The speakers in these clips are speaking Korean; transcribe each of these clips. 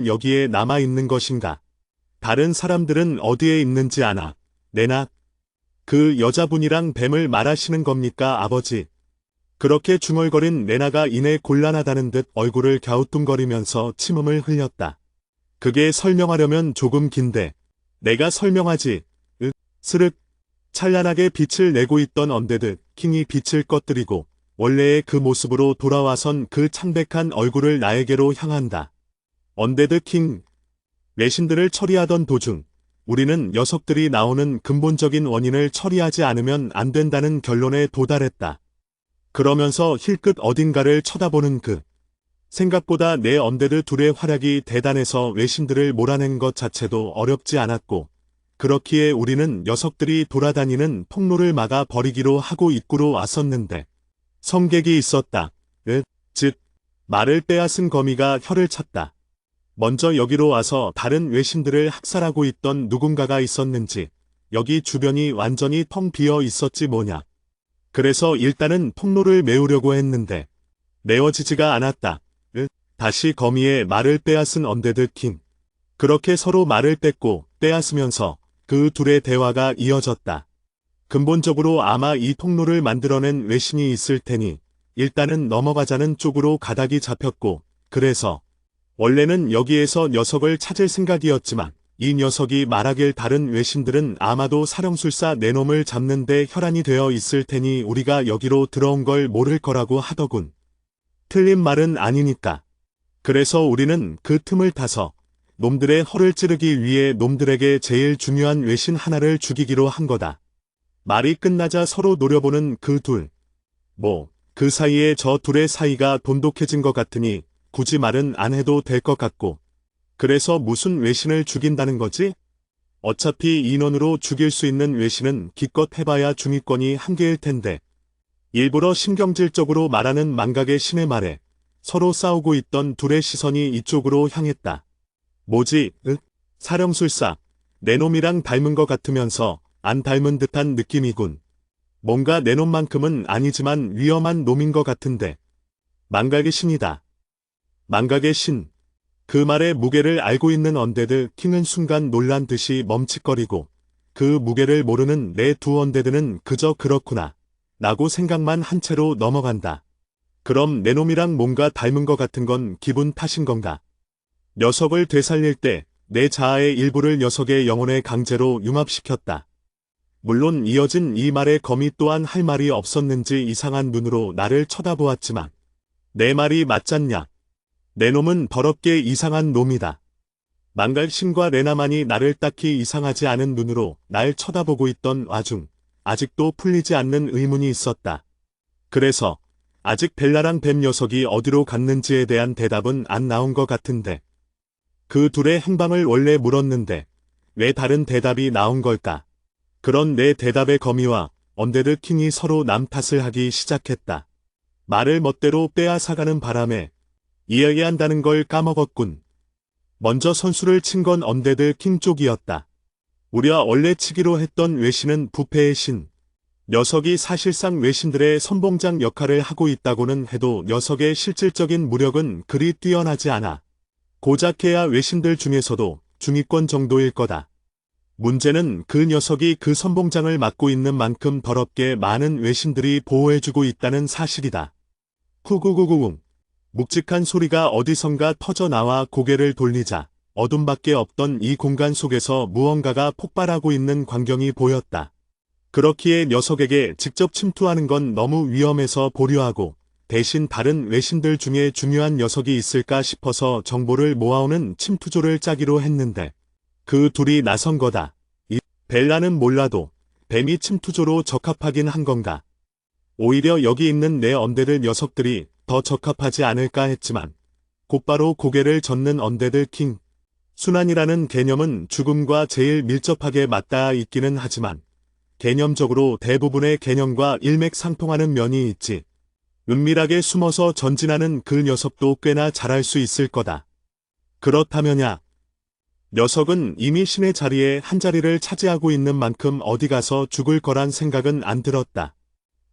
여기에 남아있는 것인가? 다른 사람들은 어디에 있는지 아나? 내나? 그 여자분이랑 뱀을 말하시는 겁니까, 아버지? 그렇게 중얼거린 레나가 이내 곤란하다는 듯 얼굴을 갸우뚱거리면서 침음을 흘렸다. 그게 설명하려면 조금 긴데. 내가 설명하지. 스륵. 찬란하게 빛을 내고 있던 언데드 킹이 빛을 꺼뜨리고 원래의 그 모습으로 돌아와선 그 창백한 얼굴을 나에게로 향한다. 언데드 킹. 외신들을 처리하던 도중 우리는 녀석들이 나오는 근본적인 원인을 처리하지 않으면 안 된다는 결론에 도달했다. 그러면서 힐끗 어딘가를 쳐다보는 그 생각보다 내 언데드 둘의 활약이 대단해서 외신들을 몰아낸 것 자체도 어렵지 않았고 그렇기에 우리는 녀석들이 돌아다니는 통로를 막아 버리기로 하고 입구로 왔었는데 성객이 있었다. 즉 말을 빼앗은 거미가 혀를 찼다. 먼저 여기로 와서 다른 외신들을 학살하고 있던 누군가가 있었는지 여기 주변이 완전히 텅 비어 있었지 뭐냐. 그래서 일단은 통로를 메우려고 했는데 메워지지가 않았다. 다시 거미의 말을 빼앗은 언데드 킹. 그렇게 서로 말을 뺏고 빼앗으면서 그 둘의 대화가 이어졌다. 근본적으로 아마 이 통로를 만들어낸 외신이 있을 테니 일단은 넘어가자는 쪽으로 가닥이 잡혔고 그래서 원래는 여기에서 녀석을 찾을 생각이었지만 이 녀석이 말하길 다른 외신들은 아마도 사령술사 내놈을 잡는 데 혈안이 되어 있을 테니 우리가 여기로 들어온 걸 모를 거라고 하더군. 틀린 말은 아니니까. 그래서 우리는 그 틈을 타서 놈들의 허를 찌르기 위해 놈들에게 제일 중요한 외신 하나를 죽이기로 한 거다. 말이 끝나자 서로 노려보는 그 둘. 그 사이에 저 둘의 사이가 돈독해진 것 같으니 굳이 말은 안 해도 될 것 같고. 그래서 무슨 외신을 죽인다는 거지? 어차피 인원으로 죽일 수 있는 외신은 기껏 해봐야 중위권이 한 개일 텐데. 일부러 신경질적으로 말하는 망각의 신의 말에 서로 싸우고 있던 둘의 시선이 이쪽으로 향했다. 뭐지? 사령술사. 내 놈이랑 닮은 것 같으면서 안 닮은 듯한 느낌이군. 뭔가 내 놈만큼은 아니지만 위험한 놈인 것 같은데. 망각의 신이다. 망각의 신. 그 말의 무게를 알고 있는 언데드 킹은 순간 놀란 듯이 멈칫거리고 그 무게를 모르는 내 두 언데드는 그저 그렇구나 라고 생각만 한 채로 넘어간다. 그럼 내 놈이랑 뭔가 닮은 것 같은 건 기분 탓인 건가? 녀석을 되살릴 때 내 자아의 일부를 녀석의 영혼에 강제로 융합시켰다. 물론 이어진 이 말에 거미 또한 할 말이 없었는지 이상한 눈으로 나를 쳐다보았지만 내 말이 맞잖냐? 내 놈은 더럽게 이상한 놈이다. 망갈신과 레나만이 나를 딱히 이상하지 않은 눈으로 날 쳐다보고 있던 와중 아직도 풀리지 않는 의문이 있었다. 그래서 아직 벨라랑 뱀 녀석이 어디로 갔는지에 대한 대답은 안 나온 것 같은데 그 둘의 행방을 원래 물었는데 왜 다른 대답이 나온 걸까? 그런 내 대답의 거미와 언데드 킹이 서로 남 탓을 하기 시작했다. 말을 멋대로 빼앗아가는 바람에 이야기한다는 걸 까먹었군. 먼저 선수를 친 건 언데드 킹 쪽이었다. 우리와 원래 치기로 했던 외신은 부패의 신. 녀석이 사실상 외신들의 선봉장 역할을 하고 있다고는 해도 녀석의 실질적인 무력은 그리 뛰어나지 않아. 고작해야 외신들 중에서도 중위권 정도일 거다. 문제는 그 녀석이 그 선봉장을 맡고 있는 만큼 더럽게 많은 외신들이 보호해주고 있다는 사실이다. 후구구구궁. 묵직한 소리가 어디선가 터져나와 고개를 돌리자 어둠밖에 없던 이 공간 속에서 무언가가 폭발하고 있는 광경이 보였다. 그렇기에 녀석에게 직접 침투하는 건 너무 위험해서 보류하고 대신 다른 외신들 중에 중요한 녀석이 있을까 싶어서 정보를 모아오는 침투조를 짜기로 했는데 그 둘이 나선 거다. 벨라는 몰라도 뱀이 침투조로 적합하긴 한 건가. 오히려 여기 있는 내 언데드 녀석들이 더 적합하지 않을까 했지만 곧바로 고개를 젓는 언데드 킹. 순환이라는 개념은 죽음과 제일 밀접하게 맞닿아 있기는 하지만 개념적으로 대부분의 개념과 일맥상통하는 면이 있지. 은밀하게 숨어서 전진하는 그 녀석도 꽤나 잘할 수 있을 거다. 그렇다면야. 녀석은 이미 신의 자리에 한 자리를 차지하고 있는 만큼 어디 가서 죽을 거란 생각은 안 들었다.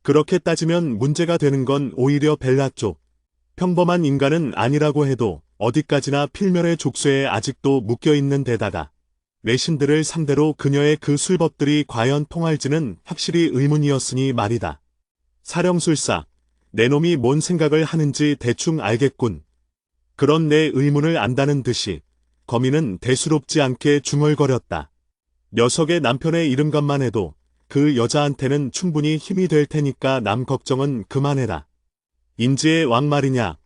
그렇게 따지면 문제가 되는 건 오히려 벨라 쪽. 평범한 인간은 아니라고 해도 어디까지나 필멸의 족쇄에 아직도 묶여있는 데다가 외신들을 상대로 그녀의 그 술법들이 과연 통할지는 확실히 의문이었으니 말이다. 사령술사, 내 놈이 뭔 생각을 하는지 대충 알겠군. 그런 내 의문을 안다는 듯이 거미는 대수롭지 않게 중얼거렸다. 녀석의 남편의 이름값만 해도 그 여자한테는 충분히 힘이 될 테니까 남 걱정은 그만해라. 인지의 왕 말이냐.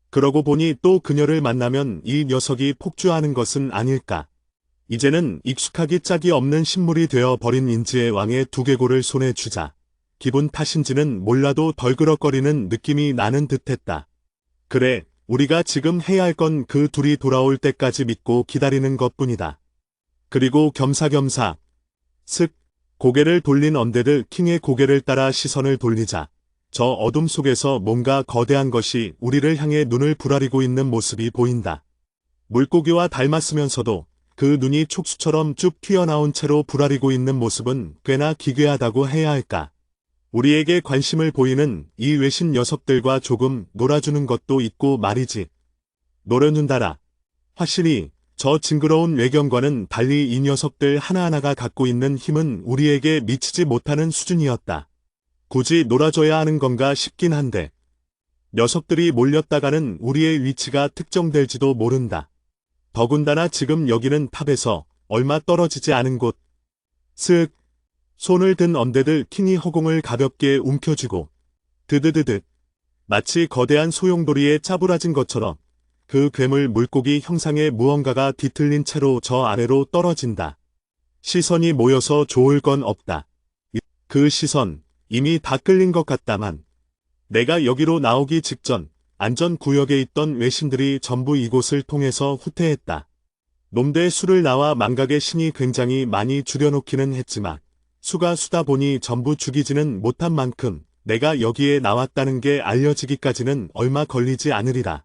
그러고 보니 또 그녀를 만나면 이 녀석이 폭주하는 것은 아닐까. 이제는 익숙하기 짝이 없는 식물이 되어 버린 인지의 왕의 두개골을 손에 쥐자 기분 탓인지는 몰라도 덜그럭거리는 느낌이 나는 듯했다. 그래, 우리가 지금 해야 할 건 그 둘이 돌아올 때까지 믿고 기다리는 것뿐이다. 그리고 겸사겸사 슥 고개를 돌린 언데드 킹의 고개를 따라 시선을 돌리자 저 어둠 속에서 뭔가 거대한 것이 우리를 향해 눈을 부라리고 있는 모습이 보인다. 물고기와 닮았으면서도 그 눈이 촉수처럼 쭉 튀어나온 채로 부라리고 있는 모습은 꽤나 기괴하다고 해야 할까. 우리에게 관심을 보이는 이 외신 녀석들과 조금 놀아주는 것도 있고 말이지. 노려준다라. 확실히 저 징그러운 외경과는 달리 이 녀석들 하나하나가 갖고 있는 힘은 우리에게 미치지 못하는 수준이었다. 굳이 놀아줘야 하는 건가 싶긴 한데 녀석들이 몰렸다가는 우리의 위치가 특정될지도 모른다. 더군다나 지금 여기는 탑에서 얼마 떨어지지 않은 곳. 슥 손을 든 언데드 킹이 허공을 가볍게 움켜쥐고 드드드드 마치 거대한 소용돌이에 짜부라진 것처럼 그 괴물 물고기 형상의 무언가가 뒤틀린 채로 저 아래로 떨어진다. 시선이 모여서 좋을 건 없다. 그 시선 이미 다 끌린 것 같다만 내가 여기로 나오기 직전 안전구역에 있던 외신들이 전부 이곳을 통해서 후퇴했다. 놈대 수를 나와 망각의 신이 굉장히 많이 줄여놓기는 했지만 수가 수다 보니 전부 죽이지는 못한 만큼 내가 여기에 나왔다는 게 알려지기까지는 얼마 걸리지 않으리라.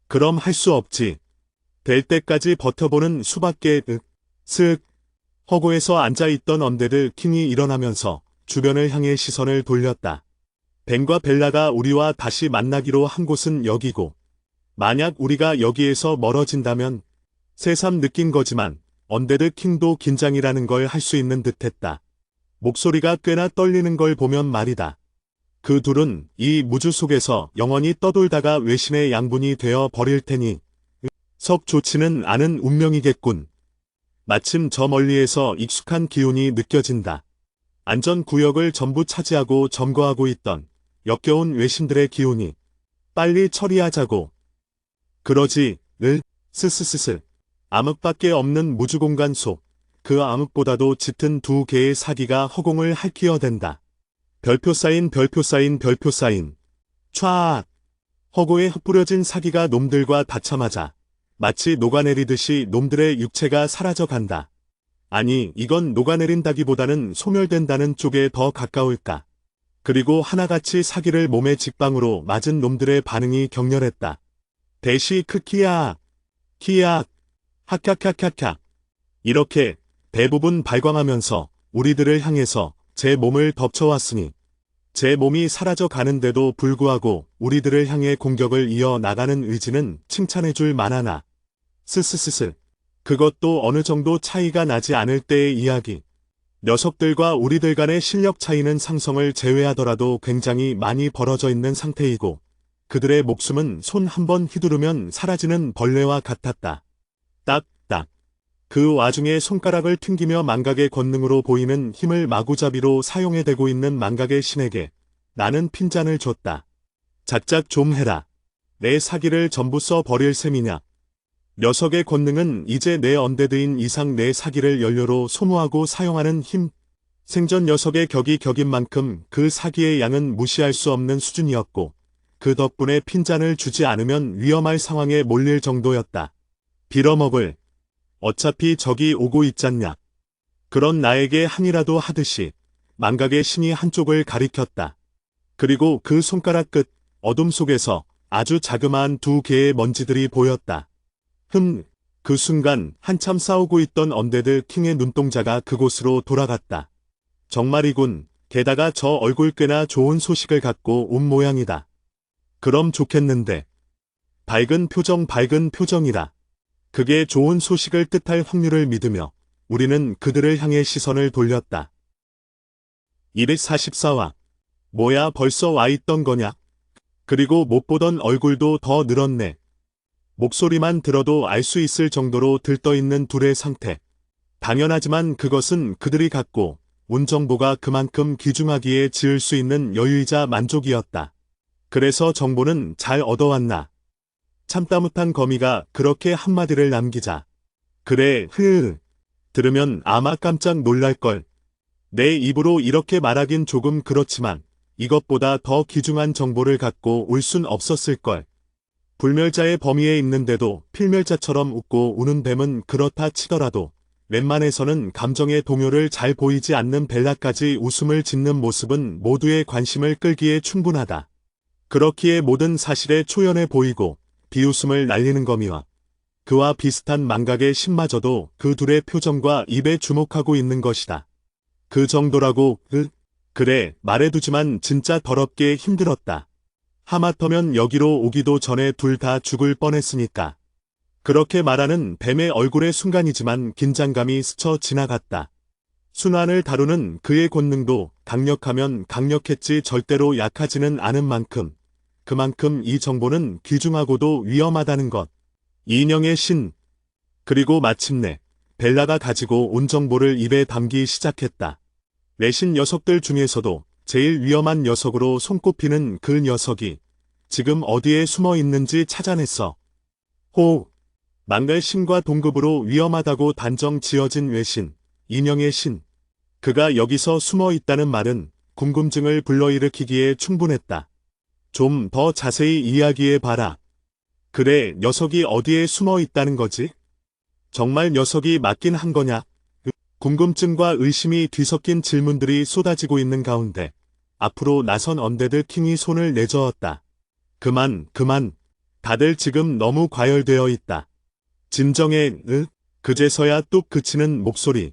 그럼 할 수 없지. 될 때까지 버텨보는 수밖에. 슥 허구에서 앉아있던 언데드 킹이 일어나면서 주변을 향해 시선을 돌렸다. 벤과 벨라가 우리와 다시 만나기로 한 곳은 여기고 만약 우리가 여기에서 멀어진다면 새삼 느낀 거지만 언데드 킹도 긴장이라는 걸 할 수 있는 듯했다. 목소리가 꽤나 떨리는 걸 보면 말이다. 그 둘은 이 무주 속에서 영원히 떠돌다가 외신의 양분이 되어 버릴 테니 썩 좋지는 않은 운명이겠군. 마침 저 멀리에서 익숙한 기운이 느껴진다. 안전구역을 전부 차지하고 점거하고 있던 역겨운 외신들의 기운이 빨리 처리하자고. 그러지, 스스스스. 암흑밖에 없는 무주공간 속 그 암흑보다도 짙은 두 개의 사기가 허공을 핥히어댄다. 별표 쌓인 별표 쌓인 별표 쌓인. 촤악. 허구에 흩뿌려진 사기가 놈들과 닿자마자 마치 녹아내리듯이 놈들의 육체가 사라져간다. 아니 이건 녹아내린다기보다는 소멸된다는 쪽에 더 가까울까. 그리고 하나같이 사기를 몸에 직방으로 맞은 놈들의 반응이 격렬했다. 대시 크키야. 키야. 학학학학학. 이렇게 대부분 발광하면서 우리들을 향해서 제 몸을 덮쳐왔으니 제 몸이 사라져 가는데도 불구하고 우리들을 향해 공격을 이어나가는 의지는 칭찬해줄 만하나. 스스스스. 그것도 어느 정도 차이가 나지 않을 때의 이야기. 녀석들과 우리들 간의 실력 차이는 상성을 제외하더라도 굉장히 많이 벌어져 있는 상태이고 그들의 목숨은 손 한 번 휘두르면 사라지는 벌레와 같았다. 딱딱. 그 와중에 손가락을 튕기며 망각의 권능으로 보이는 힘을 마구잡이로 사용해대고 있는 망각의 신에게 나는 핀잔을 줬다. 작작 좀 해라. 내 사기를 전부 써버릴 셈이냐. 녀석의 권능은 이제 내 언데드인 이상 내 사기를 연료로 소모하고 사용하는 힘. 생전 녀석의 격이 격인 만큼 그 사기의 양은 무시할 수 없는 수준이었고 그 덕분에 핀잔을 주지 않으면 위험할 상황에 몰릴 정도였다. 빌어먹을. 어차피 적이 오고 있잖냐. 그런 나에게 한이라도 하듯이 망각의 신이 한쪽을 가리켰다. 그리고 그 손가락 끝 어둠 속에서 아주 자그마한 두 개의 먼지들이 보였다. 그 순간 한참 싸우고 있던 언데드 킹의 눈동자가 그곳으로 돌아갔다. 정말이군. 게다가 저 얼굴 꽤나 좋은 소식을 갖고 온 모양이다. 그럼 좋겠는데. 밝은 표정이라. 그게 좋은 소식을 뜻할 확률을 믿으며 우리는 그들을 향해 시선을 돌렸다. 244화. 뭐야 벌써 와 있던 거냐? 그리고 못 보던 얼굴도 더 늘었네. 목소리만 들어도 알 수 있을 정도로 들떠있는 둘의 상태. 당연하지만 그것은 그들이 갖고 온 정보가 그만큼 귀중하기에 지을 수 있는 여유이자 만족이었다. 그래서 정보는 잘 얻어왔나? 참다 못한 거미가 그렇게 한마디를 남기자. 그래, 들으면 아마 깜짝 놀랄걸. 내 입으로 이렇게 말하긴 조금 그렇지만 이것보다 더 귀중한 정보를 갖고 올 순 없었을걸. 불멸자의 범위에 있는데도 필멸자처럼 웃고 우는 뱀은 그렇다 치더라도 웬만해서는 감정의 동요를 잘 보이지 않는 벨라까지 웃음을 짓는 모습은 모두의 관심을 끌기에 충분하다. 그렇기에 모든 사실에 초연해 보이고 비웃음을 날리는 거미와 그와 비슷한 망각의 신마저도 그 둘의 표정과 입에 주목하고 있는 것이다. 그 정도라고. 그래, 말해두지만 진짜 더럽게 힘들었다. 하마터면 여기로 오기도 전에 둘 다 죽을 뻔했으니까. 그렇게 말하는 뱀의 얼굴의 순간이지만 긴장감이 스쳐 지나갔다. 순환을 다루는 그의 권능도 강력하면 강력했지 절대로 약하지는 않은 만큼, 그만큼 이 정보는 귀중하고도 위험하다는 것. 인형의 신. 그리고 마침내 벨라가 가지고 온 정보를 입에 담기 시작했다. 내신 녀석들 중에서도 제일 위험한 녀석으로 손꼽히는 그 녀석이 지금 어디에 숨어 있는지 찾아냈어. 망갈 신과 동급으로 위험하다고 단정 지어진 외신, 인형의 신. 그가 여기서 숨어 있다는 말은 궁금증을 불러일으키기에 충분했다. 좀 더 자세히 이야기해봐라. 그래, 녀석이 어디에 숨어 있다는 거지? 정말 녀석이 맞긴 한 거냐? 궁금증과 의심이 뒤섞인 질문들이 쏟아지고 있는 가운데 앞으로 나선 언데드 킹이 손을 내저었다. 그만. 다들 지금 너무 과열되어 있다. 진정해. 그제서야 뚝 그치는 목소리.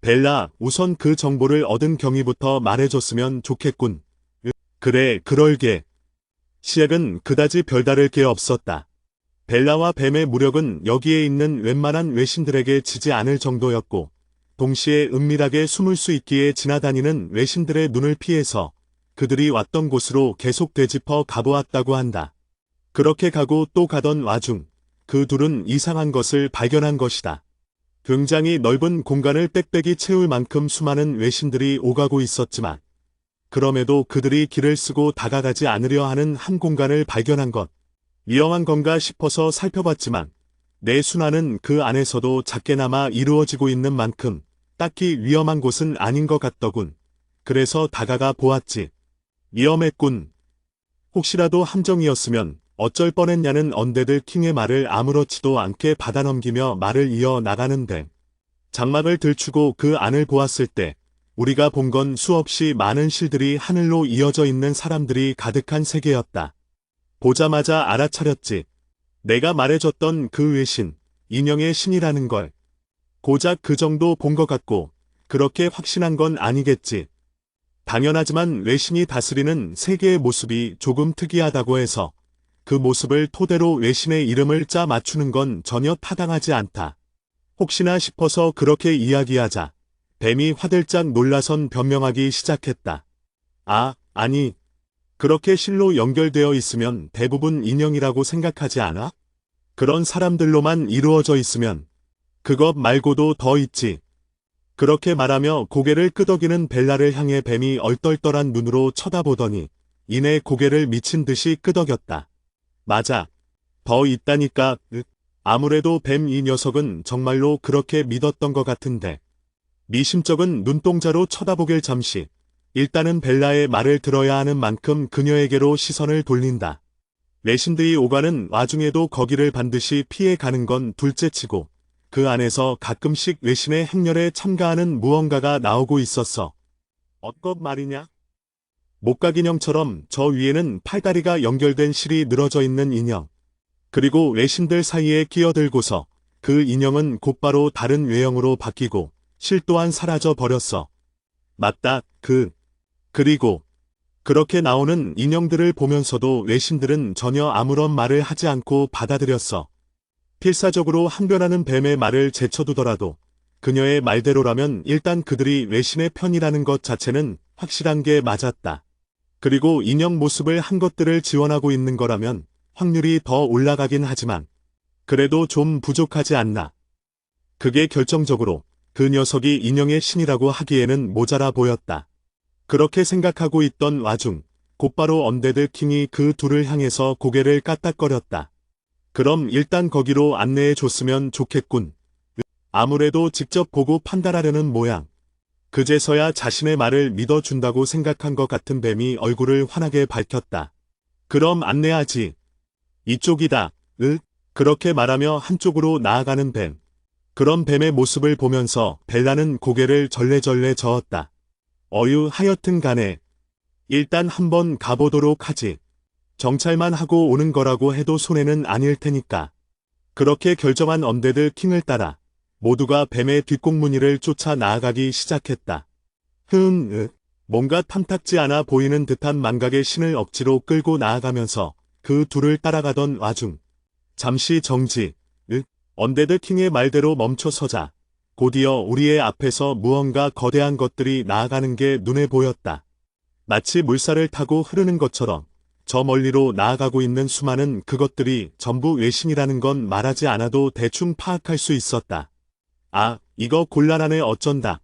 벨라, 우선 그 정보를 얻은 경위부터 말해줬으면 좋겠군. 그래, 그럴게. 시액은 그다지 별다를 게 없었다. 벨라와 뱀의 무력은 여기에 있는 웬만한 외신들에게 지지 않을 정도였고, 동시에 은밀하게 숨을 수 있기에 지나다니는 외신들의 눈을 피해서 그들이 왔던 곳으로 계속 되짚어 가보았다고 한다. 그렇게 가고 또 가던 와중 그 둘은 이상한 것을 발견한 것이다. 굉장히 넓은 공간을 빽빽이 채울 만큼 수많은 외신들이 오가고 있었지만 그럼에도 그들이 길을 쓰고 다가가지 않으려 하는 한 공간을 발견한 것. 위험한 건가 싶어서 살펴봤지만 내 순환은 그 안에서도 작게나마 이루어지고 있는 만큼 딱히 위험한 곳은 아닌 것 같더군. 그래서 다가가 보았지. 위험했군. 혹시라도 함정이었으면 어쩔 뻔했냐는 언데드 킹의 말을 아무렇지도 않게 받아넘기며 말을 이어 나가는데 장막을 들추고 그 안을 보았을 때 우리가 본 건 수없이 많은 실들이 하늘로 이어져 있는 사람들이 가득한 세계였다. 보자마자 알아차렸지. 내가 말해줬던 그 외신, 인형의 신이라는 걸. 고작 그 정도 본 것 같고 그렇게 확신한 건 아니겠지. 당연하지만 외신이 다스리는 세계의 모습이 조금 특이하다고 해서 그 모습을 토대로 외신의 이름을 짜 맞추는 건 전혀 타당하지 않다. 혹시나 싶어서 그렇게 이야기하자 뱀이 화들짝 놀라선 변명하기 시작했다. 아니. 그렇게 실로 연결되어 있으면 대부분 인형이라고 생각하지 않아? 그런 사람들로만 이루어져 있으면 그것 말고도 더 있지. 그렇게 말하며 고개를 끄덕이는 벨라를 향해 뱀이 얼떨떨한 눈으로 쳐다보더니 이내 고개를 미친 듯이 끄덕였다. 맞아. 더 있다니까. 아무래도 뱀 이 녀석은 정말로 그렇게 믿었던 것 같은데. 미심쩍은 눈동자로 쳐다보길 잠시. 일단은 벨라의 말을 들어야 하는 만큼 그녀에게로 시선을 돌린다. 외신들이 오가는 와중에도 거기를 반드시 피해가는 건 둘째치고 그 안에서 가끔씩 외신의 행렬에 참가하는 무언가가 나오고 있었어. 어떤 말이냐? 목각 인형처럼 저 위에는 팔다리가 연결된 실이 늘어져 있는 인형. 그리고 외신들 사이에 끼어들고서 그 인형은 곧바로 다른 외형으로 바뀌고 실 또한 사라져 버렸어. 맞다. 그리고 그렇게 나오는 인형들을 보면서도 외신들은 전혀 아무런 말을 하지 않고 받아들였어. 필사적으로 항변하는 뱀의 말을 제쳐두더라도 그녀의 말대로라면 일단 그들이 외신의 편이라는 것 자체는 확실한 게 맞았다. 그리고 인형 모습을 한 것들을 지원하고 있는 거라면 확률이 더 올라가긴 하지만 그래도 좀 부족하지 않나. 그게 결정적으로 그 녀석이 인형의 신이라고 하기에는 모자라 보였다. 그렇게 생각하고 있던 와중 곧바로 언데드 킹이 그 둘을 향해서 고개를 까딱거렸다. 그럼 일단 거기로 안내해 줬으면 좋겠군. 아무래도 직접 보고 판단하려는 모양. 그제서야 자신의 말을 믿어준다고 생각한 것 같은 뱀이 얼굴을 환하게 밝혔다. 그럼 안내하지. 이쪽이다. 그렇게 말하며 한쪽으로 나아가는 뱀. 그런 뱀의 모습을 보면서 벨라는 고개를 절레절레 저었다. 하여튼 간에 일단 한번 가보도록 하지. 정찰만 하고 오는 거라고 해도 손해는 아닐 테니까. 그렇게 결정한 언데드 킹을 따라 모두가 뱀의 뒷공무니를 쫓아 나아가기 시작했다. 뭔가 탐탁지 않아 보이는 듯한 망각의 신을 억지로 끌고 나아가면서 그 둘을 따라가던 와중 잠시 정지. 언데드 킹의 말대로 멈춰서자 곧이어 우리의 앞에서 무언가 거대한 것들이 나아가는 게 눈에 보였다. 마치 물살을 타고 흐르는 것처럼 저 멀리로 나아가고 있는 수많은 그것들이 전부 외신이라는 건 말하지 않아도 대충 파악할 수 있었다. 이거 곤란하네 어쩐다.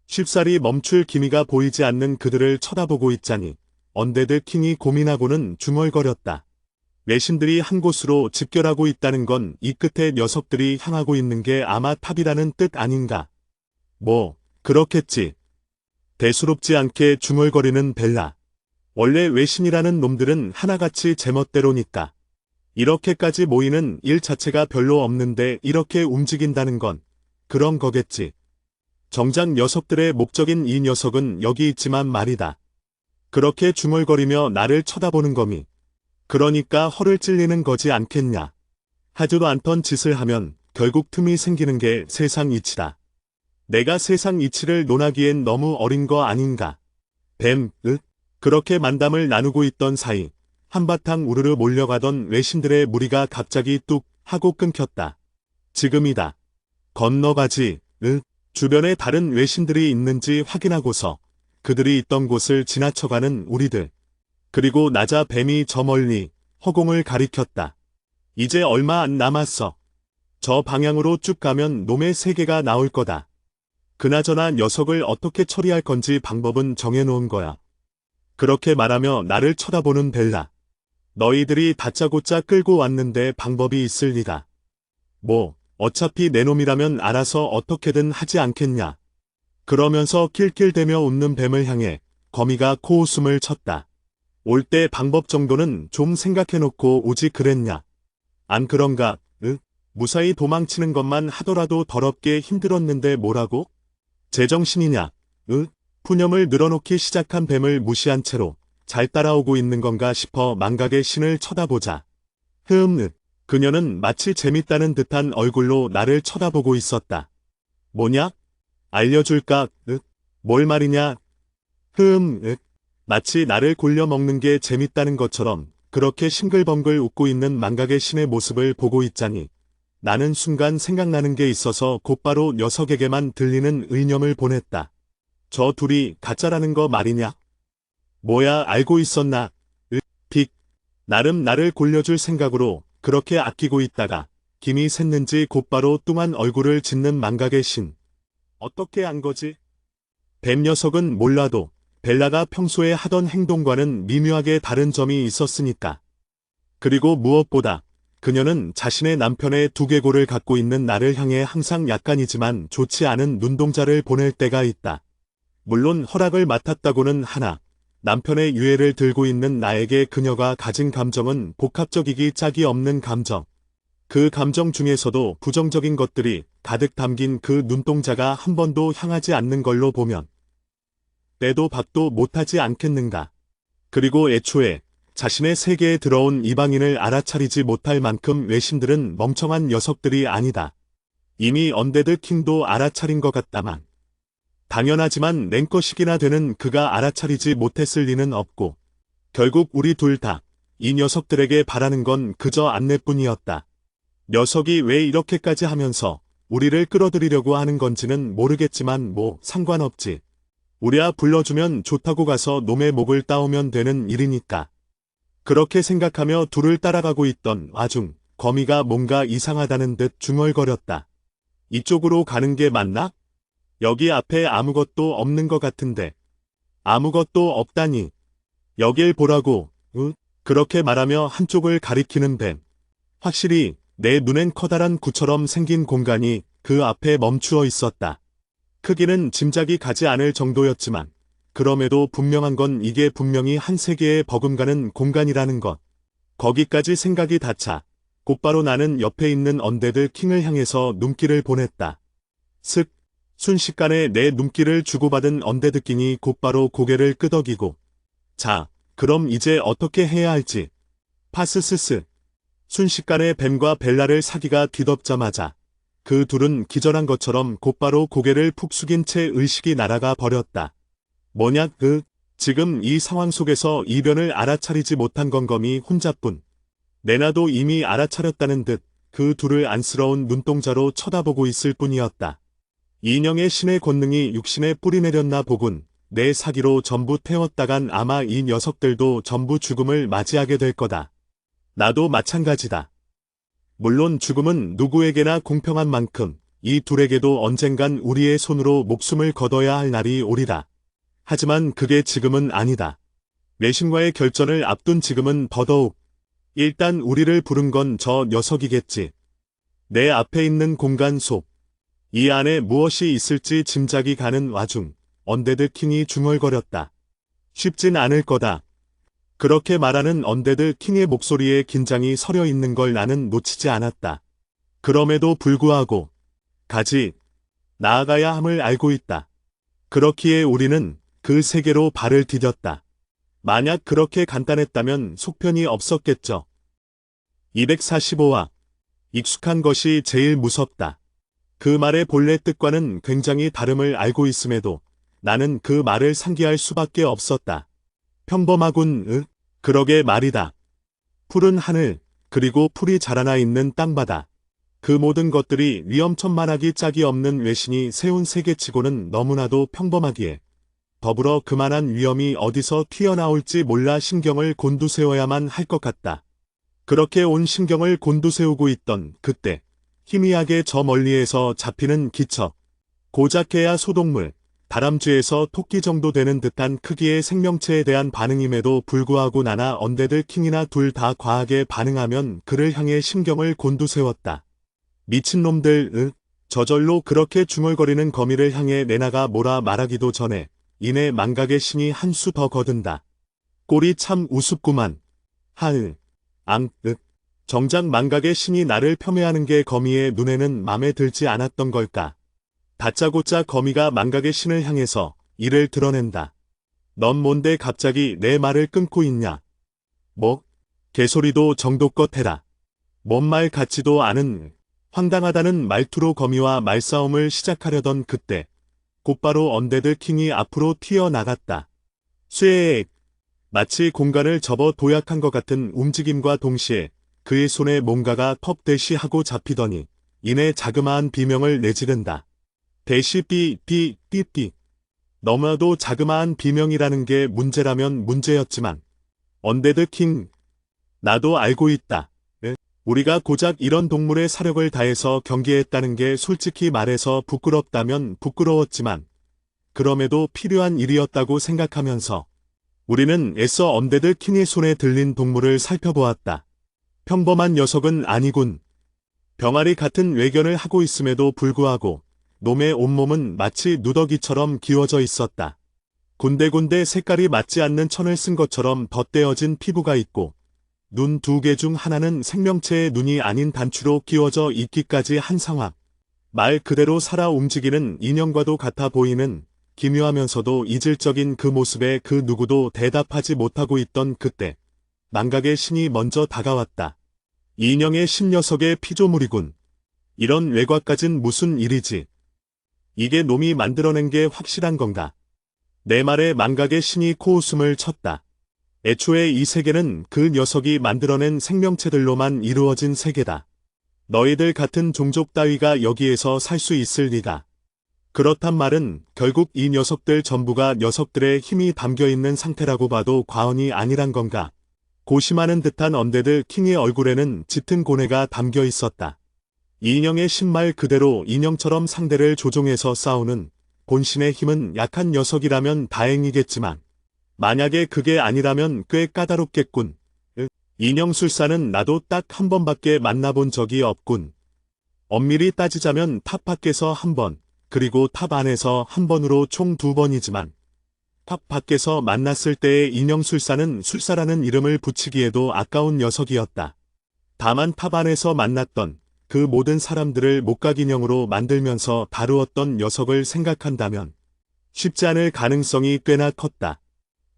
쉽사리 멈출 기미가 보이지 않는 그들을 쳐다보고 있자니 언데드 킹이 고민하고는 중얼거렸다. 외신들이 한 곳으로 집결하고 있다는 건 이 끝에 녀석들이 향하고 있는 게 아마 탑이라는 뜻 아닌가. 그렇겠지. 대수롭지 않게 중얼거리는 벨라. 원래 외신이라는 놈들은 하나같이 제멋대로니까. 이렇게까지 모이는 일 자체가 별로 없는데 이렇게 움직인다는 건 그런 거겠지. 정작 녀석들의 목적인 이 녀석은 여기 있지만 말이다. 그렇게 중얼거리며 나를 쳐다보는 거미. 그러니까 허를 찔리는 거지 않겠냐. 하지도 않던 짓을 하면 결국 틈이 생기는 게 세상 이치다. 내가 세상 이치를 논하기엔 너무 어린 거 아닌가. 그렇게 만담을 나누고 있던 사이 한바탕 우르르 몰려가던 외신들의 무리가 갑자기 뚝 하고 끊겼다. 지금이다. 건너가지. 주변에 다른 외신들이 있는지 확인하고서 그들이 있던 곳을 지나쳐가는 우리들. 그리고 나자 뱀이 저 멀리 허공을 가리켰다. 이제 얼마 안 남았어. 저 방향으로 쭉 가면 놈의 세계가 나올 거다. 그나저나 녀석을 어떻게 처리할 건지 방법은 정해놓은 거야. 그렇게 말하며 나를 쳐다보는 벨라. 너희들이 다짜고짜 끌고 왔는데 방법이 있을 리가. 어차피 내 놈이라면 알아서 어떻게든 하지 않겠냐. 그러면서 킬킬대며 웃는 뱀을 향해 거미가 코웃음을 쳤다. 올 때 방법 정도는 좀 생각해놓고 오지 그랬냐. 안 그런가? 무사히 도망치는 것만 하더라도 더럽게 힘들었는데 뭐라고? 제정신이냐? 푸념을 늘어놓기 시작한 뱀을 무시한 채로 잘 따라오고 있는 건가 싶어 망각의 신을 쳐다보자. 그녀는 마치 재밌다는 듯한 얼굴로 나를 쳐다보고 있었다. 뭐냐? 알려줄까? 뭘 말이냐? 마치 나를 골려 먹는 게 재밌다는 것처럼 그렇게 싱글벙글 웃고 있는 망각의 신의 모습을 보고 있자니 나는 순간 생각나는 게 있어서 곧바로 녀석에게만 들리는 의념을 보냈다. 저 둘이 가짜라는 거 말이냐? 뭐야 알고 있었나? 나름 나를 골려줄 생각으로 그렇게 아끼고 있다가 김이 샜는지 곧바로 뚱한 얼굴을 짓는 망각의 신. 어떻게 안 거지? 뱀 녀석은 몰라도 벨라가 평소에 하던 행동과는 미묘하게 다른 점이 있었으니까. 그리고 무엇보다 그녀는 자신의 남편의 두개골을 갖고 있는 나를 향해 항상 약간이지만 좋지 않은 눈동자를 보낼 때가 있다. 물론 허락을 맡았다고는 하나 남편의 유해를 들고 있는 나에게 그녀가 가진 감정은 복합적이기 짝이 없는 감정. 그 감정 중에서도 부정적인 것들이 가득 담긴 그 눈동자가 한 번도 향하지 않는 걸로 보면 때도 박도 못하지 않겠는가. 그리고 애초에 자신의 세계에 들어온 이방인을 알아차리지 못할 만큼 외신들은 멍청한 녀석들이 아니다. 이미 언데드 킹도 알아차린 것 같다만. 당연하지만 냉꺼식이나 되는 그가 알아차리지 못했을 리는 없고, 결국 우리 둘 다 이 녀석들에게 바라는 건 그저 안내뿐이었다. 녀석이 왜 이렇게까지 하면서 우리를 끌어들이려고 하는 건지는 모르겠지만 뭐 상관없지. 우리야 불러주면 좋다고 가서 놈의 목을 따오면 되는 일이니까. 그렇게 생각하며 둘을 따라가고 있던 와중 거미가 뭔가 이상하다는 듯 중얼거렸다. 이쪽으로 가는 게 맞나? 여기 앞에 아무것도 없는 것 같은데. 아무것도 없다니. 여길 보라고. 그렇게 말하며 한쪽을 가리키는 뱀. 확실히 내 눈엔 커다란 구처럼 생긴 공간이 그 앞에 멈추어 있었다. 크기는 짐작이 가지 않을 정도였지만 그럼에도 분명한 건 이게 분명히 한 세계에 버금가는 공간이라는 것. 거기까지 생각이 닿자 곧바로 나는 옆에 있는 언데드 킹을 향해서 눈길을 보냈다. 슥! 순식간에 내 눈길을 주고받은 언데드 킹이 곧바로 고개를 끄덕이고 자, 그럼 이제 어떻게 해야 할지. 파스스스. 순식간에 뱀과 벨라를 사기가 뒤덮자마자 그 둘은 기절한 것처럼 곧바로 고개를 푹 숙인 채 의식이 날아가 버렸다. 뭐냐 지금 이 상황 속에서 이변을 알아차리지 못한 건 거미 혼자뿐. 내나도 이미 알아차렸다는 듯 그 둘을 안쓰러운 눈동자로 쳐다보고 있을 뿐이었다. 인형의 신의 권능이 육신에 뿌리내렸나 보군. 내 사기로 전부 태웠다간 아마 이 녀석들도 전부 죽음을 맞이하게 될 거다. 나도 마찬가지다. 물론 죽음은 누구에게나 공평한 만큼 이 둘에게도 언젠간 우리의 손으로 목숨을 거둬야 할 날이 오리라. 하지만 그게 지금은 아니다. 외신과의 결전을 앞둔 지금은 더더욱. 일단 우리를 부른 건 저 녀석이겠지. 내 앞에 있는 공간 속. 이 안에 무엇이 있을지 짐작이 가는 와중 언데드 킹이 중얼거렸다. 쉽진 않을 거다. 그렇게 말하는 언데드 킹의 목소리에 긴장이 서려 있는 걸 나는 놓치지 않았다. 그럼에도 불구하고 나아가야 함을 알고 있다. 그렇기에 우리는 그 세계로 발을 디뎠다. 만약 그렇게 간단했다면 속편이 없었겠죠. 245화. 익숙한 것이 제일 무섭다. 그 말의 본래 뜻과는 굉장히 다름을 알고 있음에도 나는 그 말을 상기할 수밖에 없었다. 평범하군. 그러게 말이다. 푸른 하늘, 그리고 풀이 자라나 있는 땅바다. 그 모든 것들이 위험천만하기 짝이 없는 외신이 세운 세계치고는 너무나도 평범하기에 더불어 그만한 위험이 어디서 튀어나올지 몰라 신경을 곤두세워야만 할 것 같다. 그렇게 온 신경을 곤두세우고 있던 그때 희미하게 저 멀리에서 잡히는 기척. 고작해야 소동물, 다람쥐에서 토끼 정도 되는 듯한 크기의 생명체에 대한 반응임에도 불구하고 나나 언데드 킹이나 둘 다 과하게 반응하면 그를 향해 신경을 곤두세웠다. 미친놈들. 저절로 그렇게 중얼거리는 거미를 향해 내나가 뭐라 말하기도 전에 이내 망각의 신이 한 수 더 거둔다. 꼴이 참 우습구만. 정작 망각의 신이 나를 폄훼하는 게 거미의 눈에는 맘에 들지 않았던 걸까. 다짜고짜 거미가 망각의 신을 향해서 이를 드러낸다. 넌 뭔데 갑자기 내 말을 끊고 있냐. 뭐? 개소리도 정도껏 해라. 뭔 말 같지도 않은 황당하다는 말투로 거미와 말싸움을 시작하려던 그때 곧바로 언데드 킹이 앞으로 튀어나갔다. 쇠액. 마치 공간을 접어 도약한 것 같은 움직임과 동시에 그의 손에 뭔가가 텁대시 하고 잡히더니 이내 자그마한 비명을 내지른다. 대시 삐삐삐삐. 너무나도 자그마한 비명이라는 게 문제라면 문제였지만 언데드 킹. 나도 알고 있다. 우리가 고작 이런 동물의 사력을 다해서 경기했다는 게 솔직히 말해서 부끄럽다면 부끄러웠지만 그럼에도 필요한 일이었다고 생각하면서 우리는 애써 언데드 킹의 손에 들린 동물을 살펴보았다. 평범한 녀석은 아니군. 병아리 같은 외견을 하고 있음에도 불구하고 놈의 온몸은 마치 누더기처럼 기워져 있었다. 군데군데 색깔이 맞지 않는 천을 쓴 것처럼 덧대어진 피부가 있고 눈 두 개 중 하나는 생명체의 눈이 아닌 단추로 끼워져 있기까지 한 상황. 말 그대로 살아 움직이는 인형과도 같아 보이는 기묘하면서도 이질적인 그 모습에 그 누구도 대답하지 못하고 있던 그때 망각의 신이 먼저 다가왔다. 인형의 신녀석의 피조물이군. 이런 외과까진 무슨 일이지. 이게 놈이 만들어낸 게 확실한 건가? 내 말에 망각의 신이 코웃음을 쳤다. 애초에 이 세계는 그 녀석이 만들어낸 생명체들로만 이루어진 세계다. 너희들 같은 종족 따위가 여기에서 살 수 있을 리가. 그렇단 말은 결국 이 녀석들 전부가 녀석들의 힘이 담겨있는 상태라고 봐도 과언이 아니란 건가. 고심하는 듯한 언데드 킹의 얼굴에는 짙은 고뇌가 담겨 있었다. 인형의 신말 그대로 인형처럼 상대를 조종해서 싸우는 본신의 힘은 약한 녀석이라면 다행이겠지만 만약에 그게 아니라면 꽤 까다롭겠군. 인형술사는 나도 딱 한 번밖에 만나본 적이 없군. 엄밀히 따지자면 탑 밖에서 한 번, 그리고 탑 안에서 한 번으로 총 2번이지만 탑 밖에서 만났을 때의 인형술사는 술사라는 이름을 붙이기에도 아까운 녀석이었다. 다만 탑 안에서 만났던 그 모든 사람들을 목각인형으로 만들면서 다루었던 녀석을 생각한다면 쉽지 않을 가능성이 꽤나 컸다.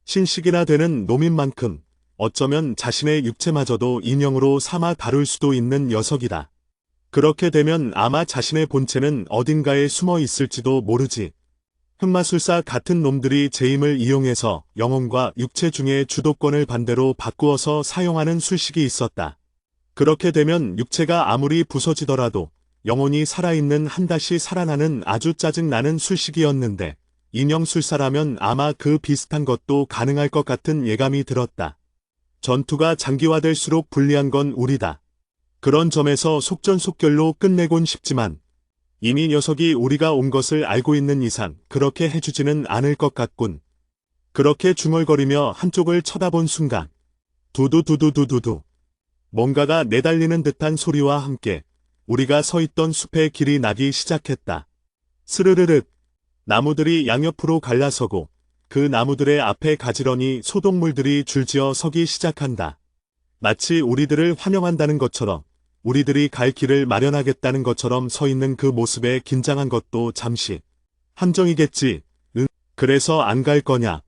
신식이나 되는 놈인 만큼 어쩌면 자신의 육체마저도 인형으로 삼아 다룰 수도 있는 녀석이다. 그렇게 되면 아마 자신의 본체는 어딘가에 숨어 있을지도 모르지. 흑마술사 같은 놈들이 제 힘을 이용해서 영혼과 육체 중에 주도권을 반대로 바꾸어서 사용하는 술식이 있었다. 그렇게 되면 육체가 아무리 부서지더라도 영혼이 살아있는 한 다시 살아나는 아주 짜증나는 술식이었는데 인형술사라면 아마 그 비슷한 것도 가능할 것 같은 예감이 들었다. 전투가 장기화될수록 불리한 건 우리다. 그런 점에서 속전속결로 끝내곤 싶지만 이미 녀석이 우리가 온 것을 알고 있는 이상 그렇게 해주지는 않을 것 같군. 그렇게 중얼거리며 한쪽을 쳐다본 순간 두두두두두두두 뭔가가 내달리는 듯한 소리와 함께 우리가 서 있던 숲에 길이 나기 시작했다. 스르르륵 나무들이 양옆으로 갈라서고 그 나무들의 앞에 가지런히 소동물들이 줄지어 서기 시작한다. 마치 우리들을 환영한다는 것처럼 우리들이 갈 길을 마련하겠다는 것처럼 서 있는 그 모습에 긴장한 것도 잠시 함정이겠지. 응? 그래서 안 갈 거냐?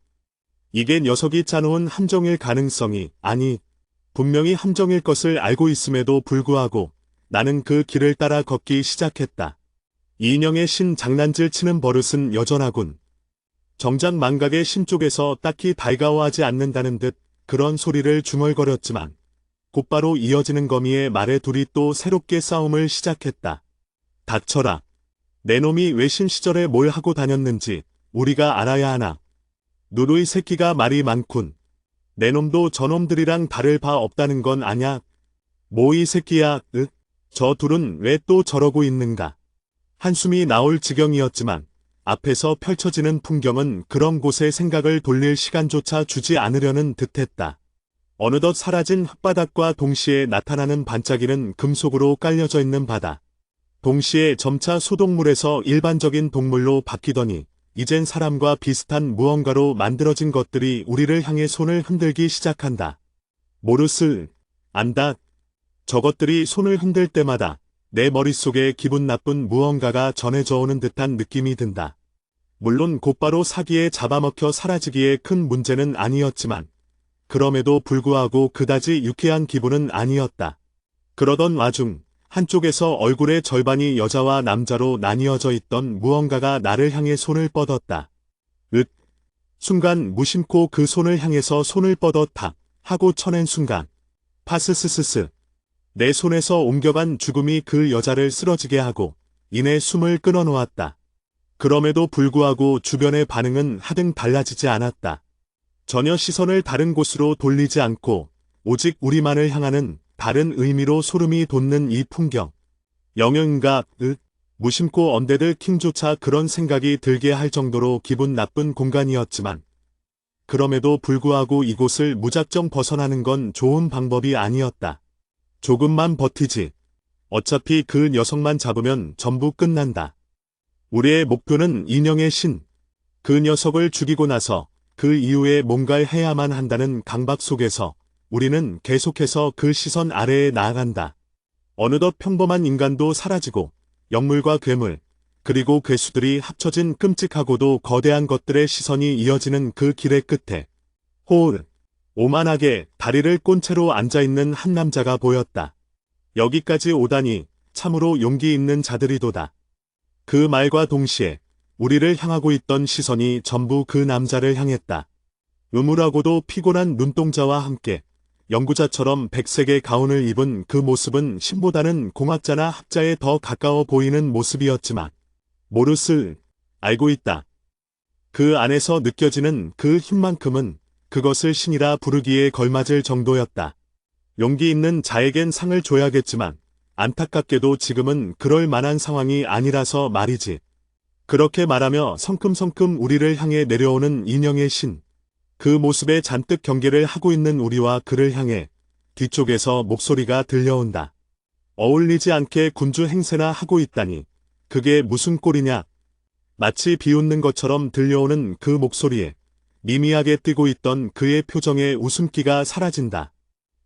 이게 녀석이 짜놓은 함정일 가능성이 아니 분명히 함정일 것을 알고 있음에도 불구하고 나는 그 길을 따라 걷기 시작했다. 인형의 신 장난질 치는 버릇은 여전하군. 정작 망각의 신 쪽에서 딱히 달가워하지 않는다는 듯 그런 소리를 중얼거렸지만 곧바로 이어지는 거미의 말에 둘이 또 새롭게 싸움을 시작했다. 닥쳐라. 내 놈이 외신 시절에 뭘 하고 다녔는지 우리가 알아야 하나. 누누이 새끼가 말이 많군. 내 놈도 저놈들이랑 다를 바 없다는 건 아냐? 뭐 이 새끼야, 저 둘은 왜 또 저러고 있는가? 한숨이 나올 지경이었지만 앞에서 펼쳐지는 풍경은 그런 곳에 생각을 돌릴 시간조차 주지 않으려는 듯했다. 어느덧 사라진 흙바닥과 동시에 나타나는 반짝이는 금속으로 깔려져 있는 바다. 동시에 점차 소동물에서 일반적인 동물로 바뀌더니 이젠 사람과 비슷한 무언가로 만들어진 것들이 우리를 향해 손을 흔들기 시작한다. 모르슬, 안다. 저것들이 손을 흔들 때마다 내 머릿속에 기분 나쁜 무언가가 전해져 오는 듯한 느낌이 든다. 물론 곧바로 사기에 잡아먹혀 사라지기에 큰 문제는 아니었지만 그럼에도 불구하고 그다지 유쾌한 기분은 아니었다. 그러던 와중 한쪽에서 얼굴의 절반이 여자와 남자로 나뉘어져 있던 무언가가 나를 향해 손을 뻗었다. 순간 무심코 그 손을 향해서 손을 뻗었다 하고 쳐낸 순간 파스스스스 내 손에서 옮겨간 죽음이 그 여자를 쓰러지게 하고 이내 숨을 끊어놓았다. 그럼에도 불구하고 주변의 반응은 하등 달라지지 않았다. 전혀 시선을 다른 곳으로 돌리지 않고 오직 우리만을 향하는 다른 의미로 소름이 돋는 이 풍경. 영영인가 무심코 언데드 킹조차 그런 생각이 들게 할 정도로 기분 나쁜 공간이었지만 그럼에도 불구하고 이곳을 무작정 벗어나는 건 좋은 방법이 아니었다. 조금만 버티지. 어차피 그 녀석만 잡으면 전부 끝난다. 우리의 목표는 인형의 신. 그 녀석을 죽이고 나서 그 이후에 뭔가를 해야만 한다는 강박 속에서 우리는 계속해서 그 시선 아래에 나아간다. 어느덧 평범한 인간도 사라지고 영물과 괴물, 그리고 괴수들이 합쳐진 끔찍하고도 거대한 것들의 시선이 이어지는 그 길의 끝에 오만하게 다리를 꼰 채로 앉아있는 한 남자가 보였다. 여기까지 오다니 참으로 용기 있는 자들이도다. 그 말과 동시에 우리를 향하고 있던 시선이 전부 그 남자를 향했다. 음울하고도 피곤한 눈동자와 함께 연구자처럼 백색의 가운을 입은 그 모습은 신보다는 공학자나 학자에 더 가까워 보이는 모습이었지만 모르스 알고 있다. 그 안에서 느껴지는 그 힘만큼은 그것을 신이라 부르기에 걸맞을 정도였다. 용기 있는 자에겐 상을 줘야겠지만 안타깝게도 지금은 그럴 만한 상황이 아니라서 말이지. 그렇게 말하며 성큼성큼 우리를 향해 내려오는 인형의 신. 그 모습에 잔뜩 경계를 하고 있는 우리와 그를 향해 뒤쪽에서 목소리가 들려온다. 어울리지 않게 군주 행세나 하고 있다니. 그게 무슨 꼴이냐. 마치 비웃는 것처럼 들려오는 그 목소리에 미미하게 뜨고 있던 그의 표정에 웃음기가 사라진다.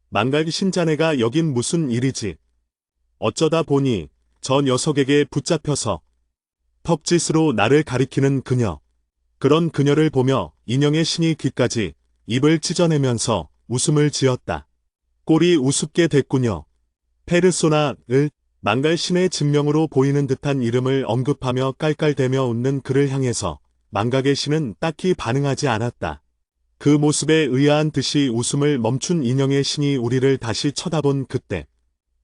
망갈 신자네가 여긴 무슨 일이지. 어쩌다 보니 저 녀석에게 붙잡혀서 턱짓으로 나를 가리키는 그녀. 그런 그녀를 보며 인형의 신이 귀까지 입을 찢어내면서 웃음을 지었다. 꼴이 우습게 됐군요. 페르소나을 망갈 신의 진명으로 보이는 듯한 이름을 언급하며 깔깔대며 웃는 그를 향해서 망각의 신은 딱히 반응하지 않았다. 그 모습에 의아한 듯이 웃음을 멈춘 인형의 신이 우리를 다시 쳐다본 그때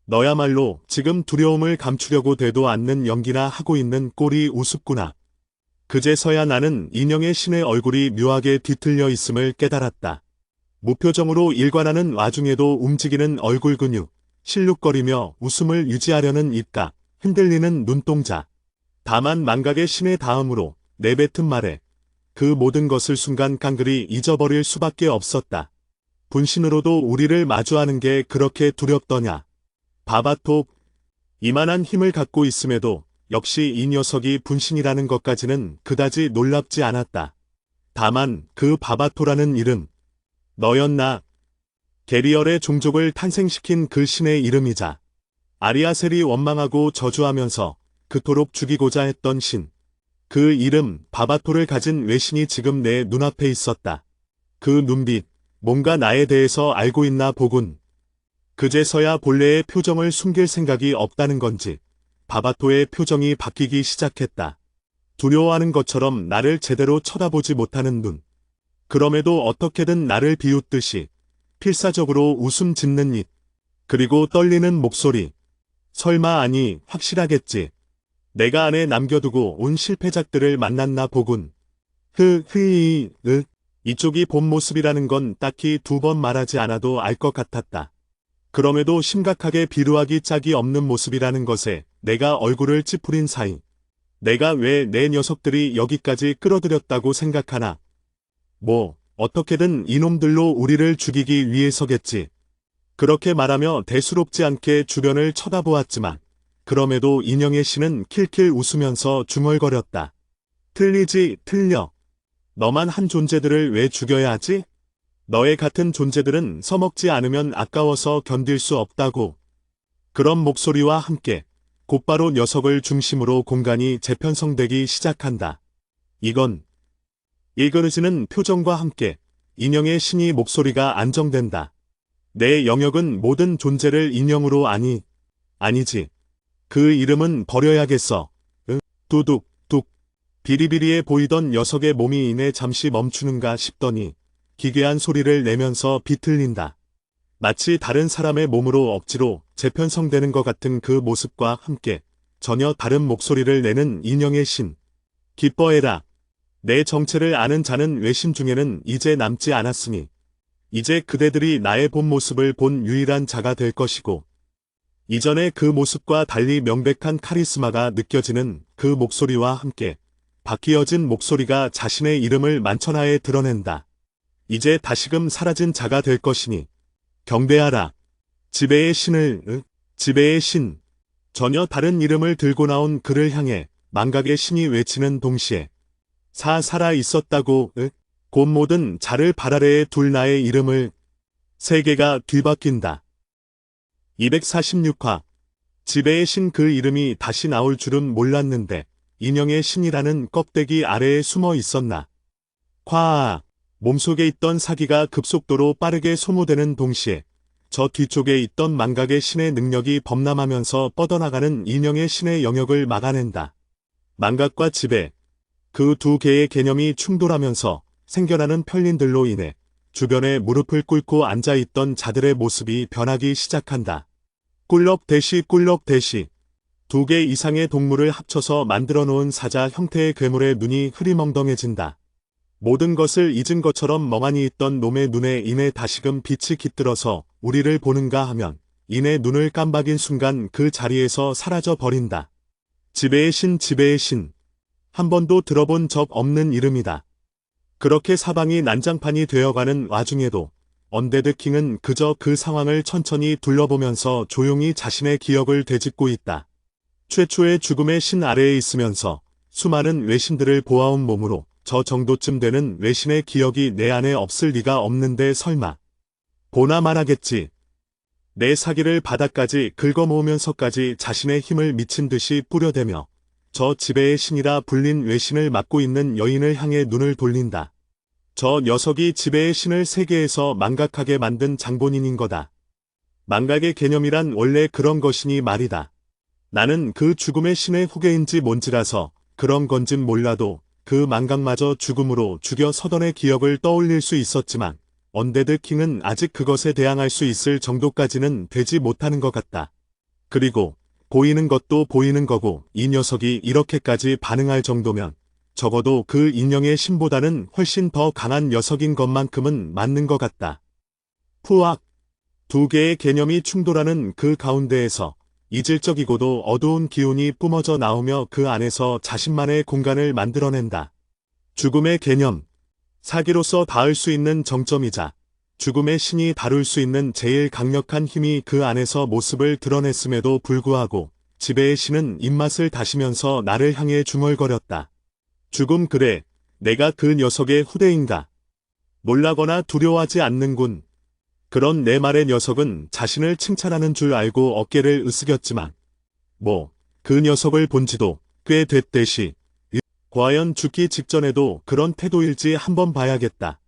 너야말로 지금 두려움을 감추려고 돼도 않는 연기나 하고 있는 꼴이 우습구나. 그제서야 나는 인형의 신의 얼굴이 묘하게 뒤틀려 있음을 깨달았다. 무표정으로 일관하는 와중에도 움직이는 얼굴 근육, 실룩거리며 웃음을 유지하려는 입가, 흔들리는 눈동자. 다만 망각의 신의 다음으로 내뱉은 말에 그 모든 것을 순간 깡그리 잊어버릴 수밖에 없었다. 분신으로도 우리를 마주하는 게 그렇게 두렵더냐. 바바톱, 이만한 힘을 갖고 있음에도 역시 이 녀석이 분신이라는 것까지는 그다지 놀랍지 않았다. 다만 그 바바토라는 이름, 너였나? 게리얼의 종족을 탄생시킨 그 신의 이름이자 아리아셀이 원망하고 저주하면서 그토록 죽이고자 했던 신. 그 이름 바바토를 가진 외신이 지금 내 눈앞에 있었다. 그 눈빛, 뭔가 나에 대해서 알고 있나 보군. 그제서야 본래의 표정을 숨길 생각이 없다는 건지 바바토의 표정이 바뀌기 시작했다. 두려워하는 것처럼 나를 제대로 쳐다보지 못하는 눈. 그럼에도 어떻게든 나를 비웃듯이 필사적으로 웃음 짓는 입. 그리고 떨리는 목소리. 설마 아니 확실하겠지. 내가 안에 남겨두고 온 실패작들을 만났나 보군. 이쪽이 본 모습이라는 건 딱히 두 번 말하지 않아도 알 것 같았다. 그럼에도 심각하게 비루하기 짝이 없는 모습이라는 것에 내가 얼굴을 찌푸린 사이. 내가 왜 내 녀석들이 여기까지 끌어들였다고 생각하나. 뭐 어떻게든 이놈들로 우리를 죽이기 위해서겠지. 그렇게 말하며 대수롭지 않게 주변을 쳐다보았지만 그럼에도 인형의 신은 킬킬 웃으면서 중얼거렸다. 틀리지 틀려. 너만 한 존재들을 왜 죽여야 하지? 너의 같은 존재들은 써먹지 않으면 아까워서 견딜 수 없다고. 그런 목소리와 함께 곧바로 녀석을 중심으로 공간이 재편성되기 시작한다. 이건 일그러지는 표정과 함께 인형의 신이 목소리가 안정된다. 내 영역은 모든 존재를 인형으로 아니지. 그 이름은 버려야겠어. 두둑, 뚝. 비리비리해 보이던 녀석의 몸이 이내 잠시 멈추는가 싶더니 기괴한 소리를 내면서 비틀린다. 마치 다른 사람의 몸으로 억지로 재편성되는 것 같은 그 모습과 함께 전혀 다른 목소리를 내는 인형의 신. 기뻐해라. 내 정체를 아는 자는 외신 중에는 이제 남지 않았으니 이제 그대들이 나의 본 모습을 본 유일한 자가 될 것이고 이전의 그 모습과 달리 명백한 카리스마가 느껴지는 그 목소리와 함께 바뀌어진 목소리가 자신의 이름을 만천하에 드러낸다. 이제 다시금 사라진 자가 될 것이니 경배하라. 지배의 신을 지배의 신. 전혀 다른 이름을 들고 나온 그를 향해 망각의 신이 외치는 동시에 살아 있었다고 곧 모든 자를 발 아래에 둘 나의 이름을 세계가 뒤바뀐다. 246화 지배의 신 그 이름이 다시 나올 줄은 몰랐는데 인형의 신이라는 껍데기 아래에 숨어 있었나. 콰아 몸속에 있던 사기가 급속도로 빠르게 소모되는 동시에 저 뒤쪽에 있던 망각의 신의 능력이 범람하면서 뻗어나가는 인형의 신의 영역을 막아낸다. 망각과 지배, 그 두 개의 개념이 충돌하면서 생겨나는 편린들로 인해 주변에 무릎을 꿇고 앉아있던 자들의 모습이 변하기 시작한다. 꿀럭 대시 꿀럭 대시. 두 개 이상의 동물을 합쳐서 만들어 놓은 사자 형태의 괴물의 눈이 흐리멍덩해진다. 모든 것을 잊은 것처럼 멍하니 있던 놈의 눈에 이내 다시금 빛이 깃들어서 우리를 보는가 하면 이내 눈을 깜박인 순간 그 자리에서 사라져 버린다. 지배의 신 지배의 신. 한 번도 들어본 적 없는 이름이다. 그렇게 사방이 난장판이 되어가는 와중에도 언데드 킹은 그저 그 상황을 천천히 둘러보면서 조용히 자신의 기억을 되짚고 있다. 최초의 죽음의 신 아래에 있으면서 수많은 외신들을 보아온 몸으로 저 정도쯤 되는 외신의 기억이 내 안에 없을 리가 없는데 설마. 보나 말하겠지. 내 사기를 바닥까지 긁어모으면서까지 자신의 힘을 미친 듯이 뿌려대며 저 지배의 신이라 불린 외신을 맡고 있는 여인을 향해 눈을 돌린다. 저 녀석이 지배의 신을 세계에서 망각하게 만든 장본인인 거다. 망각의 개념이란 원래 그런 것이니 말이다. 나는 그 죽음의 신의 후계인지 뭔지라서 그런 건진 몰라도 그 망각마저 죽음으로 죽여 서던의 기억을 떠올릴 수 있었지만 언데드 킹은 아직 그것에 대항할 수 있을 정도까지는 되지 못하는 것 같다. 그리고 보이는 것도 보이는 거고 이 녀석이 이렇게까지 반응할 정도면 적어도 그 인형의 신보다는 훨씬 더 강한 녀석인 것만큼은 맞는 것 같다. 푸악! 두 개의 개념이 충돌하는 그 가운데에서 이질적이고도 어두운 기운이 뿜어져 나오며 그 안에서 자신만의 공간을 만들어낸다. 죽음의 개념. 사기로서 닿을 수 있는 정점이자 죽음의 신이 다룰 수 있는 제일 강력한 힘이 그 안에서 모습을 드러냈음에도 불구하고 지배의 신은 입맛을 다시면서 나를 향해 중얼거렸다. 죽음 그래, 내가 그 녀석의 후대인가? 놀라거나 두려워하지 않는군. 그런 내 말의 녀석은 자신을 칭찬하는 줄 알고 어깨를 으스겼지만 그 녀석을 본지도 꽤 됐대시. 과연 죽기 직전에도 그런 태도일지 한번 봐야겠다.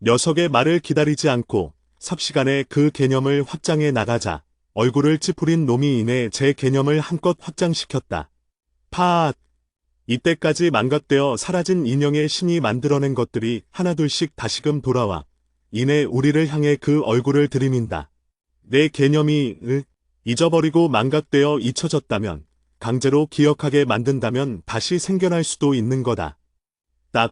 녀석의 말을 기다리지 않고 삽시간에 그 개념을 확장해 나가자 얼굴을 찌푸린 놈이 이내 제 개념을 한껏 확장시켰다. 파앗! 이때까지 망각되어 사라진 인형의 신이 만들어낸 것들이 하나둘씩 다시금 돌아와 이내 우리를 향해 그 얼굴을 들이민다. 내 개념이 잊어버리고 망각되어 잊혀졌다면 강제로 기억하게 만든다면 다시 생겨날 수도 있는 거다. 딱!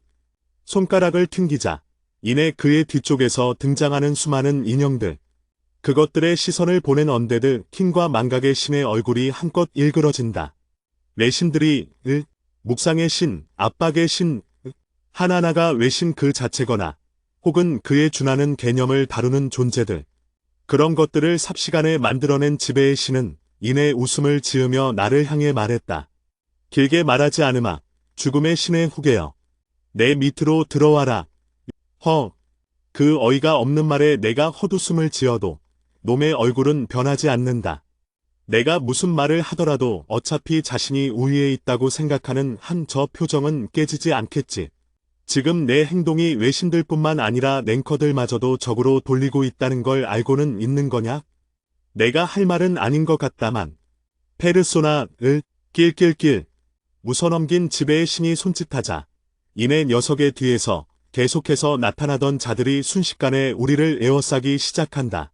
손가락을 튕기자 이내 그의 뒤쪽에서 등장하는 수많은 인형들. 그것들의 시선을 보낸 언데드 킹과 망각의 신의 얼굴이 한껏 일그러진다. 외신들이 묵상의 신, 압박의 신, 하나하나가 외신 그 자체거나 혹은 그에 준하는 개념을 다루는 존재들. 그런 것들을 삽시간에 만들어낸 지배의 신은 이내 웃음을 지으며 나를 향해 말했다. 길게 말하지 않으마. 죽음의 신의 후계여. 내 밑으로 들어와라. 그 어이가 없는 말에 내가 헛웃음을 지어도 놈의 얼굴은 변하지 않는다. 내가 무슨 말을 하더라도 어차피 자신이 우위에 있다고 생각하는 한 저 표정은 깨지지 않겠지. 지금 내 행동이 외신들뿐만 아니라 랭커들마저도 적으로 돌리고 있다는 걸 알고는 있는 거냐? 내가 할 말은 아닌 것 같다만. 페르소나를 낄낄낄 웃어넘긴 지배의 신이 손짓하자 이내 녀석의 뒤에서 계속해서 나타나던 자들이 순식간에 우리를 에워싸기 시작한다.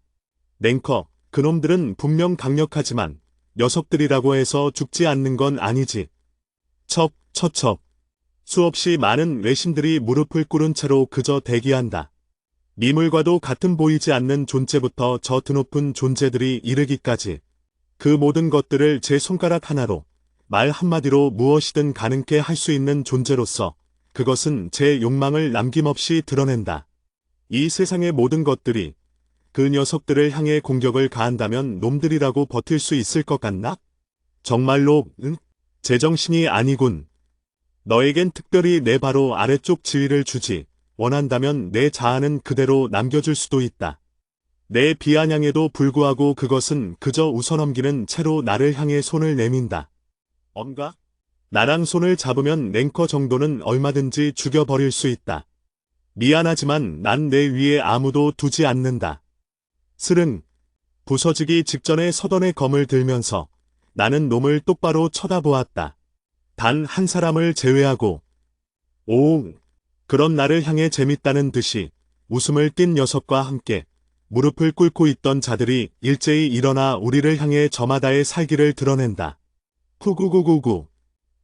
랭커, 그놈들은 분명 강력하지만 녀석들이라고 해서 죽지 않는 건 아니지. 척. 수없이 많은 외신들이 무릎을 꿇은 채로 그저 대기한다. 미물과도 같은 보이지 않는 존재부터 저 드높은 존재들이 이르기까지 그 모든 것들을 제 손가락 하나로 말 한마디로 무엇이든 가능케 할 수 있는 존재로서 그것은 제 욕망을 남김없이 드러낸다. 이 세상의 모든 것들이 그 녀석들을 향해 공격을 가한다면 놈들이라고 버틸 수 있을 것 같나? 정말로 제정신이 아니군. 너에겐 특별히 내 바로 아래쪽 지위를 주지 원한다면 내 자아는 그대로 남겨줄 수도 있다. 내 비아냥에도 불구하고 그것은 그저 웃어넘기는 채로 나를 향해 손을 내민다. 엄가? 나랑 손을 잡으면 랭커 정도는 얼마든지 죽여버릴 수 있다. 미안하지만 난 내 위에 아무도 두지 않는다. 스릉. 부서지기 직전에 서던의 검을 들면서 나는 놈을 똑바로 쳐다보았다. 단 한 사람을 제외하고. 오, 그런 나를 향해 재밌다는 듯이 웃음을 띤 녀석과 함께 무릎을 꿇고 있던 자들이 일제히 일어나 우리를 향해 저마다의 살기를 드러낸다. 후구구구구.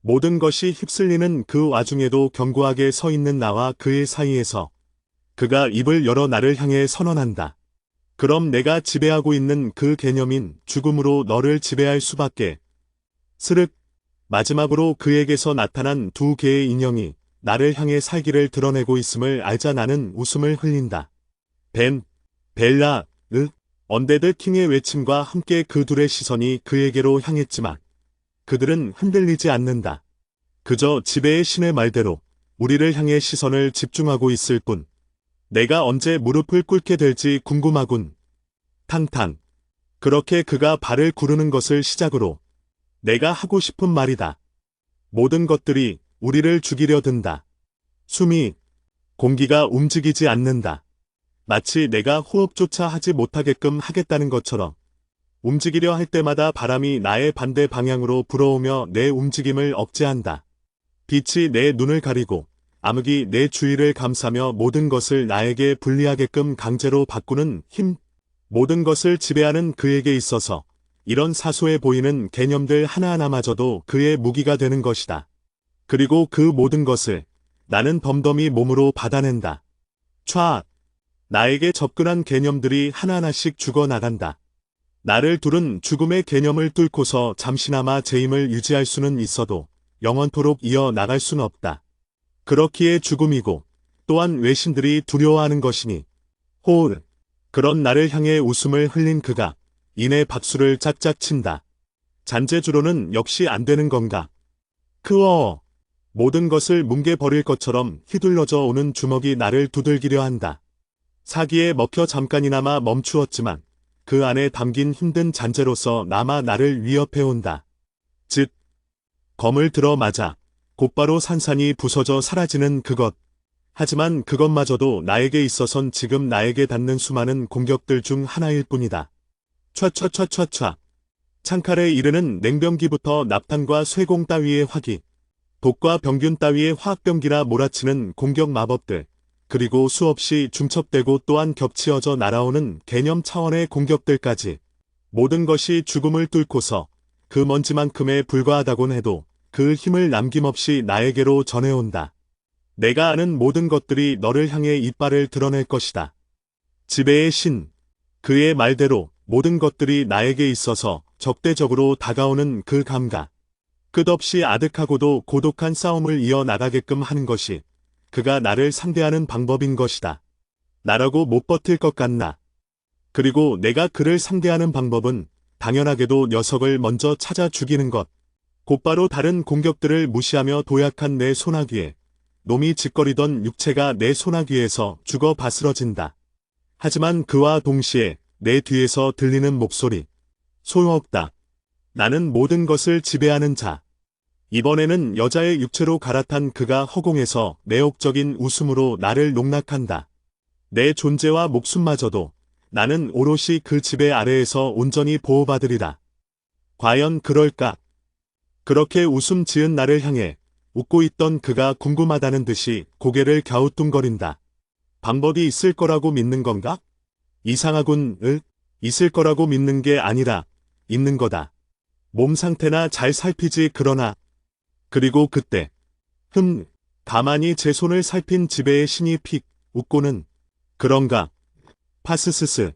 모든 것이 휩쓸리는 그 와중에도 견고하게 서 있는 나와 그의 사이에서 그가 입을 열어 나를 향해 선언한다. 그럼 내가 지배하고 있는 그 개념인 죽음으로 너를 지배할 수밖에. 스륵. 마지막으로 그에게서 나타난 두 개의 인형이 나를 향해 살기를 드러내고 있음을 알자 나는 웃음을 흘린다. 벤, 벨라, 언데드 킹의 외침과 함께 그 둘의 시선이 그에게로 향했지만 그들은 흔들리지 않는다. 그저 지배의 신의 말대로 우리를 향해 시선을 집중하고 있을 뿐. 내가 언제 무릎을 꿇게 될지 궁금하군. 탕탕. 그렇게 그가 발을 구르는 것을 시작으로 내가 하고 싶은 말이다. 모든 것들이 우리를 죽이려 든다. 숨이, 공기가 움직이지 않는다. 마치 내가 호흡조차 하지 못하게끔 하겠다는 것처럼 움직이려 할 때마다 바람이 나의 반대 방향으로 불어오며 내 움직임을 억제한다. 빛이 내 눈을 가리고 암흑이 내 주위를 감싸며 모든 것을 나에게 불리하게끔 강제로 바꾸는 힘. 모든 것을 지배하는 그에게 있어서 이런 사소해 보이는 개념들 하나하나마저도 그의 무기가 되는 것이다. 그리고 그 모든 것을 나는 덤덤히 몸으로 받아낸다. 촤! 나에게 접근한 개념들이 하나하나씩 죽어나간다. 나를 둘은 죽음의 개념을 뚫고서 잠시나마 제 힘을 유지할 수는 있어도 영원토록 이어나갈 수는 없다. 그렇기에 죽음이고 또한 외신들이 두려워하는 것이니. 호을. 그런 나를 향해 웃음을 흘린 그가 이내 박수를 짝짝 친다. 잔재주로는 역시 안 되는 건가? 크어. 모든 것을 뭉개버릴 것처럼 휘둘러져 오는 주먹이 나를 두들기려 한다. 사기에 먹혀 잠깐이나마 멈추었지만 그 안에 담긴 힘든 잔재로서 남아 나를 위협해온다. 즉, 검을 들어 맞아 곧바로 산산이 부서져 사라지는 그것. 하지만 그것마저도 나에게 있어선 지금 나에게 닿는 수많은 공격들 중 하나일 뿐이다. 촤촤촤촤촤. 창칼에 이르는 냉병기부터 납탄과 쇠공 따위의 화기, 독과 병균 따위의 화학병기라 몰아치는 공격 마법들, 그리고 수없이 중첩되고 또한 겹치어져 날아오는 개념 차원의 공격들까지 모든 것이 죽음을 뚫고서 그 먼지만큼에 불과하다곤 해도 그 힘을 남김없이 나에게로 전해온다. 내가 아는 모든 것들이 너를 향해 이빨을 드러낼 것이다. 지배의 신. 그의 말대로 모든 것들이 나에게 있어서 적대적으로 다가오는 그 감각. 끝없이 아득하고도 고독한 싸움을 이어나가게끔 하는 것이 그가 나를 상대하는 방법인 것이다. 나라고 못 버틸 것 같나? 그리고 내가 그를 상대하는 방법은 당연하게도 녀석을 먼저 찾아 죽이는 것. 곧바로 다른 공격들을 무시하며 도약한 내 소나귀에 놈이 짓거리던 육체가 내 소나귀에서 죽어 바스러진다. 하지만 그와 동시에 내 뒤에서 들리는 목소리. 소용없다. 나는 모든 것을 지배하는 자. 이번에는 여자의 육체로 갈아탄 그가 허공에서 매혹적인 웃음으로 나를 농락한다. 내 존재와 목숨마저도 나는 오롯이 그 지배 아래에서 온전히 보호받으리라. 과연 그럴까? 그렇게 웃음 지은 나를 향해 웃고 있던 그가 궁금하다는 듯이 고개를 갸우뚱거린다. 방법이 있을 거라고 믿는 건가? 이상하군. 있을 거라고 믿는 게 아니라 있는 거다. 몸 상태나 잘 살피지. 그러나 그리고 그때 가만히 제 손을 살핀 지배의 신이 픽 웃고는 그런가? 파스스스.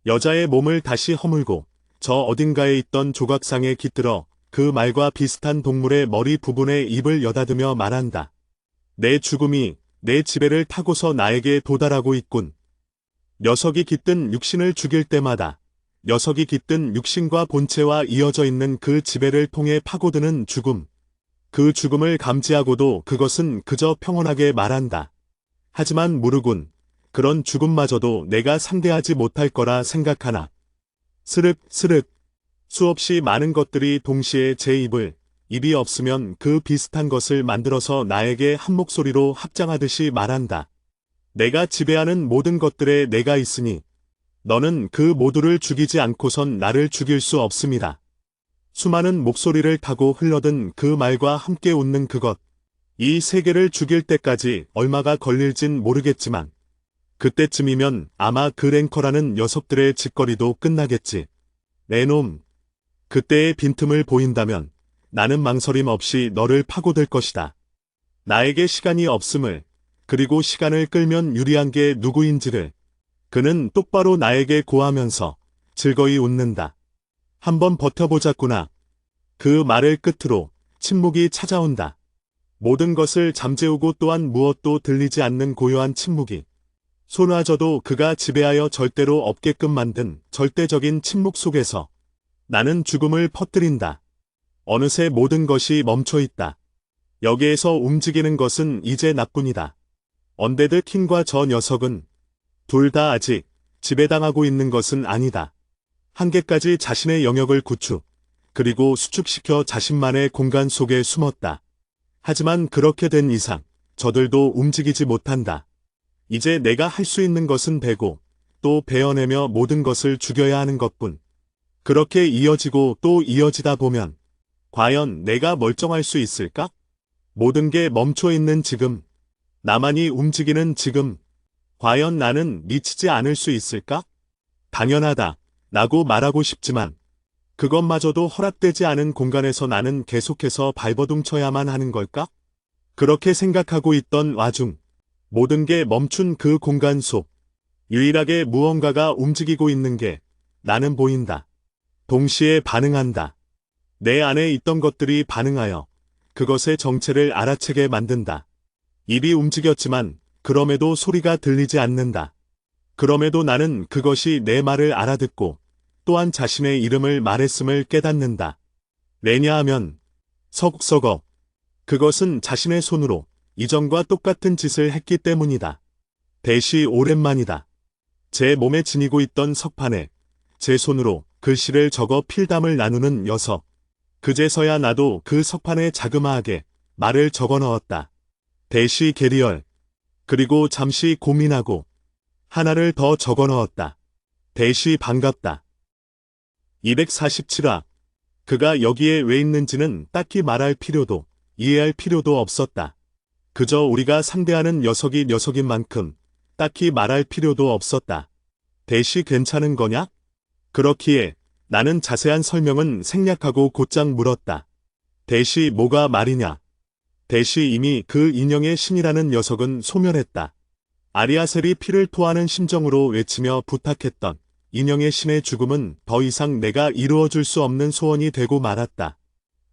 여자의 몸을 다시 허물고 저 어딘가에 있던 조각상에 깃들어 그 말과 비슷한 동물의 머리 부분에 입을 여다듬며 말한다. 내 죽음이 내 지배를 타고서 나에게 도달하고 있군. 녀석이 깃든 육신을 죽일 때마다 녀석이 깃든 육신과 본체와 이어져 있는 그 지배를 통해 파고드는 죽음. 그 죽음을 감지하고도 그것은 그저 평온하게 말한다. 하지만 모르군. 그런 죽음마저도 내가 상대하지 못할 거라 생각하나. 스륵 스륵. 수없이 많은 것들이 동시에 제 입이 없으면 그 비슷한 것을 만들어서 나에게 한 목소리로 합장하듯이 말한다. 내가 지배하는 모든 것들에 내가 있으니 너는 그 모두를 죽이지 않고선 나를 죽일 수 없습니다. 수많은 목소리를 타고 흘러든 그 말과 함께 웃는 그것. 이 세계를 죽일 때까지 얼마가 걸릴진 모르겠지만 그때쯤이면 아마 그 랭커라는 녀석들의 짓거리도 끝나겠지. 내 놈. 그때의 빈틈을 보인다면 나는 망설임 없이 너를 파고들 것이다. 나에게 시간이 없음을, 그리고 시간을 끌면 유리한 게 누구인지를. 그는 똑바로 나에게 고하면서 즐거이 웃는다. 한번 버텨보자꾸나. 그 말을 끝으로 침묵이 찾아온다. 모든 것을 잠재우고 또한 무엇도 들리지 않는 고요한 침묵이. 소나저도 그가 지배하여 절대로 없게끔 만든 절대적인 침묵 속에서 나는 죽음을 퍼뜨린다. 어느새 모든 것이 멈춰 있다. 여기에서 움직이는 것은 이제 나뿐이다. 언데드 킹과 저 녀석은 둘 다 아직 지배당하고 있는 것은 아니다. 한계까지 자신의 영역을 구축, 그리고 수축시켜 자신만의 공간 속에 숨었다. 하지만 그렇게 된 이상 저들도 움직이지 못한다. 이제 내가 할 수 있는 것은 베고 또 베어내며 모든 것을 죽여야 하는 것뿐. 그렇게 이어지고 또 이어지다 보면 과연 내가 멀쩡할 수 있을까? 모든 게 멈춰 있는 지금, 나만이 움직이는 지금, 과연 나는 미치지 않을 수 있을까? 당연하다 라고 말하고 싶지만 그것마저도 허락되지 않은 공간에서 나는 계속해서 발버둥쳐야만 하는 걸까? 그렇게 생각하고 있던 와중 모든 게 멈춘 그 공간 속 유일하게 무언가가 움직이고 있는 게 나는 보인다. 동시에 반응한다. 내 안에 있던 것들이 반응하여 그것의 정체를 알아채게 만든다. 입이 움직였지만 그럼에도 소리가 들리지 않는다. 그럼에도 나는 그것이 내 말을 알아듣고 또한 자신의 이름을 말했음을 깨닫는다. 왜냐 하면 서걱서걱 그것은 자신의 손으로 이전과 똑같은 짓을 했기 때문이다. 대시 오랜만이다. 제 몸에 지니고 있던 석판에 제 손으로 글씨를 적어 필담을 나누는 녀석. 그제서야 나도 그 석판에 자그마하게 말을 적어 넣었다. 대시 게리얼. 그리고 잠시 고민하고 하나를 더 적어 넣었다. 대시 반갑다. 247화. 그가 여기에 왜 있는지는 딱히 말할 필요도 이해할 필요도 없었다. 그저 우리가 상대하는 녀석이 녀석인 만큼 딱히 말할 필요도 없었다. 대시 괜찮은 거냐? 그렇기에 나는 자세한 설명은 생략하고 곧장 물었다. 대시 뭐가 말이냐? 대시 이미 그 인형의 신이라는 녀석은 소멸했다. 아리아셀이 피를 토하는 심정으로 외치며 부탁했던 인형의 신의 죽음은 더 이상 내가 이루어줄 수 없는 소원이 되고 말았다.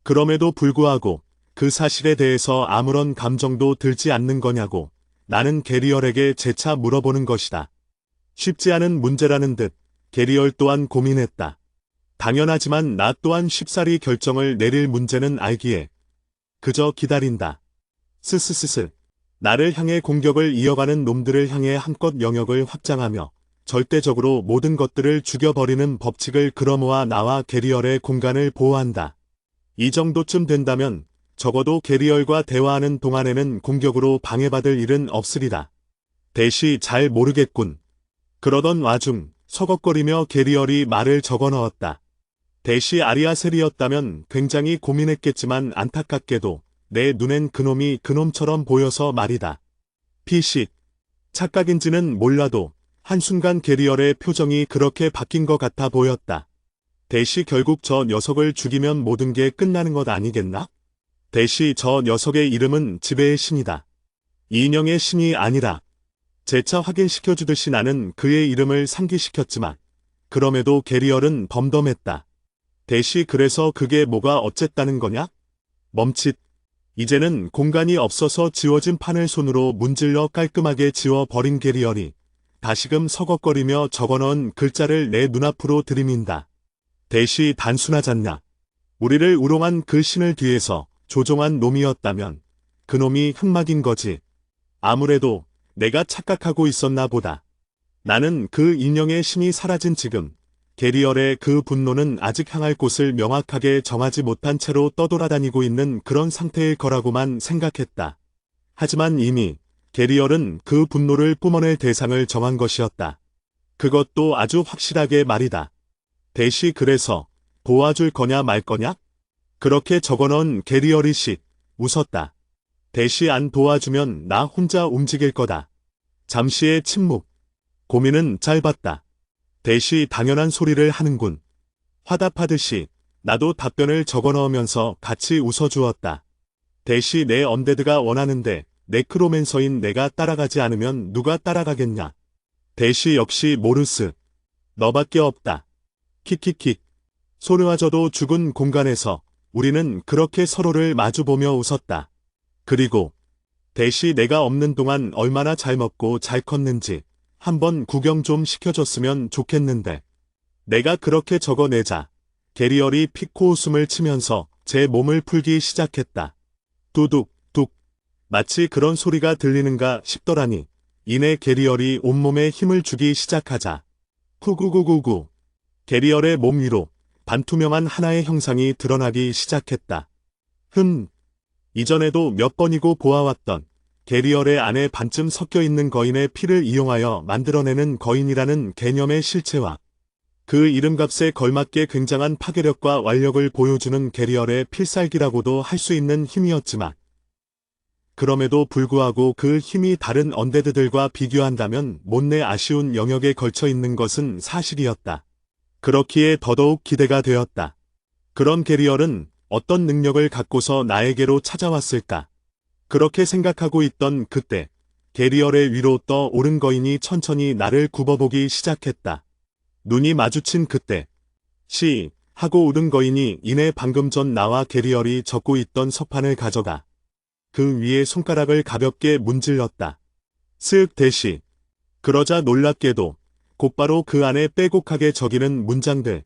그럼에도 불구하고 그 사실에 대해서 아무런 감정도 들지 않는 거냐고 나는 게리얼에게 재차 물어보는 것이다. 쉽지 않은 문제라는 듯 게리얼 또한 고민했다. 당연하지만 나 또한 쉽사리 결정을 내릴 문제는 알기에 그저 기다린다. 스스스스. 나를 향해 공격을 이어가는 놈들을 향해 한껏 영역을 확장하며 절대적으로 모든 것들을 죽여버리는 법칙을 끌어모아 나와 게리얼의 공간을 보호한다. 이 정도쯤 된다면 적어도 게리얼과 대화하는 동안에는 공격으로 방해받을 일은 없으리라. 대시 잘 모르겠군. 그러던 와중 서걱거리며 게리얼이 말을 적어 넣었다. 대시 아리아셀이었다면 굉장히 고민했겠지만 안타깝게도 내 눈엔 그놈이 그놈처럼 보여서 말이다. 피식. 착각인지는 몰라도 한순간 게리얼의 표정이 그렇게 바뀐 것 같아 보였다. 대시 결국 저 녀석을 죽이면 모든 게 끝나는 것 아니겠나? 대시 저 녀석의 이름은 지배의 신이다. 인형의 신이 아니라. 재차 확인시켜주듯이 나는 그의 이름을 상기시켰지만 그럼에도 게리얼은 덤덤했다. 대시 그래서 그게 뭐가 어쨌다는 거냐? 멈칫. 이제는 공간이 없어서 지워진 판을 손으로 문질러 깔끔하게 지워버린 게리얼이 다시금 서걱거리며 적어넣은 글자를 내 눈앞으로 들이민다. 대시 단순하잖냐. 우리를 우롱한 그 신을 뒤에서 조종한 놈이었다면 그놈이 흑막인 거지. 아무래도 내가 착각하고 있었나 보다. 나는 그 인형의 신이 사라진 지금 게리얼의 그 분노는 아직 향할 곳을 명확하게 정하지 못한 채로 떠돌아다니고 있는 그런 상태일 거라고만 생각했다. 하지만 이미 게리얼은 그 분노를 뿜어낼 대상을 정한 것이었다. 그것도 아주 확실하게 말이다. 대시 그래서 도와줄 거냐 말 거냐? 그렇게 적어놓은 게리얼이 웃었다. 대시 안 도와주면 나 혼자 움직일 거다. 잠시의 침묵. 고민은 짧았다. 대시 당연한 소리를 하는군. 화답하듯이 나도 답변을 적어넣으면서 같이 웃어주었다. 대시 내 언데드가 원하는데 네크로맨서인 내가 따라가지 않으면 누가 따라가겠냐. 대시 역시 모르스. 너밖에 없다. 킥킥킥. 소르마저도 죽은 공간에서 우리는 그렇게 서로를 마주보며 웃었다. 그리고 대시 내가 없는 동안 얼마나 잘 먹고 잘 컸는지 한번 구경 좀 시켜줬으면 좋겠는데. 내가 그렇게 적어내자 게리얼이 피코웃음을 치면서 제 몸을 풀기 시작했다. 두둑 둑. 마치 그런 소리가 들리는가 싶더라니 이내 게리얼이 온몸에 힘을 주기 시작하자 후구구구구. 게리얼의 몸 위로 반투명한 하나의 형상이 드러나기 시작했다. 이전에도 몇 번이고 보아왔던 게리얼의 안에 반쯤 섞여있는 거인의 피를 이용하여 만들어내는 거인이라는 개념의 실체와 그 이름값에 걸맞게 굉장한 파괴력과 완력을 보여주는 게리얼의 필살기라고도 할 수 있는 힘이었지만 그럼에도 불구하고 그 힘이 다른 언데드들과 비교한다면 못내 아쉬운 영역에 걸쳐 있는 것은 사실이었다. 그렇기에 더더욱 기대가 되었다. 그런 게리얼은 어떤 능력을 갖고서 나에게로 찾아왔을까? 그렇게 생각하고 있던 그때 게리얼의 위로 떠오른 거인이 천천히 나를 굽어보기 시작했다. 눈이 마주친 그때 하고 울은 거인이 이내 방금 전 나와 게리얼이 적고 있던 서판을 가져가 그 위에 손가락을 가볍게 문질렀다. 쓱 대시. 그러자 놀랍게도 곧바로 그 안에 빼곡하게 적이는 문장들.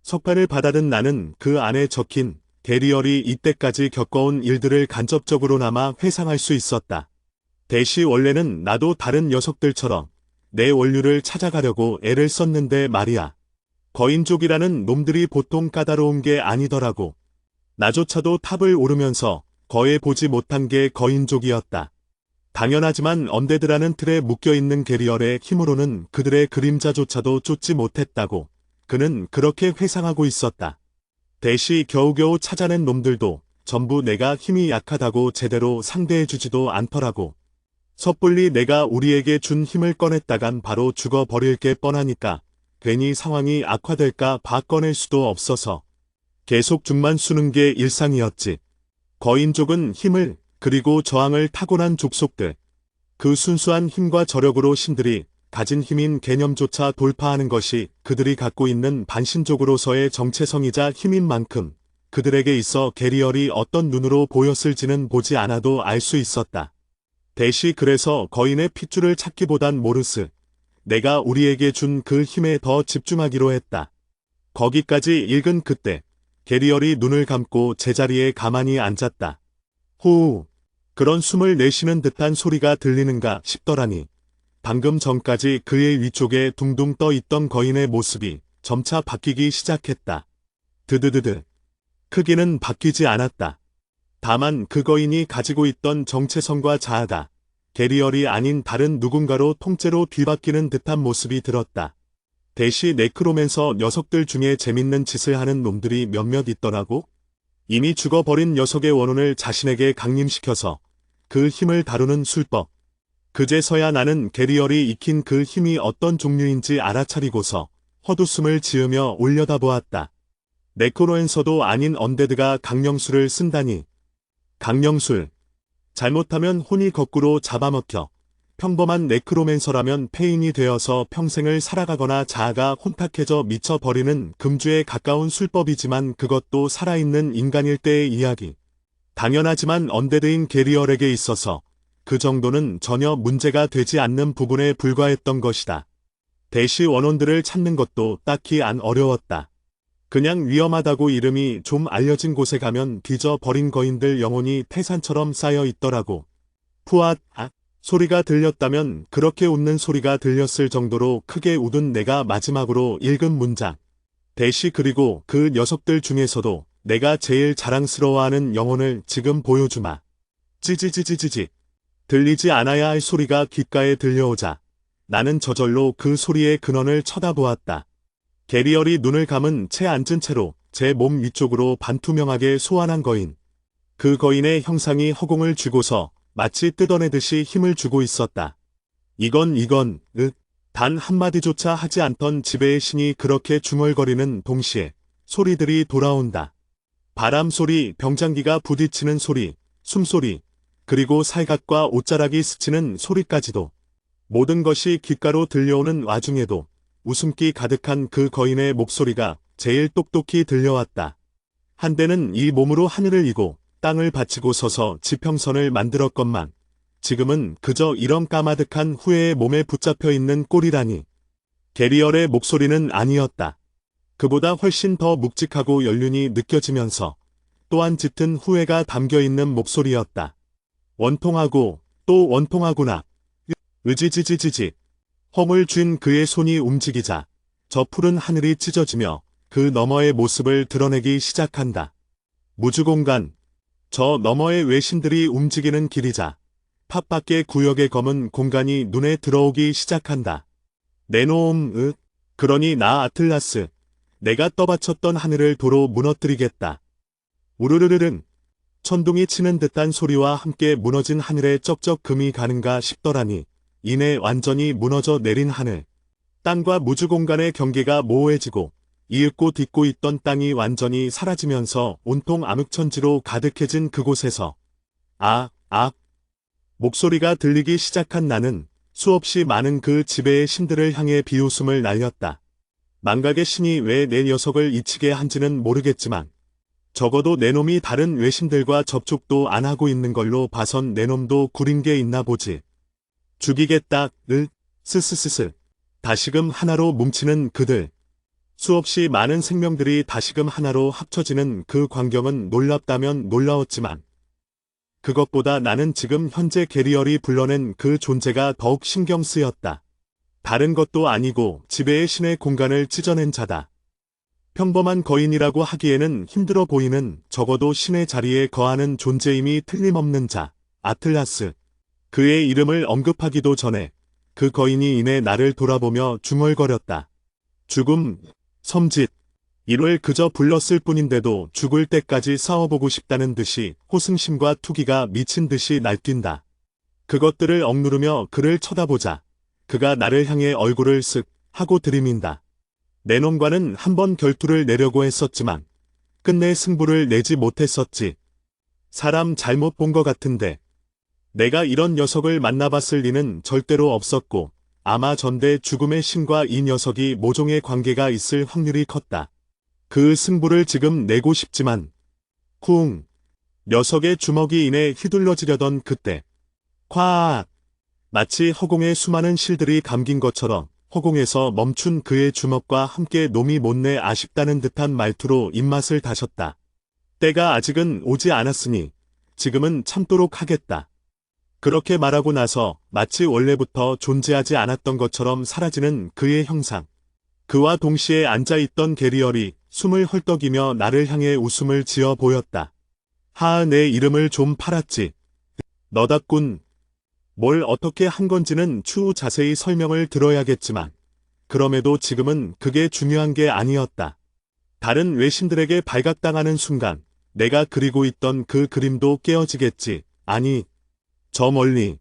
석판을 받아든 나는 그 안에 적힌 게리얼이 이때까지 겪어온 일들을 간접적으로나마 회상할 수 있었다. 대시 원래는 나도 다른 녀석들처럼 내 원류를 찾아가려고 애를 썼는데 말이야. 거인족이라는 놈들이 보통 까다로운 게 아니더라고. 나조차도 탑을 오르면서 거의 보지 못한 게 거인족이었다. 당연하지만 언데드라는 틀에 묶여있는 게리얼의 힘으로는 그들의 그림자조차도 쫓지 못했다고 그는 그렇게 회상하고 있었다. 대시 겨우겨우 찾아낸 놈들도 전부 내가 힘이 약하다고 제대로 상대해주지도 않더라고. 섣불리 내가 우리에게 준 힘을 꺼냈다간 바로 죽어버릴 게 뻔하니까 괜히 상황이 악화될까 봐 꺼낼 수도 없어서 계속 죽만 수는 게 일상이었지. 거인족은 힘을 그리고 저항을 타고난 족속들. 그 순수한 힘과 저력으로 신들이 가진 힘인 개념조차 돌파하는 것이 그들이 갖고 있는 반신족으로서의 정체성이자 힘인 만큼 그들에게 있어 게리얼이 어떤 눈으로 보였을지는 보지 않아도 알 수 있었다. 대시 그래서 거인의 핏줄을 찾기보단 모르스. 내가 우리에게 준 그 힘에 더 집중하기로 했다. 거기까지 읽은 그때 게리얼이 눈을 감고 제자리에 가만히 앉았다. 호우. 그런 숨을 내쉬는 듯한 소리가 들리는가 싶더라니. 방금 전까지 그의 위쪽에 둥둥 떠 있던 거인의 모습이 점차 바뀌기 시작했다. 드드드드. 크기는 바뀌지 않았다. 다만 그 거인이 가지고 있던 정체성과 자아가 게리얼이 아닌 다른 누군가로 통째로 뒤바뀌는 듯한 모습이 들었다. 대시 네크로맨서 녀석들 중에 재밌는 짓을 하는 놈들이 몇몇 있더라고. 이미 죽어버린 녀석의 원혼을 자신에게 강림시켜서 그 힘을 다루는 술법. 그제서야 나는 게리얼이 익힌 그 힘이 어떤 종류인지 알아차리고서 헛웃음을 지으며 올려다보았다. 네크로맨서도 아닌 언데드가 강령술을 쓴다니. 강령술. 잘못하면 혼이 거꾸로 잡아먹혀 평범한 네크로맨서라면 폐인이 되어서 평생을 살아가거나 자아가 혼탁해져 미쳐버리는 금주에 가까운 술법이지만 그것도 살아있는 인간일 때의 이야기. 당연하지만 언데드인 게리얼에게 있어서 그 정도는 전혀 문제가 되지 않는 부분에 불과했던 것이다. 대시 원혼들을 찾는 것도 딱히 안 어려웠다. 그냥 위험하다고 이름이 좀 알려진 곳에 가면 뒤져버린 거인들 영혼이 태산처럼 쌓여 있더라고. 푸앗, 소리가 들렸다면 그렇게 웃는 소리가 들렸을 정도로 크게 웃은 내가 마지막으로 읽은 문장. 대시 그리고 그 녀석들 중에서도 내가 제일 자랑스러워하는 영혼을 지금 보여주마. 찌지지지지지. 들리지 않아야 할 소리가 귓가에 들려오자 나는 저절로 그 소리의 근원을 쳐다보았다. 게리얼이 눈을 감은 채 앉은 채로 제 몸 위쪽으로 반투명하게 소환한 거인. 그 거인의 형상이 허공을 쥐고서 마치 뜯어내듯이 힘을 주고 있었다. 이건, 단 한마디조차 하지 않던 지배의 신이 그렇게 중얼거리는 동시에 소리들이 돌아온다. 바람 소리, 병장기가 부딪히는 소리, 숨소리, 그리고 살갗과 옷자락이 스치는 소리까지도. 모든 것이 귓가로 들려오는 와중에도 웃음기 가득한 그 거인의 목소리가 제일 똑똑히 들려왔다. 한때는 이 몸으로 하늘을 이고 땅을 받치고 서서 지평선을 만들었건만 지금은 그저 이런 까마득한 후회의 몸에 붙잡혀 있는 꼴이라니. 게리얼의 목소리는 아니었다. 그보다 훨씬 더 묵직하고 연륜이 느껴지면서 또한 짙은 후회가 담겨있는 목소리였다. 원통하고 또 원통하구나. 으지지지지지. 험을 쥔 그의 손이 움직이자 저 푸른 하늘이 찢어지며 그 너머의 모습을 드러내기 시작한다. 무주공간. 저 너머의 외신들이 움직이는 길이자 팝밖의 구역의 검은 공간이 눈에 들어오기 시작한다. 내놓음, 그러니 나 아틀라스. 내가 떠받쳤던 하늘을 도로 무너뜨리겠다. 우르르르릉. 천둥이 치는 듯한 소리와 함께 무너진 하늘에 쩍쩍 금이 가는가 싶더라니. 이내 완전히 무너져 내린 하늘. 땅과 무주공간의 경계가 모호해지고 이윽고 딛고 있던 땅이 완전히 사라지면서 온통 암흑천지로 가득해진 그곳에서 목소리가 들리기 시작한 나는 수없이 많은 그 지배의 신들을 향해 비웃음을 날렸다. 망각의 신이 왜 내 녀석을 이치게 한지는 모르겠지만 적어도 내 놈이 다른 외신들과 접촉도 안 하고 있는 걸로 봐선 내 놈도 구린 게 있나 보지. 죽이겠다, 스스스스. 다시금 하나로 뭉치는 그들. 수없이 많은 생명들이 다시금 하나로 합쳐지는 그 광경은 놀랍다면 놀라웠지만 그것보다 나는 지금 현재 게리얼이 불러낸 그 존재가 더욱 신경 쓰였다. 다른 것도 아니고 지배의 신의 공간을 찢어낸 자다. 평범한 거인이라고 하기에는 힘들어 보이는 적어도 신의 자리에 거하는 존재임이 틀림없는 자, 아틀라스. 그의 이름을 언급하기도 전에 그 거인이 이내 나를 돌아보며 중얼거렸다. 죽음, 섬짓. 이를 그저 불렀을 뿐인데도 죽을 때까지 싸워보고 싶다는 듯이 호승심과 투기가 미친 듯이 날뛴다. 그것들을 억누르며 그를 쳐다보자 그가 나를 향해 얼굴을 쓱 하고 들이민다. 내 놈과는 한번 결투를 내려고 했었지만 끝내 승부를 내지 못했었지. 사람 잘못 본 것 같은데 내가 이런 녀석을 만나봤을 리는 절대로 없었고 아마 전대 죽음의 신과 이 녀석이 모종의 관계가 있을 확률이 컸다. 그 승부를 지금 내고 싶지만 쿵. 녀석의 주먹이 이내 휘둘러지려던 그때 콱. 마치 허공에 수많은 실들이 감긴 것처럼 허공에서 멈춘 그의 주먹과 함께 놈이 못내 아쉽다는 듯한 말투로 입맛을 다셨다. 때가 아직은 오지 않았으니 지금은 참도록 하겠다. 그렇게 말하고 나서 마치 원래부터 존재하지 않았던 것처럼 사라지는 그의 형상. 그와 동시에 앉아있던 게리얼이 숨을 헐떡이며 나를 향해 웃음을 지어 보였다. 하하, 내 이름을 좀 팔았지. 너답군. 뭘 어떻게 한 건지는 추후 자세히 설명을 들어야겠지만 그럼에도 지금은 그게 중요한 게 아니었다. 다른 외신들에게 발각당하는 순간 내가 그리고 있던 그 그림도 깨어지겠지. 아니, 저 멀리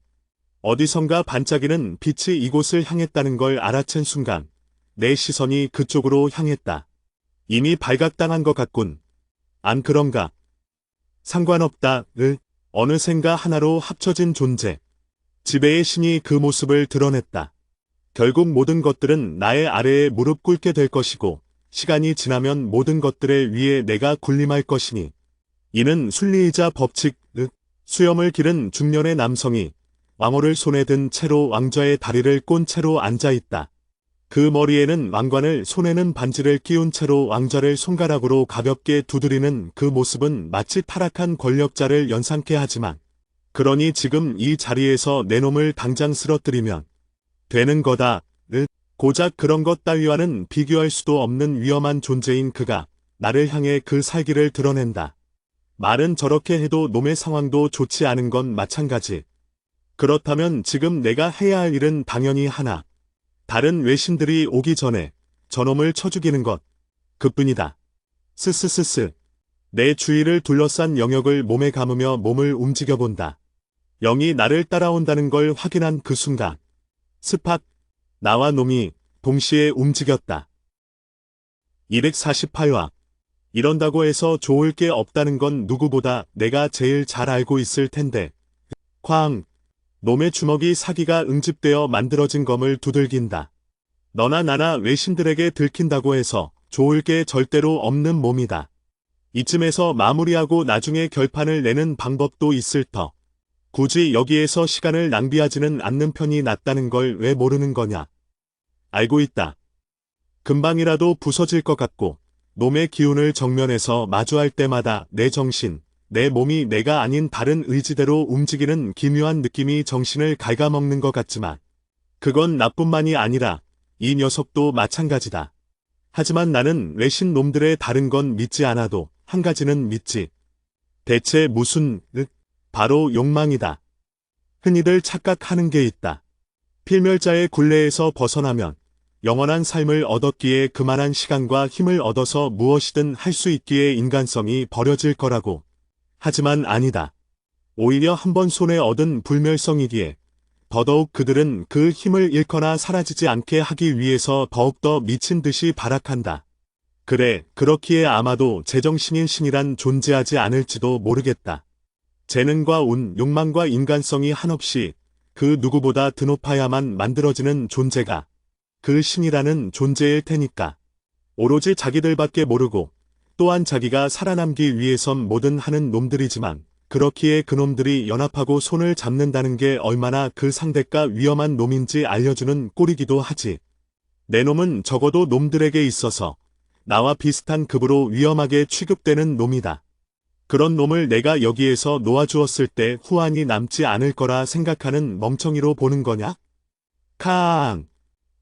어디선가 반짝이는 빛이 이곳을 향했다는 걸 알아챈 순간 내 시선이 그쪽으로 향했다. 이미 발각당한 것 같군. 안 그런가? 상관없다. 어느샌가 하나로 합쳐진 존재. 지배의 신이 그 모습을 드러냈다. 결국 모든 것들은 나의 아래에 무릎 꿇게 될 것이고 시간이 지나면 모든 것들의 위에 내가 군림할 것이니 이는 순리이자 법칙. 수염을 기른 중년의 남성이 왕호를 손에 든 채로 왕좌의 다리를 꼰 채로 앉아있다. 그 머리에는 왕관을 손에는 반지를 끼운 채로 왕좌를 손가락으로 가볍게 두드리는 그 모습은 마치 타락한 권력자를 연상케 하지만 그러니 지금 이 자리에서 내 놈을 당장 쓰러뜨리면 되는 거다. 고작 그런 것 따위와는 비교할 수도 없는 위험한 존재인 그가 나를 향해 그 살기를 드러낸다. 말은 저렇게 해도 놈의 상황도 좋지 않은 건 마찬가지. 그렇다면 지금 내가 해야 할 일은 당연히 하나. 다른 외신들이 오기 전에 저놈을 쳐 죽이는 것. 그뿐이다. 스스스스. 내 주위를 둘러싼 영역을 몸에 감으며 몸을 움직여본다. 영이 나를 따라온다는 걸 확인한 그 순간. 스팍. 나와 놈이 동시에 움직였다. 248화. 이런다고 해서 좋을 게 없다는 건 누구보다 내가 제일 잘 알고 있을 텐데. 쾅. 놈의 주먹이 사기가 응집되어 만들어진 검을 두들긴다. 너나 나나 외신들에게 들킨다고 해서 좋을 게 절대로 없는 몸이다. 이쯤에서 마무리하고 나중에 결판을 내는 방법도 있을 터. 굳이 여기에서 시간을 낭비하지는 않는 편이 낫다는 걸 왜 모르는 거냐. 알고 있다. 금방이라도 부서질 것 같고 놈의 기운을 정면에서 마주할 때마다 내 정신, 내 몸이 내가 아닌 다른 의지대로 움직이는 기묘한 느낌이 정신을 갉아먹는 것 같지만 그건 나뿐만이 아니라 이 녀석도 마찬가지다. 하지만 나는 외신 놈들의 다른 건 믿지 않아도 한 가지는 믿지. 대체 무슨 바로 욕망이다. 흔히들 착각하는 게 있다. 필멸자의 굴레에서 벗어나면 영원한 삶을 얻었기에 그만한 시간과 힘을 얻어서 무엇이든 할 수 있기에 인간성이 버려질 거라고. 하지만 아니다. 오히려 한번 손에 얻은 불멸성이기에 더더욱 그들은 그 힘을 잃거나 사라지지 않게 하기 위해서 더욱더 미친 듯이 발악한다. 그래, 그렇기에 아마도 제정신인 신이란 존재하지 않을지도 모르겠다. 재능과 운, 욕망과 인간성이 한없이 그 누구보다 드높아야만 만들어지는 존재가 그 신이라는 존재일 테니까. 오로지 자기들밖에 모르고 또한 자기가 살아남기 위해선 뭐든 하는 놈들이지만 그렇기에 그놈들이 연합하고 손을 잡는다는 게 얼마나 그 상대가 위험한 놈인지 알려주는 꼴이기도 하지. 내 놈은 적어도 놈들에게 있어서 나와 비슷한 급으로 위험하게 취급되는 놈이다. 그런 놈을 내가 여기에서 놓아주었을 때 후환이 남지 않을 거라 생각하는 멍청이로 보는 거냐? 카앙!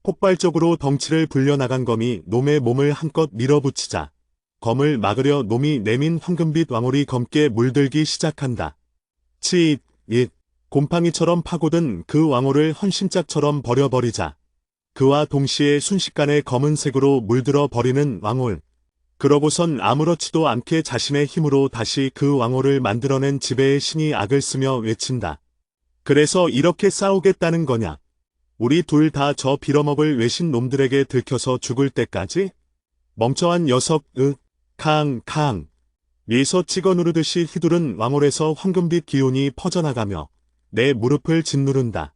폭발적으로 덩치를 불려나간 검이 놈의 몸을 한껏 밀어붙이자 검을 막으려 놈이 내민 황금빛 왕울이 검게 물들기 시작한다. 치잇, 잇, 곰팡이처럼 파고든 그 왕울을 헌신짝처럼 버려버리자 그와 동시에 순식간에 검은색으로 물들어 버리는 왕울. 그러고선 아무렇지도 않게 자신의 힘으로 다시 그 왕홀을 만들어낸 지배의 신이 악을 쓰며 외친다. 그래서 이렇게 싸우겠다는 거냐? 우리 둘 다 저 빌어먹을 외신 놈들에게 들켜서 죽을 때까지? 멍청한 녀석, 캉. 위에서 찍어 누르듯이 휘두른 왕홀에서 황금빛 기운이 퍼져나가며 내 무릎을 짓누른다.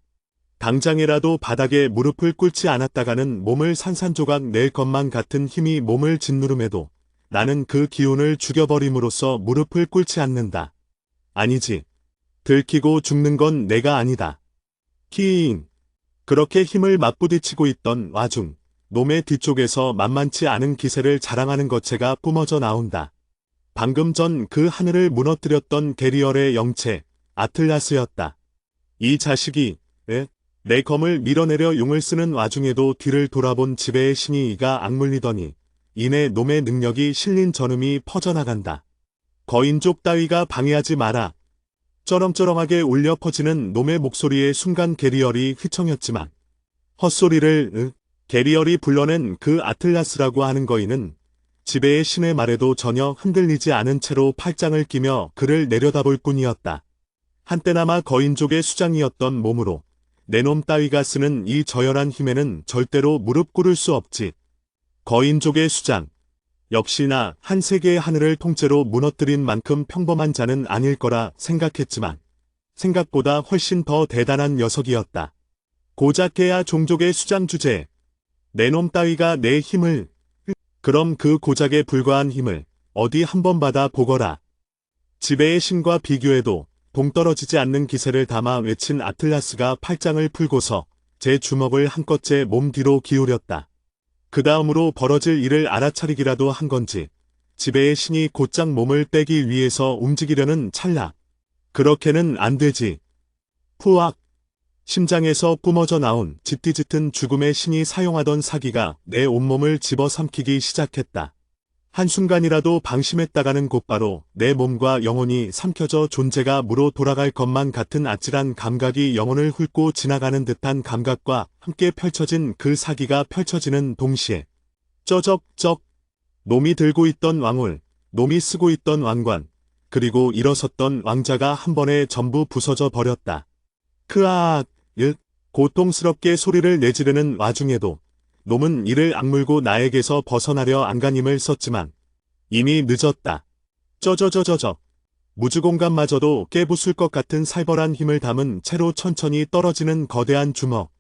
당장이라도 바닥에 무릎을 꿇지 않았다가는 몸을 산산조각 낼 것만 같은 힘이 몸을 짓누름에도 나는 그 기운을 죽여버림으로써 무릎을 꿇지 않는다. 아니지. 들키고 죽는 건 내가 아니다. 키잉. 그렇게 힘을 맞부딪히고 있던 와중 놈의 뒤쪽에서 만만치 않은 기세를 자랑하는 거체가 뿜어져 나온다. 방금 전 그 하늘을 무너뜨렸던 게리얼의 영체 아틀라스였다. 이 자식이 내 검을 밀어내려 용을 쓰는 와중에도 뒤를 돌아본 지배의 신이 이가 악물리더니 이내 놈의 능력이 실린 전음이 퍼져나간다. 거인족 따위가 방해하지 마라. 쩌렁쩌렁하게 울려 퍼지는 놈의 목소리에 순간 게리얼이 휘청였지만 헛소리를 게리얼이 불러낸 그 아틀라스라고 하는 거인은 지배의 신의 말에도 전혀 흔들리지 않은 채로 팔짱을 끼며 그를 내려다볼 뿐이었다. 한때나마 거인족의 수장이었던 몸으로 내 놈 따위가 쓰는 이 저열한 힘에는 절대로 무릎 꿇을 수 없지. 거인족의 수장. 역시나 한 세계의 하늘을 통째로 무너뜨린 만큼 평범한 자는 아닐 거라 생각했지만 생각보다 훨씬 더 대단한 녀석이었다. 고작해야 종족의 수장 주제. 내 놈 따위가 내 힘을 그럼 그 고작에 불과한 힘을 어디 한번 받아 보거라. 지배의 신과 비교해도 동떨어지지 않는 기세를 담아 외친 아틀라스가 팔짱을 풀고서 제 주먹을 한껏째 몸 뒤로 기울였다. 그 다음으로 벌어질 일을 알아차리기라도 한 건지 지배의 신이 곧장 몸을 빼기 위해서 움직이려는 찰나. 그렇게는 안 되지. 푸악. 심장에서 뿜어져 나온 짙디짙은 죽음의 신이 사용하던 사기가 내 온몸을 집어삼키기 시작했다. 한순간이라도 방심했다가는 곧바로 내 몸과 영혼이 삼켜져 존재가 무로 돌아갈 것만 같은 아찔한 감각이 영혼을 훑고 지나가는 듯한 감각과 함께 펼쳐진 그 사기가 펼쳐지는 동시에 쩌적쩍 놈이 들고 있던 왕울, 놈이 쓰고 있던 왕관, 그리고 일어섰던 왕자가 한 번에 전부 부서져 버렸다. 크아악, 고통스럽게 소리를 내지르는 와중에도 놈은 이를 악물고 나에게서 벗어나려 안간힘을 썼지만 이미 늦었다. 쩌저저저저. 무주공간마저도 깨부술 것 같은 살벌한 힘을 담은 채로 천천히 떨어지는 거대한 주먹.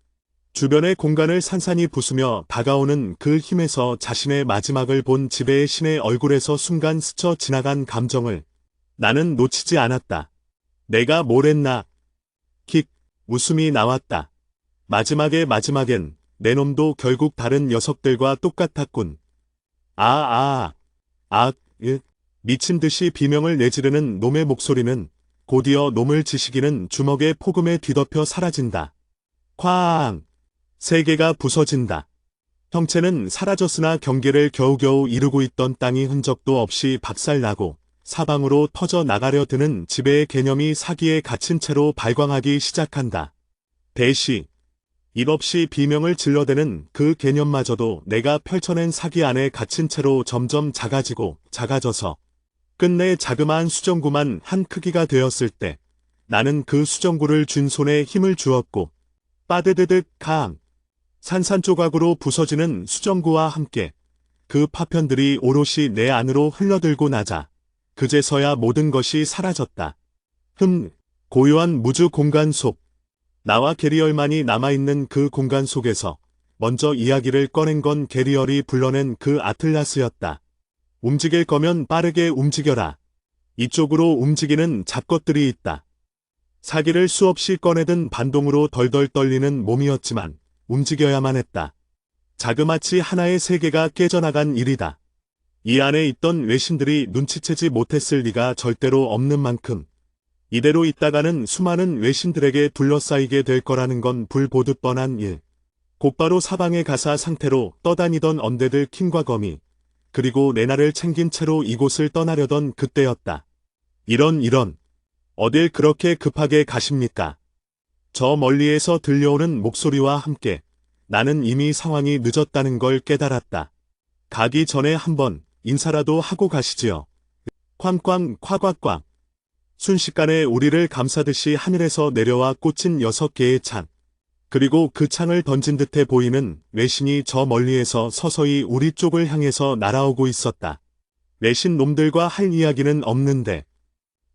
주변의 공간을 산산이 부수며 다가오는 그 힘에서 자신의 마지막을 본 지배의 신의 얼굴에서 순간 스쳐 지나간 감정을 나는 놓치지 않았다. 내가 뭘 했나? 킥, 웃음이 나왔다. 마지막엔 내 놈도 결국 다른 녀석들과 똑같았군. 미친 듯이 비명을 내지르는 놈의 목소리는 곧이어 놈을 지식이는 주먹의 폭음에 뒤덮여 사라진다. 쾅! 세계가 부서진다. 형체는 사라졌으나 경계를 겨우겨우 이루고 있던 땅이 흔적도 없이 박살나고 사방으로 터져 나가려 드는 지배의 개념이 사기에 갇힌 채로 발광하기 시작한다. 대시. 입 없이 비명을 질러대는 그 개념마저도 내가 펼쳐낸 사기 안에 갇힌 채로 점점 작아지고 작아져서 끝내 자그마한 수정구만 한 크기가 되었을 때 나는 그 수정구를 쥔 손에 힘을 주었고 빠드드득 강. 산산조각으로 부서지는 수정구와 함께 그 파편들이 오롯이 내 안으로 흘러들고 나자 그제서야 모든 것이 사라졌다. 고요한 무주 공간 속. 나와 게리얼만이 남아있는 그 공간 속에서 먼저 이야기를 꺼낸 건 게리얼이 불러낸 그 아틀라스였다. 움직일 거면 빠르게 움직여라. 이쪽으로 움직이는 잡것들이 있다. 사기를 수없이 꺼내든 반동으로 덜덜 떨리는 몸이었지만 움직여야만 했다. 자그마치 하나의 세계가 깨져나간 일이다. 이 안에 있던 외신들이 눈치채지 못했을 리가 절대로 없는 만큼 이대로 있다가는 수많은 외신들에게 둘러싸이게 될 거라는 건 불보듯 뻔한 일. 곧바로 사방의 가사 상태로 떠다니던 언데드 킹과 거미, 그리고 레나를 챙긴 채로 이곳을 떠나려던 그때였다. 이런, 어딜 그렇게 급하게 가십니까? 저 멀리에서 들려오는 목소리와 함께 나는 이미 상황이 늦었다는 걸 깨달았다. 가기 전에 한번 인사라도 하고 가시지요. 쾅쾅 콱콱꽉. 순식간에 우리를 감싸듯이 하늘에서 내려와 꽂힌 6개의 창. 그리고 그 창을 던진 듯해 보이는 외신이 저 멀리에서 서서히 우리 쪽을 향해서 날아오고 있었다. 외신 놈들과 할 이야기는 없는데.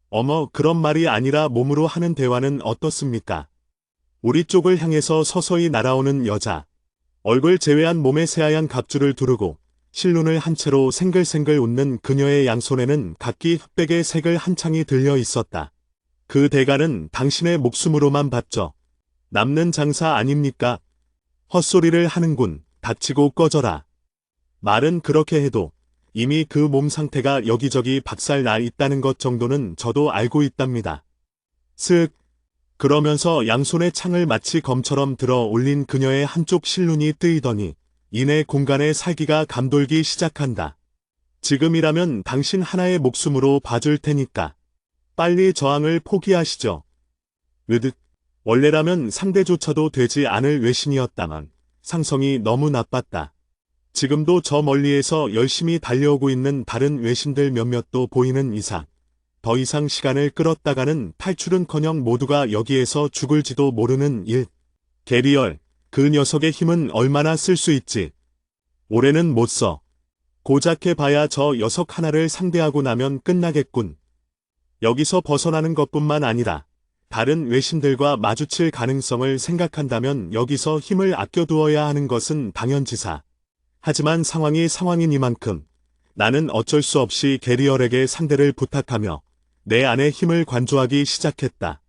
어머, 그런 말이 아니라 몸으로 하는 대화는 어떻습니까? 우리 쪽을 향해서 서서히 날아오는 여자. 얼굴 제외한 몸에 새하얀 갑주를 두르고 실눈을 한 채로 생글생글 웃는 그녀의 양손에는 각기 흑백의 색을 한 창이 들려 있었다. 그 대가는 당신의 목숨으로만 받죠. 남는 장사 아닙니까? 헛소리를 하는군. 닥치고 꺼져라. 말은 그렇게 해도 이미 그 몸 상태가 여기저기 박살 나 있다는 것 정도는 저도 알고 있답니다. 슥. 그러면서 양손의 창을 마치 검처럼 들어 올린 그녀의 한쪽 실눈이 뜨이더니 이내 공간의 살기가 감돌기 시작한다. 지금이라면 당신 하나의 목숨으로 봐줄 테니까 빨리 저항을 포기하시죠. 원래라면 상대조차도 되지 않을 외신이었다만 상성이 너무 나빴다. 지금도 저 멀리에서 열심히 달려오고 있는 다른 외신들 몇몇도 보이는 이상 더 이상 시간을 끌었다가는 탈출은커녕 모두가 여기에서 죽을지도 모르는 일. 게리얼, 그 녀석의 힘은 얼마나 쓸 수 있지? 올해는 못 써. 고작 해봐야 저 녀석 하나를 상대하고 나면 끝나겠군. 여기서 벗어나는 것뿐만 아니라 다른 외신들과 마주칠 가능성을 생각한다면 여기서 힘을 아껴두어야 하는 것은 당연지사. 하지만 상황인 이만큼 나는 어쩔 수 없이 게리얼에게 상대를 부탁하며 내 안에 힘을 관조하기 시작했다.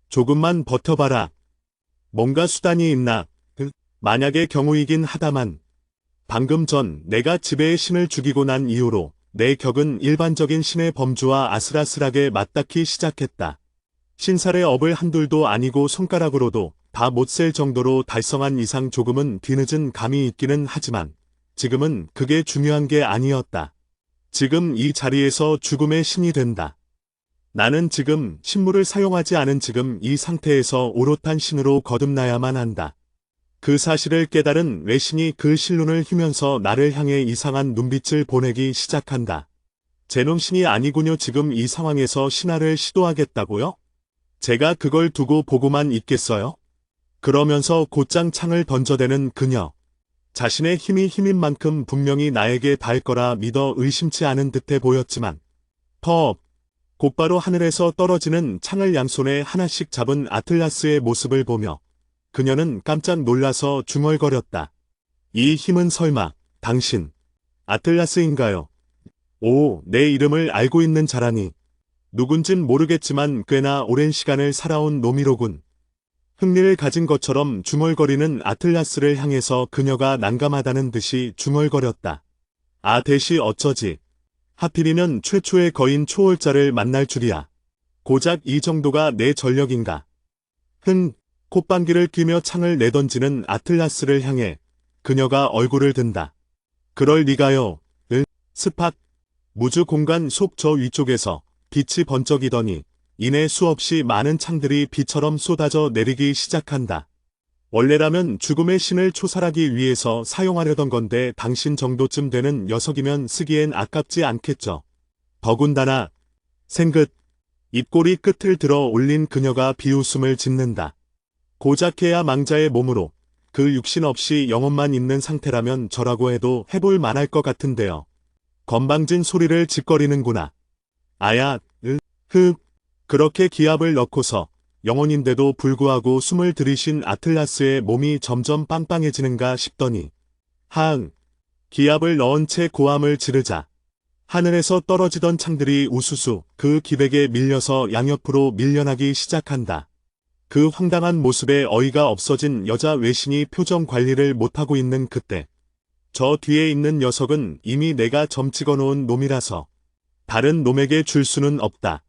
조금만 버텨봐라. 뭔가 수단이 있나? 만약의 경우이긴 하다만 방금 전 내가 지배의 신을 죽이고 난 이후로 내 격은 일반적인 신의 범주와 아슬아슬하게 맞닿기 시작했다. 신살의 업을 한둘도 아니고 손가락으로도 다 못 셀 정도로 달성한 이상 조금은 뒤늦은 감이 있기는 하지만 지금은 그게 중요한 게 아니었다. 지금 이 자리에서 죽음의 신이 된다. 나는 지금 신물을 사용하지 않은 지금 이 상태에서 오롯한 신으로 거듭나야만 한다. 그 사실을 깨달은 외신이 그 실눈을 휘면서 나를 향해 이상한 눈빛을 보내기 시작한다. 제놈신이 아니군요. 지금 이 상황에서 신화를 시도하겠다고요? 제가 그걸 두고 보고만 있겠어요? 그러면서 곧장 창을 던져대는 그녀. 자신의 힘이 힘인 만큼 분명히 나에게 닿을 거라 믿어 의심치 않은 듯해 보였지만 퍽! 곧바로 하늘에서 떨어지는 창을 양손에 하나씩 잡은 아틀라스의 모습을 보며 그녀는 깜짝 놀라서 중얼거렸다. 이 힘은 설마 당신 아틀라스인가요? 오, 내 이름을 알고 있는 자라니. 누군진 모르겠지만 꽤나 오랜 시간을 살아온 놈이로군. 흥미를 가진 것처럼 중얼거리는 아틀라스를 향해서 그녀가 난감하다는 듯이 중얼거렸다. 아, 대시 어쩌지. 하필이면 최초의 거인 초월자를 만날 줄이야. 고작 이 정도가 내 전력인가. 콧방귀를 뀌며 창을 내던지는 아틀라스를 향해 그녀가 얼굴을 든다. 그럴 리가요. 스팟. 무주 공간 속 저 위쪽에서 빛이 번쩍이더니 이내 수없이 많은 창들이 비처럼 쏟아져 내리기 시작한다. 원래라면 죽음의 신을 초살하기 위해서 사용하려던 건데 당신 정도쯤 되는 녀석이면 쓰기엔 아깝지 않겠죠. 더군다나 생긋. 입꼬리 끝을 들어 올린 그녀가 비웃음을 짓는다. 고작해야 망자의 몸으로 그 육신 없이 영혼만 있는 상태라면 저라고 해도 해볼 만할 것 같은데요. 건방진 소리를 짓거리는구나. 아야, 그렇게 기합을 넣고서 영혼인데도 불구하고 숨을 들이신 아틀라스의 몸이 점점 빵빵해지는가 싶더니 기합을 넣은 채 고함을 지르자 하늘에서 떨어지던 창들이 우수수 그 기백에 밀려서 양옆으로 밀려나기 시작한다. 그 황당한 모습에 어이가 없어진 여자 외신이 표정 관리를 못하고 있는 그때 저 뒤에 있는 녀석은 이미 내가 점 찍어놓은 놈이라서 다른 놈에게 줄 수는 없다.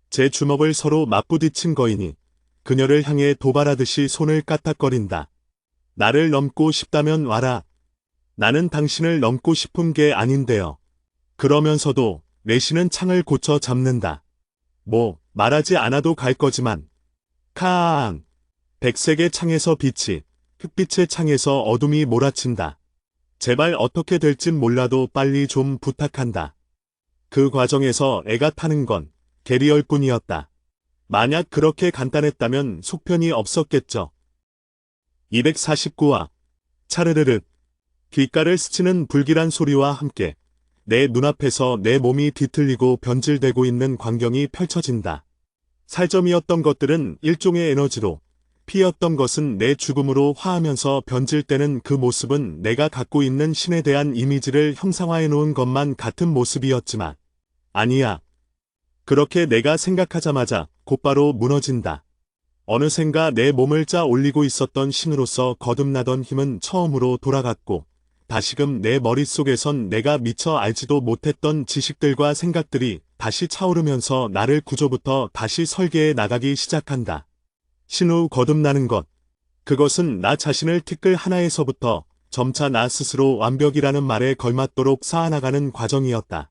제 주먹을 서로 맞부딪힌 거이니 그녀를 향해 도발하듯이 손을 까딱거린다. 나를 넘고 싶다면 와라. 나는 당신을 넘고 싶은 게 아닌데요. 그러면서도 외신은 창을 고쳐 잡는다. 말하지 않아도 갈 거지만. 백색의 창에서 빛이, 흑빛의 창에서 어둠이 몰아친다. 제발 어떻게 될진 몰라도 빨리 좀 부탁한다. 그 과정에서 애가 타는 건 게리얼 뿐이었다. 만약 그렇게 간단했다면 속편이 없었겠죠. 249화 차르르르 귓가를 스치는 불길한 소리와 함께 내 눈앞에서 내 몸이 뒤틀리고 변질되고 있는 광경이 펼쳐진다. 살점이었던 것들은 일종의 에너지로, 피였던 것은 내 죽음으로 화하면서 변질되는 그 모습은 내가 갖고 있는 신에 대한 이미지를 형상화해 놓은 것만 같은 모습이었지만 아니야. 그렇게 내가 생각하자마자 곧바로 무너진다. 어느샌가 내 몸을 짜 올리고 있었던 신으로서 거듭나던 힘은 처음으로 돌아갔고 다시금 내 머릿속에선 내가 미처 알지도 못했던 지식들과 생각들이 다시 차오르면서 나를 구조부터 다시 설계해 나가기 시작한다. 신후 거듭나는 것. 그것은 나 자신을 티끌 하나에서부터 점차 나 스스로 완벽이라는 말에 걸맞도록 쌓아나가는 과정이었다.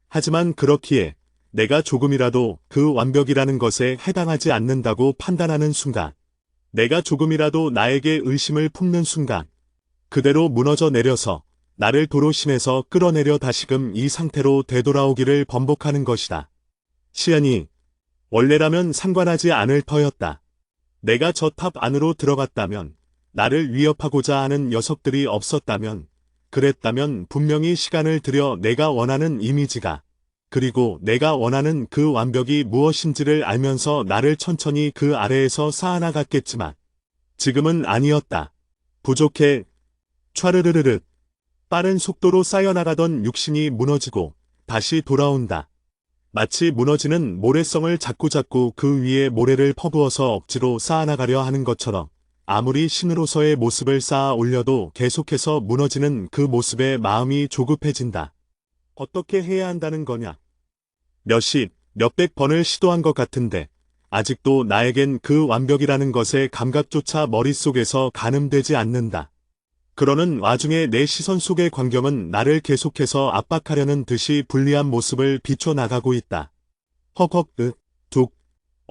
하지만 그렇기에 내가 조금이라도 그 완벽이라는 것에 해당하지 않는다고 판단하는 순간, 내가 조금이라도 나에게 의심을 품는 순간, 그대로 무너져 내려서 나를 도로심에서 끌어내려 다시금 이 상태로 되돌아오기를 번복하는 것이다. 시안이 원래라면 상관하지 않을 터였다. 내가 저 탑 안으로 들어갔다면, 나를 위협하고자 하는 녀석들이 없었다면, 그랬다면 분명히 시간을 들여 내가 원하는 이미지가, 그리고 내가 원하는 그 완벽이 무엇인지를 알면서 나를 천천히 그 아래에서 쌓아나갔겠지만 지금은 아니었다. 부족해. 촤르르르르. 빠른 속도로 쌓여나가던 육신이 무너지고 다시 돌아온다. 마치 무너지는 모래성을 자꾸자꾸 그 위에 모래를 퍼부어서 억지로 쌓아나가려 하는 것처럼 아무리 신으로서의 모습을 쌓아 올려도 계속해서 무너지는 그 모습에 마음이 조급해진다. 어떻게 해야 한다는 거냐? 몇백 번을 시도한 것 같은데 아직도 나에겐 그 완벽이라는 것의 감각조차 머릿속에서 가늠되지 않는다. 그러는 와중에 내 시선 속의 광경은 나를 계속해서 압박하려는 듯이 불리한 모습을 비춰나가고 있다. 헉헉, 둑.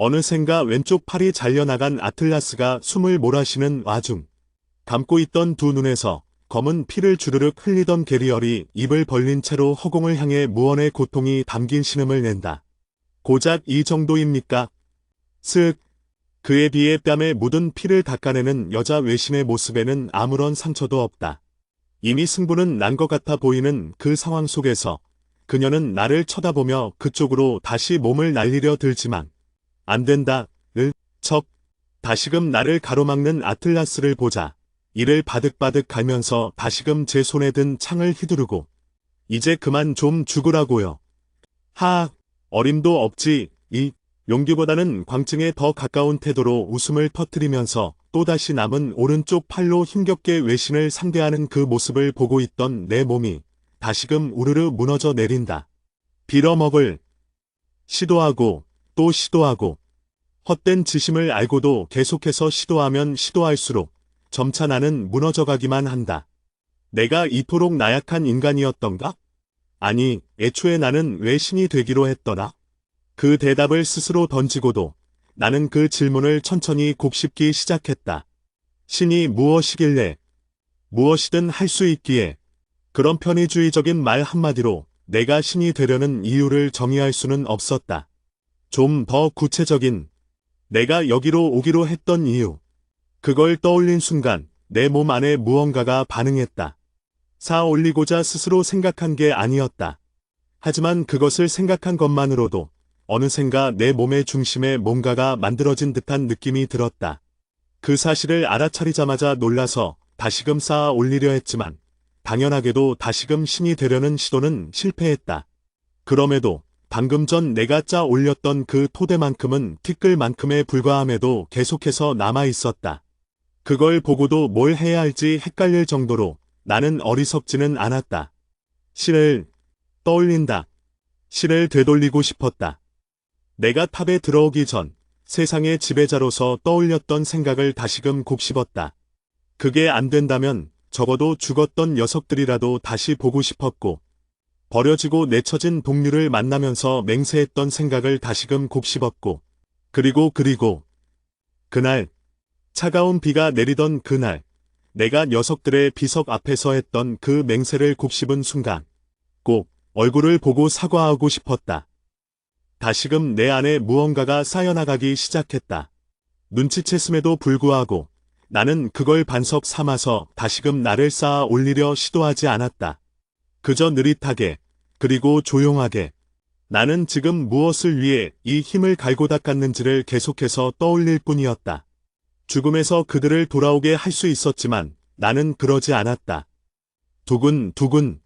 어느샌가 왼쪽 팔이 잘려나간 아틀라스가 숨을 몰아쉬는 와중 감고 있던 두 눈에서 검은 피를 주르륵 흘리던 게리얼이 입을 벌린 채로 허공을 향해 무언의 고통이 담긴 신음을 낸다. 고작 이 정도입니까? 쓱. 그에 비해 뺨에 묻은 피를 닦아내는 여자 외신의 모습에는 아무런 상처도 없다. 이미 승부는 난 것 같아 보이는 그 상황 속에서 그녀는 나를 쳐다보며 그쪽으로 다시 몸을 날리려 들지만 안 된다. 척. 다시금 나를 가로막는 아틀라스를 보자 이를 바득바득 갈면서 다시금 제 손에 든 창을 휘두르고 이제 그만 좀 죽으라고요. 하악. 어림도 없지. 이 용기보다는 광증에 더 가까운 태도로 웃음을 터뜨리면서 또다시 남은 오른쪽 팔로 힘겹게 외신을 상대하는 그 모습을 보고 있던 내 몸이 다시금 우르르 무너져 내린다. 빌어먹을. 시도하고 또 시도하고 헛된 지심을 알고도 계속해서 시도하면 시도할수록 점차 나는 무너져가기만 한다. 내가 이토록 나약한 인간이었던가? 아니, 애초에 나는 왜 신이 되기로 했더라? 그 대답을 스스로 던지고도 나는 그 질문을 천천히 곱씹기 시작했다. 신이 무엇이길래, 무엇이든 할 수 있기에, 그런 편의주의적인 말 한마디로 내가 신이 되려는 이유를 정의할 수는 없었다. 좀 더 구체적인, 내가 여기로 오기로 했던 이유. 그걸 떠올린 순간 내 몸 안에 무언가가 반응했다. 쌓아 올리고자 스스로 생각한 게 아니었다. 하지만 그것을 생각한 것만으로도 어느샌가 내 몸의 중심에 뭔가가 만들어진 듯한 느낌이 들었다. 그 사실을 알아차리자마자 놀라서 다시금 쌓아 올리려 했지만 당연하게도 다시금 신이 되려는 시도는 실패했다. 그럼에도 방금 전 내가 짜 올렸던 그 토대만큼은 티끌만큼에 불과함에도 계속해서 남아 있었다. 그걸 보고도 뭘 해야 할지 헷갈릴 정도로 나는 어리석지는 않았다. 신을 떠올린다. 신을 되돌리고 싶었다. 내가 탑에 들어오기 전 세상의 지배자로서 떠올렸던 생각을 다시금 곱씹었다. 그게 안 된다면 적어도 죽었던 녀석들이라도 다시 보고 싶었고 버려지고 내쳐진 동료를 만나면서 맹세했던 생각을 다시금 곱씹었고 그리고 그날 차가운 비가 내리던 그날 내가 녀석들의 비석 앞에서 했던 그 맹세를 곱씹은 순간 꼭 얼굴을 보고 사과하고 싶었다. 다시금 내 안에 무언가가 쌓여나가기 시작했다. 눈치챘음에도 불구하고 나는 그걸 반석 삼아서 다시금 나를 쌓아 올리려 시도하지 않았다. 그저 느릿하게 그리고 조용하게 나는 지금 무엇을 위해 이 힘을 갈고 닦았는지를 계속해서 떠올릴 뿐이었다. 죽음에서 그들을 돌아오게 할 수 있었지만 나는 그러지 않았다. 두근두근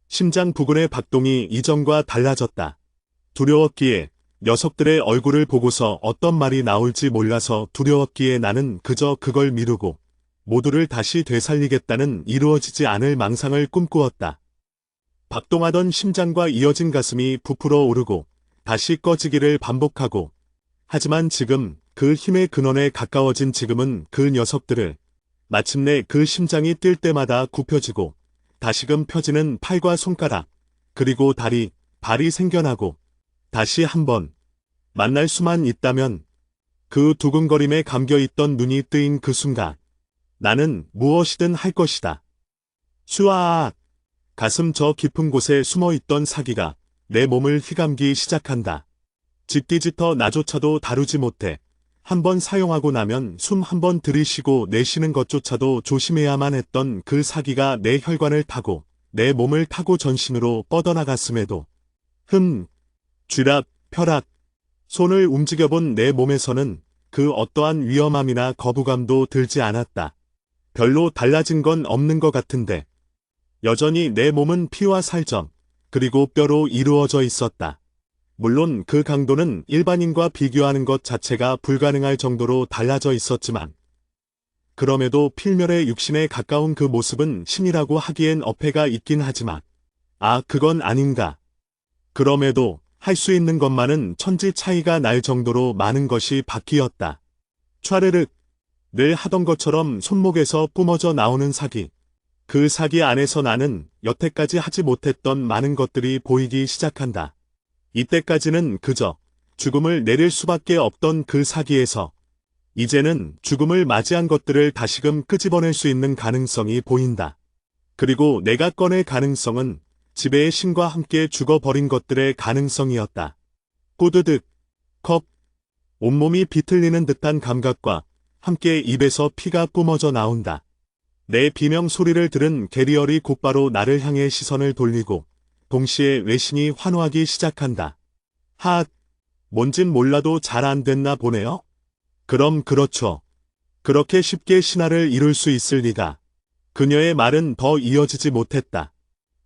심장 부근의 박동이 이전과 달라졌다. 두려웠기에 녀석들의 얼굴을 보고서 어떤 말이 나올지 몰라서 두려웠기에 나는 그저 그걸 미루고 모두를 다시 되살리겠다는 이루어지지 않을 망상을 꿈꾸었다. 박동하던 심장과 이어진 가슴이 부풀어 오르고 다시 꺼지기를 반복하고 하지만 지금 그 힘의 근원에 가까워진 지금은 그 녀석들을 마침내 그 심장이 뛸 때마다 굽혀지고 다시금 펴지는 팔과 손가락 그리고 다리, 발이 생겨나고 다시 한번 만날 수만 있다면 그 두근거림에 감겨있던 눈이 뜨인 그 순간 나는 무엇이든 할 것이다. 슈아악! 가슴 저 깊은 곳에 숨어있던 사기가 내 몸을 휘감기 시작한다. 직디지터 나조차도 다루지 못해 한번 사용하고 나면 숨 한번 들이쉬고 내쉬는 것조차도 조심해야만 했던 그 사기가 내 혈관을 타고 내 몸을 타고 전신으로 뻗어나갔음에도 쥐락, 펴락, 손을 움직여본 내 몸에서는 그 어떠한 위험함이나 거부감도 들지 않았다. 별로 달라진 건 없는 것 같은데 여전히 내 몸은 피와 살점, 그리고 뼈로 이루어져 있었다. 물론 그 강도는 일반인과 비교하는 것 자체가 불가능할 정도로 달라져 있었지만 그럼에도 필멸의 육신에 가까운 그 모습은 신이라고 하기엔 어폐가 있긴 하지만 그건 아닌가. 그럼에도 할 수 있는 것만은 천지 차이가 날 정도로 많은 것이 바뀌었다. 촤르륵 늘 하던 것처럼 손목에서 뿜어져 나오는 사기. 그 사기 안에서 나는 여태까지 하지 못했던 많은 것들이 보이기 시작한다. 이때까지는 그저 죽음을 내릴 수밖에 없던 그 사기에서 이제는 죽음을 맞이한 것들을 다시금 끄집어낼 수 있는 가능성이 보인다. 그리고 내가 꺼낼 가능성은 지배의 신과 함께 죽어버린 것들의 가능성이었다. 꾸드득, 컵, 온몸이 비틀리는 듯한 감각과 함께 입에서 피가 뿜어져 나온다. 내 비명 소리를 들은 게리얼이 곧바로 나를 향해 시선을 돌리고 동시에 외신이 환호하기 시작한다. 하, 뭔진 몰라도 잘 안 됐나 보네요? 그럼 그렇죠. 그렇게 쉽게 신화를 이룰 수 있을 리가. 그녀의 말은 더 이어지지 못했다.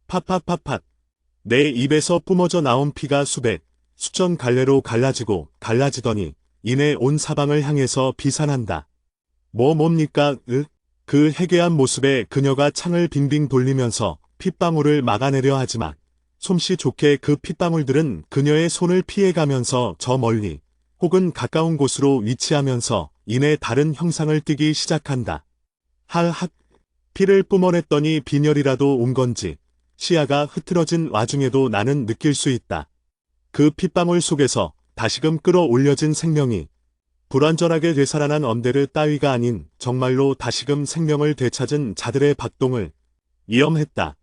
팟팟팟팟. 내 입에서 뿜어져 나온 피가 수백, 수천 갈래로 갈라지고 갈라지더니 이내 온 사방을 향해서 비산한다. 뭡니까, 그 해괴한 모습에 그녀가 창을 빙빙 돌리면서 핏방울을 막아내려 하지만 솜씨 좋게 그 핏방울들은 그녀의 손을 피해가면서 저 멀리 혹은 가까운 곳으로 위치하면서 이내 다른 형상을 띠기 시작한다. 할핫. 피를 뿜어냈더니 빈혈이라도 온 건지 시야가 흐트러진 와중에도 나는 느낄 수 있다. 그 핏방울 속에서 다시금 끌어올려진 생명이 불완전하게 되살아난 언데르 따위가 아닌 정말로 다시금 생명을 되찾은 자들의 박동을 위험했다.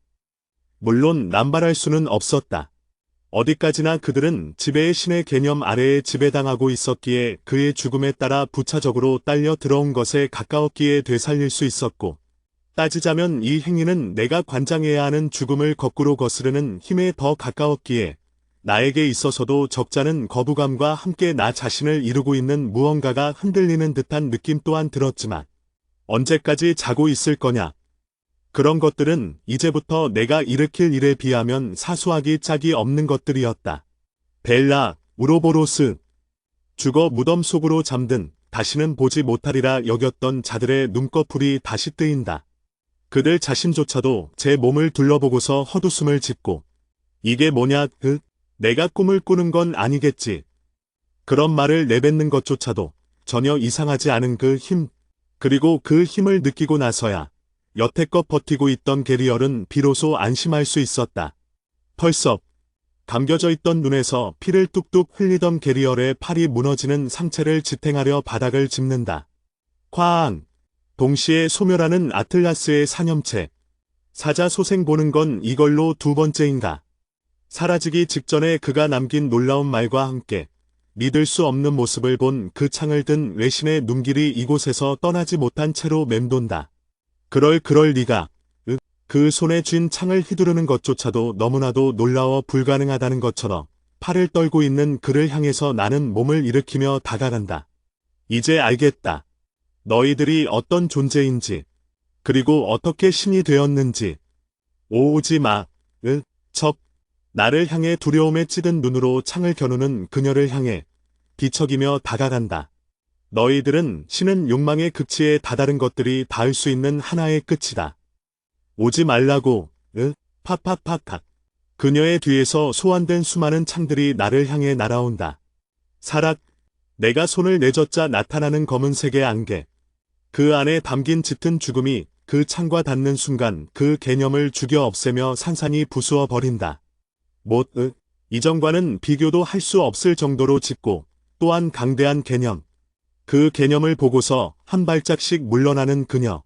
물론 남발할 수는 없었다. 어디까지나 그들은 지배의 신의 개념 아래에 지배당하고 있었기에 그의 죽음에 따라 부차적으로 딸려 들어온 것에 가까웠기에 되살릴 수 있었고, 따지자면 이 행위는 내가 관장해야 하는 죽음을 거꾸로 거스르는 힘에 더 가까웠기에 나에게 있어서도 적잖은 거부감과 함께 나 자신을 이루고 있는 무언가가 흔들리는 듯한 느낌 또한 들었지만 언제까지 자고 있을 거냐. 그런 것들은 이제부터 내가 일으킬 일에 비하면 사소하기 짝이 없는 것들이었다. 벨라, 우로보로스. 죽어 무덤 속으로 잠든 다시는 보지 못하리라 여겼던 자들의 눈꺼풀이 다시 뜨인다. 그들 자신조차도 제 몸을 둘러보고서 헛웃음을 짓고 이게 뭐냐, 내가 꿈을 꾸는 건 아니겠지. 그런 말을 내뱉는 것조차도 전혀 이상하지 않은 그 힘, 그리고 그 힘을 느끼고 나서야 여태껏 버티고 있던 게리얼은 비로소 안심할 수 있었다. 펄썩 감겨져 있던 눈에서 피를 뚝뚝 흘리던 게리얼의 팔이 무너지는 상체를 지탱하려 바닥을 짚는다. 쾅! 동시에 소멸하는 아틀라스의 사념체. 사자소생 보는 건 이걸로 두 번째인가. 사라지기 직전에 그가 남긴 놀라운 말과 함께 믿을 수 없는 모습을 본 그 창을 든 외신의 눈길이 이곳에서 떠나지 못한 채로 맴돈다. 그럴 리가. 그 손에 쥔 창을 휘두르는 것조차도 너무나도 놀라워 불가능하다는 것처럼 팔을 떨고 있는 그를 향해서 나는 몸을 일으키며 다가간다. 이제 알겠다. 너희들이 어떤 존재인지, 그리고 어떻게 신이 되었는지. 오지 마. 척. 나를 향해 두려움에 찌든 눈으로 창을 겨누는 그녀를 향해 뒤척이며 다가간다. 너희들은 신은 욕망의 극치에 다다른 것들이 닿을 수 있는 하나의 끝이다. 오지 말라고. 팍팍팍팍. 그녀의 뒤에서 소환된 수많은 창들이 나를 향해 날아온다. 사락. 내가 손을 내젓자 나타나는 검은색의 안개. 그 안에 담긴 짙은 죽음이 그 창과 닿는 순간 그 개념을 죽여 없애며 산산이 부수어 버린다. 이전과는 비교도 할 수 없을 정도로 짙고 또한 강대한 개념. 그 개념을 보고서 한 발짝씩 물러나는 그녀.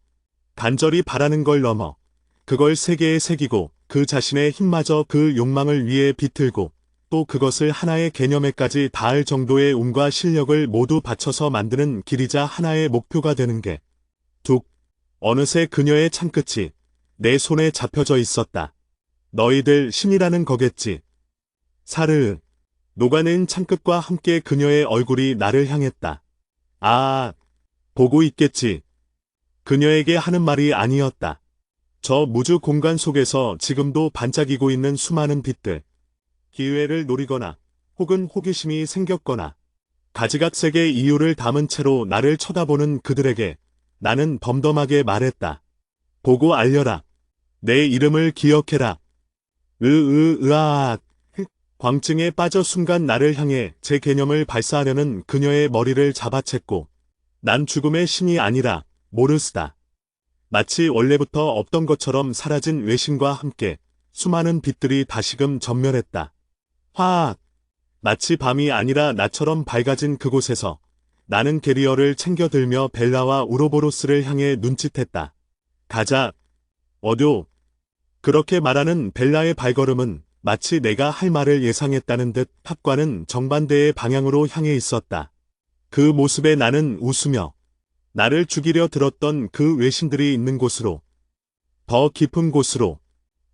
간절히 바라는 걸 넘어 그걸 세계에 새기고 그 자신의 힘마저 그 욕망을 위해 비틀고 또 그것을 하나의 개념에까지 닿을 정도의 운과 실력을 모두 바쳐서 만드는 길이자 하나의 목표가 되는 게 툭. 어느새 그녀의 창끝이 내 손에 잡혀져 있었다. 너희들 신이라는 거겠지. 사르. 녹아낸 창끝과 함께 그녀의 얼굴이 나를 향했다. 아, 보고 있겠지. 그녀에게 하는 말이 아니었다. 저 무주 공간 속에서 지금도 반짝이고 있는 수많은 빛들. 기회를 노리거나 혹은 호기심이 생겼거나 가지각색의 이유를 담은 채로 나를 쳐다보는 그들에게 나는 덤덤하게 말했다. 보고 알려라. 내 이름을 기억해라. 으아악. 광증에 빠져 순간 나를 향해 제 개념을 발사하려는 그녀의 머리를 잡아챘고 난 죽음의 신이 아니라 모르스다. 마치 원래부터 없던 것처럼 사라진 외신과 함께 수많은 빛들이 다시금 전멸했다. 화악. 마치 밤이 아니라 나처럼 밝아진 그곳에서 나는 게리어를 챙겨들며 벨라와 우로보로스를 향해 눈짓했다. 가자, 어뇨. 그렇게 말하는 벨라의 발걸음은 마치 내가 할 말을 예상했다는 듯 탑과는 정반대의 방향으로 향해 있었다. 그 모습에 나는 웃으며 나를 죽이려 들었던 그 외신들이 있는 곳으로, 더 깊은 곳으로,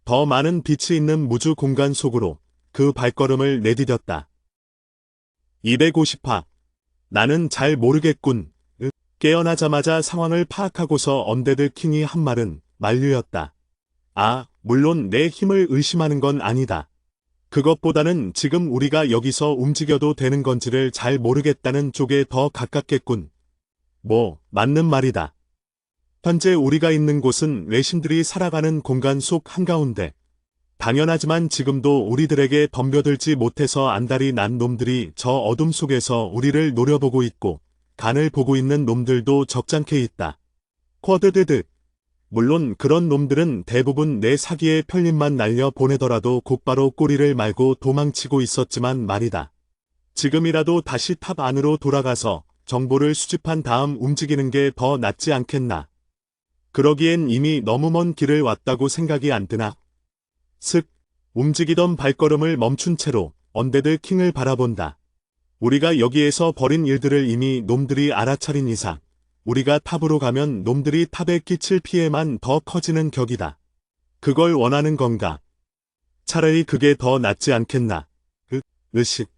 더 많은 빛이 있는 무주 공간 속으로 그 발걸음을 내디뎠다. 250화. 나는 잘 모르겠군. 깨어나자마자 상황을 파악하고서 언데드 킹이 한 말은 만류였다. 아, 물론 내 힘을 의심하는 건 아니다. 그것보다는 지금 우리가 여기서 움직여도 되는 건지를 잘 모르겠다는 쪽에 더 가깝겠군. 뭐, 맞는 말이다. 현재 우리가 있는 곳은 외신들이 살아가는 공간 속 한가운데. 당연하지만 지금도 우리들에게 덤벼들지 못해서 안달이 난 놈들이 저 어둠 속에서 우리를 노려보고 있고 간을 보고 있는 놈들도 적잖게 있다. 쿼드드드. 물론 그런 놈들은 대부분 내 사기에 편림만 날려 보내더라도 곧바로 꼬리를 말고 도망치고 있었지만 말이다. 지금이라도 다시 탑 안으로 돌아가서 정보를 수집한 다음 움직이는 게 더 낫지 않겠나. 그러기엔 이미 너무 먼 길을 왔다고 생각이 안 드나. 슥, 움직이던 발걸음을 멈춘 채로 언데드 킹을 바라본다. 우리가 여기에서 벌인 일들을 이미 놈들이 알아차린 이상, 우리가 탑으로 가면 놈들이 탑에 끼칠 피해만 더 커지는 격이다. 그걸 원하는 건가? 차라리 그게 더 낫지 않겠나. 의식.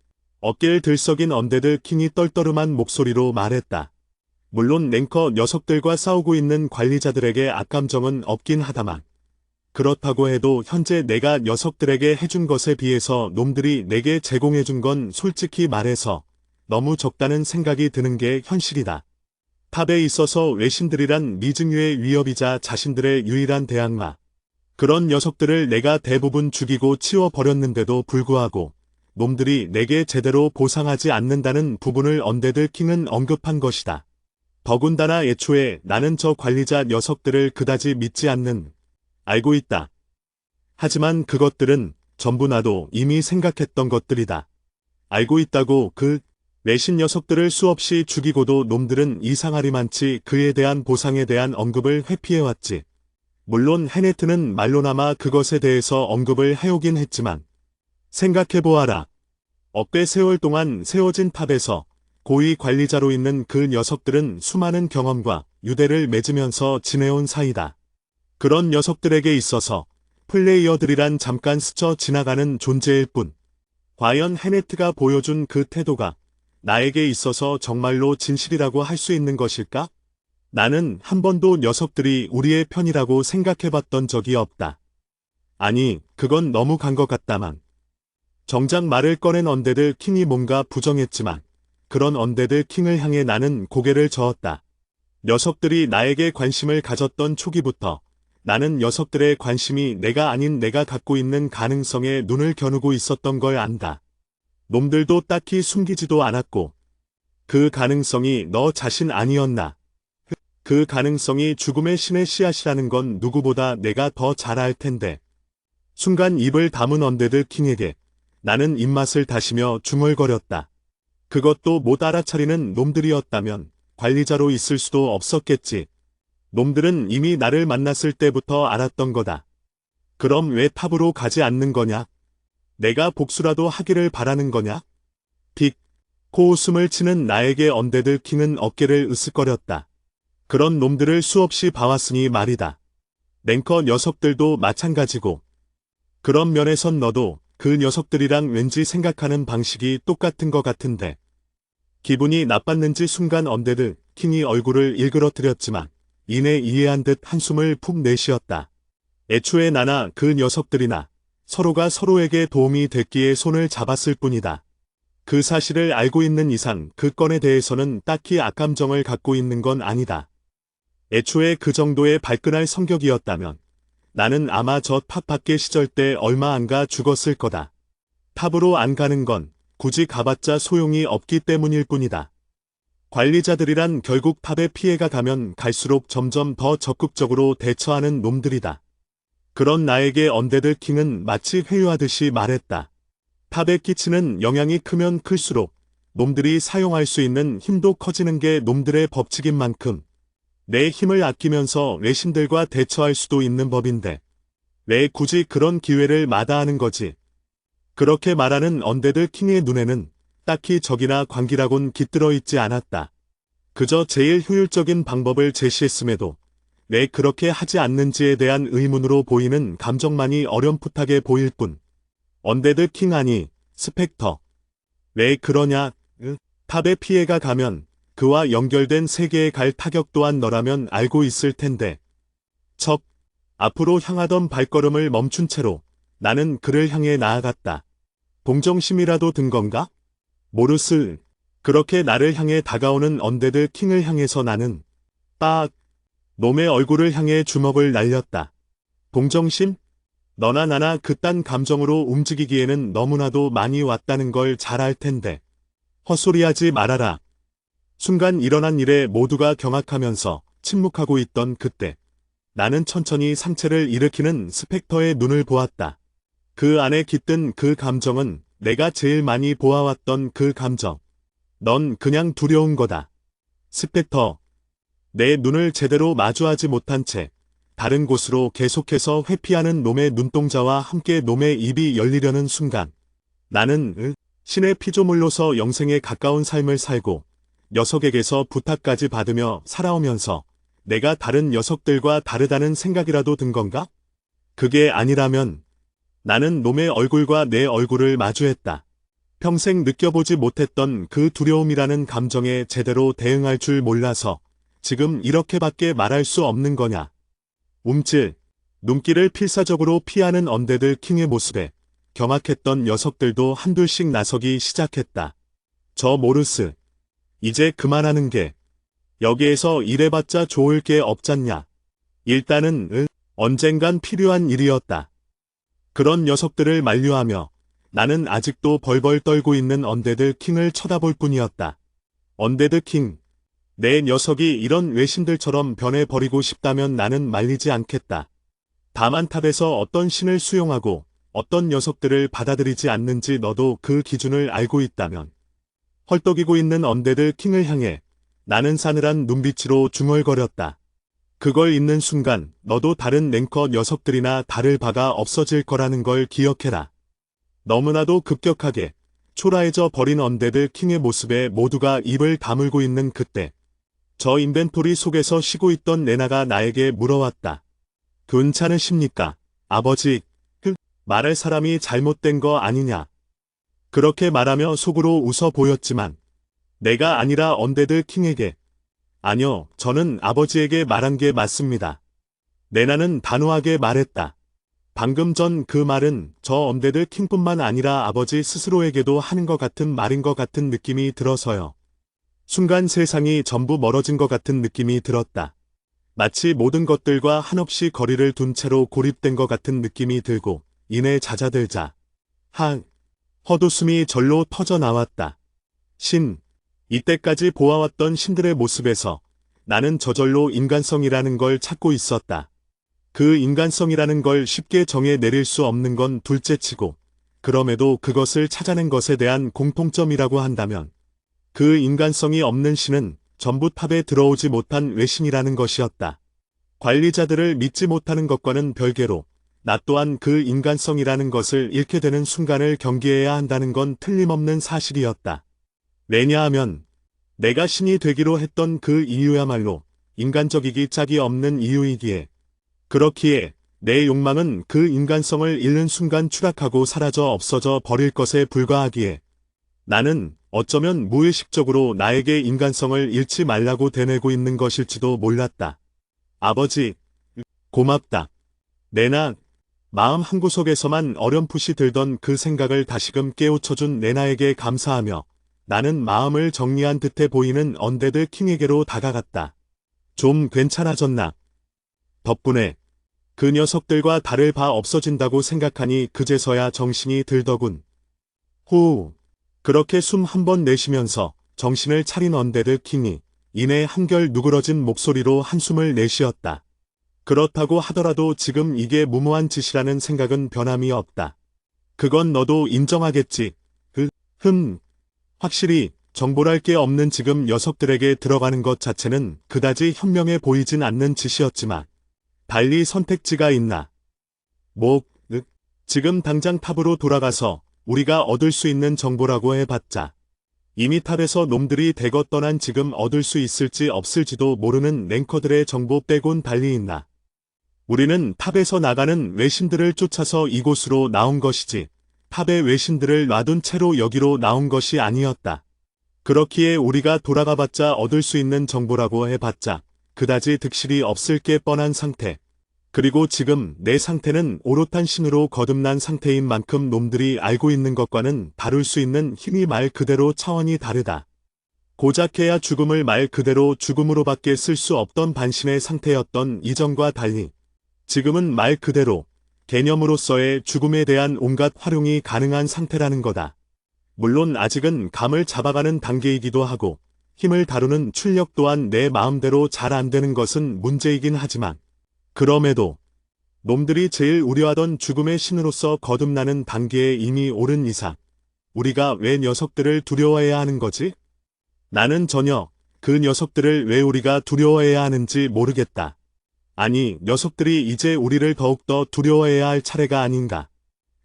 어깨를 들썩인 언데드 킹이 떨떠름한 목소리로 말했다. 물론 랭커 녀석들과 싸우고 있는 관리자들에게 악감정은 없긴 하다만, 그렇다고 해도 현재 내가 녀석들에게 해준 것에 비해서 놈들이 내게 제공해준 건 솔직히 말해서 너무 적다는 생각이 드는 게 현실이다. 탑에 있어서 외신들이란 미증유의 위협이자 자신들의 유일한 대항마. 그런 녀석들을 내가 대부분 죽이고 치워버렸는데도 불구하고 놈들이 내게 제대로 보상하지 않는다는 부분을 언데드 킹은 언급한 것이다. 더군다나 애초에 나는 저 관리자 녀석들을 그다지 믿지 않는, 알고 있다. 하지만 그것들은 전부 나도 이미 생각했던 것들이다. 알고 있다고. 그 외신 녀석들을 수없이 죽이고도 놈들은 이상하리만치 그에 대한 보상에 대한 언급을 회피해왔지. 물론 헤네트는 말로나마 그것에 대해서 언급을 해오긴 했지만 생각해보아라. 억대 세월 동안 세워진 탑에서 고위 관리자로 있는 그 녀석들은 수많은 경험과 유대를 맺으면서 지내온 사이다. 그런 녀석들에게 있어서 플레이어들이란 잠깐 스쳐 지나가는 존재일 뿐. 과연 헤네트가 보여준 그 태도가 나에게 있어서 정말로 진실이라고 할 수 있는 것일까? 나는 한 번도 녀석들이 우리의 편이라고 생각해봤던 적이 없다. 아니, 그건 너무 간 것 같다만. 정작 말을 꺼낸 언데드 킹이 뭔가 부정했지만 그런 언데드 킹을 향해 나는 고개를 저었다. 녀석들이 나에게 관심을 가졌던 초기부터 나는 녀석들의 관심이 내가 아닌 내가 갖고 있는 가능성에 눈을 겨누고 있었던 걸 안다. 놈들도 딱히 숨기지도 않았고 그 가능성이 너 자신 아니었나. 그 가능성이 죽음의 신의 씨앗이라는 건 누구보다 내가 더 잘 알 텐데. 순간 입을 다문 언데드 킹에게 나는 입맛을 다시며 중얼거렸다. 그것도 못 알아차리는 놈들이었다면 관리자로 있을 수도 없었겠지. 놈들은 이미 나를 만났을 때부터 알았던 거다. 그럼 왜 탑으로 가지 않는 거냐? 내가 복수라도 하기를 바라는 거냐? 빅, 코웃음을 치는 나에게 언데드 킹은 어깨를 으쓱거렸다. 그런 놈들을 수없이 봐왔으니 말이다. 랭커 녀석들도 마찬가지고. 그런 면에선 너도 그 녀석들이랑 왠지 생각하는 방식이 똑같은 것 같은데. 기분이 나빴는지 순간 언데드 킹이 얼굴을 일그러뜨렸지만 이내 이해한 듯 한숨을 푹 내쉬었다. 애초에 나나 그 녀석들이나 서로가 서로에게 도움이 됐기에 손을 잡았을 뿐이다. 그 사실을 알고 있는 이상 그 건에 대해서는 딱히 악감정을 갖고 있는 건 아니다. 애초에 그 정도의 발끈할 성격이었다면 나는 아마 저 탑 밖의 시절 때 얼마 안 가 죽었을 거다. 탑으로 안 가는 건 굳이 가봤자 소용이 없기 때문일 뿐이다. 관리자들이란 결국 탑에 피해가 가면 갈수록 점점 더 적극적으로 대처하는 놈들이다. 그런 나에게 언데드 킹은 마치 회유하듯이 말했다. 탑에 끼치는 영향이 크면 클수록 놈들이 사용할 수 있는 힘도 커지는 게 놈들의 법칙인 만큼 내 힘을 아끼면서 외신들과 대처할 수도 있는 법인데 왜 굳이 그런 기회를 마다하는 거지? 그렇게 말하는 언데드 킹의 눈에는 딱히 적이나 관계라곤 깃들어 있지 않았다. 그저 제일 효율적인 방법을 제시했음에도 왜 그렇게 하지 않는지에 대한 의문으로 보이는 감정만이 어렴풋하게 보일 뿐. 언데드 킹 아니, 스펙터. 왜 그러냐? 탑에 피해가 가면 그와 연결된 세계에 갈 타격 또한 너라면 알고 있을 텐데. 척, 앞으로 향하던 발걸음을 멈춘 채로 나는 그를 향해 나아갔다. 동정심이라도 든 건가? 모르스. 그렇게 나를 향해 다가오는 언데드 킹을 향해서 나는 딱 놈의 얼굴을 향해 주먹을 날렸다. 동정심? 너나 나나 그딴 감정으로 움직이기에는 너무나도 많이 왔다는 걸 잘 알 텐데. 헛소리하지 말아라. 순간 일어난 일에 모두가 경악하면서 침묵하고 있던 그때 나는 천천히 상체를 일으키는 스펙터의 눈을 보았다. 그 안에 깃든 그 감정은 내가 제일 많이 보아왔던 그 감정. 넌 그냥 두려운 거다. 스펙터. 내 눈을 제대로 마주하지 못한 채 다른 곳으로 계속해서 회피하는 놈의 눈동자와 함께 놈의 입이 열리려는 순간 나는 신의 피조물로서 영생에 가까운 삶을 살고 녀석에게서 부탁까지 받으며 살아오면서 내가 다른 녀석들과 다르다는 생각이라도 든 건가? 그게 아니라면 나는 놈의 얼굴과 내 얼굴을 마주했다. 평생 느껴보지 못했던 그 두려움이라는 감정에 제대로 대응할 줄 몰라서 지금 이렇게밖에 말할 수 없는 거냐. 움찔, 눈길을 필사적으로 피하는 언데드 킹의 모습에 경악했던 녀석들도 한둘씩 나서기 시작했다. 저 모르스. 이제 그만하는 게 여기에서 이래봤자 좋을 게 없잖냐. 일단은 언젠간 필요한 일이었다. 그런 녀석들을 만류하며 나는 아직도 벌벌 떨고 있는 언데드 킹을 쳐다볼 뿐이었다. 언데드 킹. 내 녀석이 이런 외신들처럼 변해버리고 싶다면 나는 말리지 않겠다. 다만 탑에서 어떤 신을 수용하고 어떤 녀석들을 받아들이지 않는지 너도 그 기준을 알고 있다면. 헐떡이고 있는 언데드 킹을 향해 나는 싸늘한 눈빛으로 중얼거렸다. 그걸 잊는 순간 너도 다른 랭커 녀석들이나 다를 바가 없어질 거라는 걸 기억해라. 너무나도 급격하게 초라해져 버린 언데드 킹의 모습에 모두가 입을 다물고 있는 그때 저 인벤토리 속에서 쉬고 있던 레나가 나에게 물어왔다. 괜찮으십니까? 아버지, 말할 사람이 잘못된 거 아니냐. 그렇게 말하며 속으로 웃어 보였지만 내가 아니라 언데드 킹에게 아니요, 저는 아버지에게 말한 게 맞습니다. 레나는 단호하게 말했다. 방금 전 그 말은 저 언데드 킹뿐만 아니라 아버지 스스로에게도 하는 것 같은 말인 것 같은 느낌이 들어서요. 순간 세상이 전부 멀어진 것 같은 느낌이 들었다. 마치 모든 것들과 한없이 거리를 둔 채로 고립된 것 같은 느낌이 들고 이내 잦아들자 헛웃음이 절로 터져 나왔다. 신, 이때까지 보아왔던 신들의 모습에서 나는 저절로 인간성이라는 걸 찾고 있었다. 그 인간성이라는 걸 쉽게 정해 내릴 수 없는 건 둘째치고 그럼에도 그것을 찾아낸 것에 대한 공통점이라고 한다면 그 인간성이 없는 신은 전부 탑에 들어오지 못한 외신이라는 것이었다. 관리자들을 믿지 못하는 것과는 별개로 나 또한 그 인간성이라는 것을 잃게 되는 순간을 경계해야 한다는 건 틀림없는 사실이었다. 왜냐하면 내가 신이 되기로 했던 그 이유야말로 인간적이기 짝이 없는 이유이기에 그렇기에 내 욕망은 그 인간성을 잃는 순간 추락하고 사라져 없어져 버릴 것에 불과하기에 나는 어쩌면 무의식적으로 나에게 인간성을 잃지 말라고 되뇌고 있는 것일지도 몰랐다. 아버지, 고맙다. 레나, 마음 한구석에서만 어렴풋이 들던 그 생각을 다시금 깨우쳐준 레나에게 감사하며 나는 마음을 정리한 듯해 보이는 언데드 킹에게로 다가갔다. 좀 괜찮아졌나? 덕분에 그 녀석들과 다를 바 없어진다고 생각하니 그제서야 정신이 들더군. 후. 그렇게 숨 한 번 내쉬면서 정신을 차린 언데드 킹이 이내 한결 누그러진 목소리로 한숨을 내쉬었다. 그렇다고 하더라도 지금 이게 무모한 짓이라는 생각은 변함이 없다. 그건 너도 인정하겠지. 확실히 정보랄 게 없는 지금 녀석들에게 들어가는 것 자체는 그다지 현명해 보이진 않는 짓이었지만 달리 선택지가 있나? 뭐, 지금 당장 탑으로 돌아가서 우리가 얻을 수 있는 정보라고 해봤자 이미 탑에서 놈들이 대거 떠난 지금 얻을 수 있을지 없을지도 모르는 랭커들의 정보 빼곤 달리 있나? 우리는 탑에서 나가는 외신들을 쫓아서 이곳으로 나온 것이지 탑의 외신들을 놔둔 채로 여기로 나온 것이 아니었다. 그렇기에 우리가 돌아가봤자 얻을 수 있는 정보라고 해봤자 그다지 득실이 없을 게 뻔한 상태. 그리고 지금 내 상태는 오롯한 신으로 거듭난 상태인 만큼 놈들이 알고 있는 것과는 다룰 수 있는 힘이 말 그대로 차원이 다르다. 고작해야 죽음을 말 그대로 죽음으로밖에 쓸 수 없던 반신의 상태였던 이전과 달리 지금은 말 그대로 개념으로서의 죽음에 대한 온갖 활용이 가능한 상태라는 거다. 물론 아직은 감을 잡아가는 단계이기도 하고 힘을 다루는 출력 또한 내 마음대로 잘 안 되는 것은 문제이긴 하지만 그럼에도 놈들이 제일 우려하던 죽음의 신으로서 거듭나는 단계에 이미 오른 이상 우리가 왜 녀석들을 두려워해야 하는 거지? 나는 전혀 그 녀석들을 왜 우리가 두려워해야 하는지 모르겠다. 아니, 녀석들이 이제 우리를 더욱더 두려워해야 할 차례가 아닌가.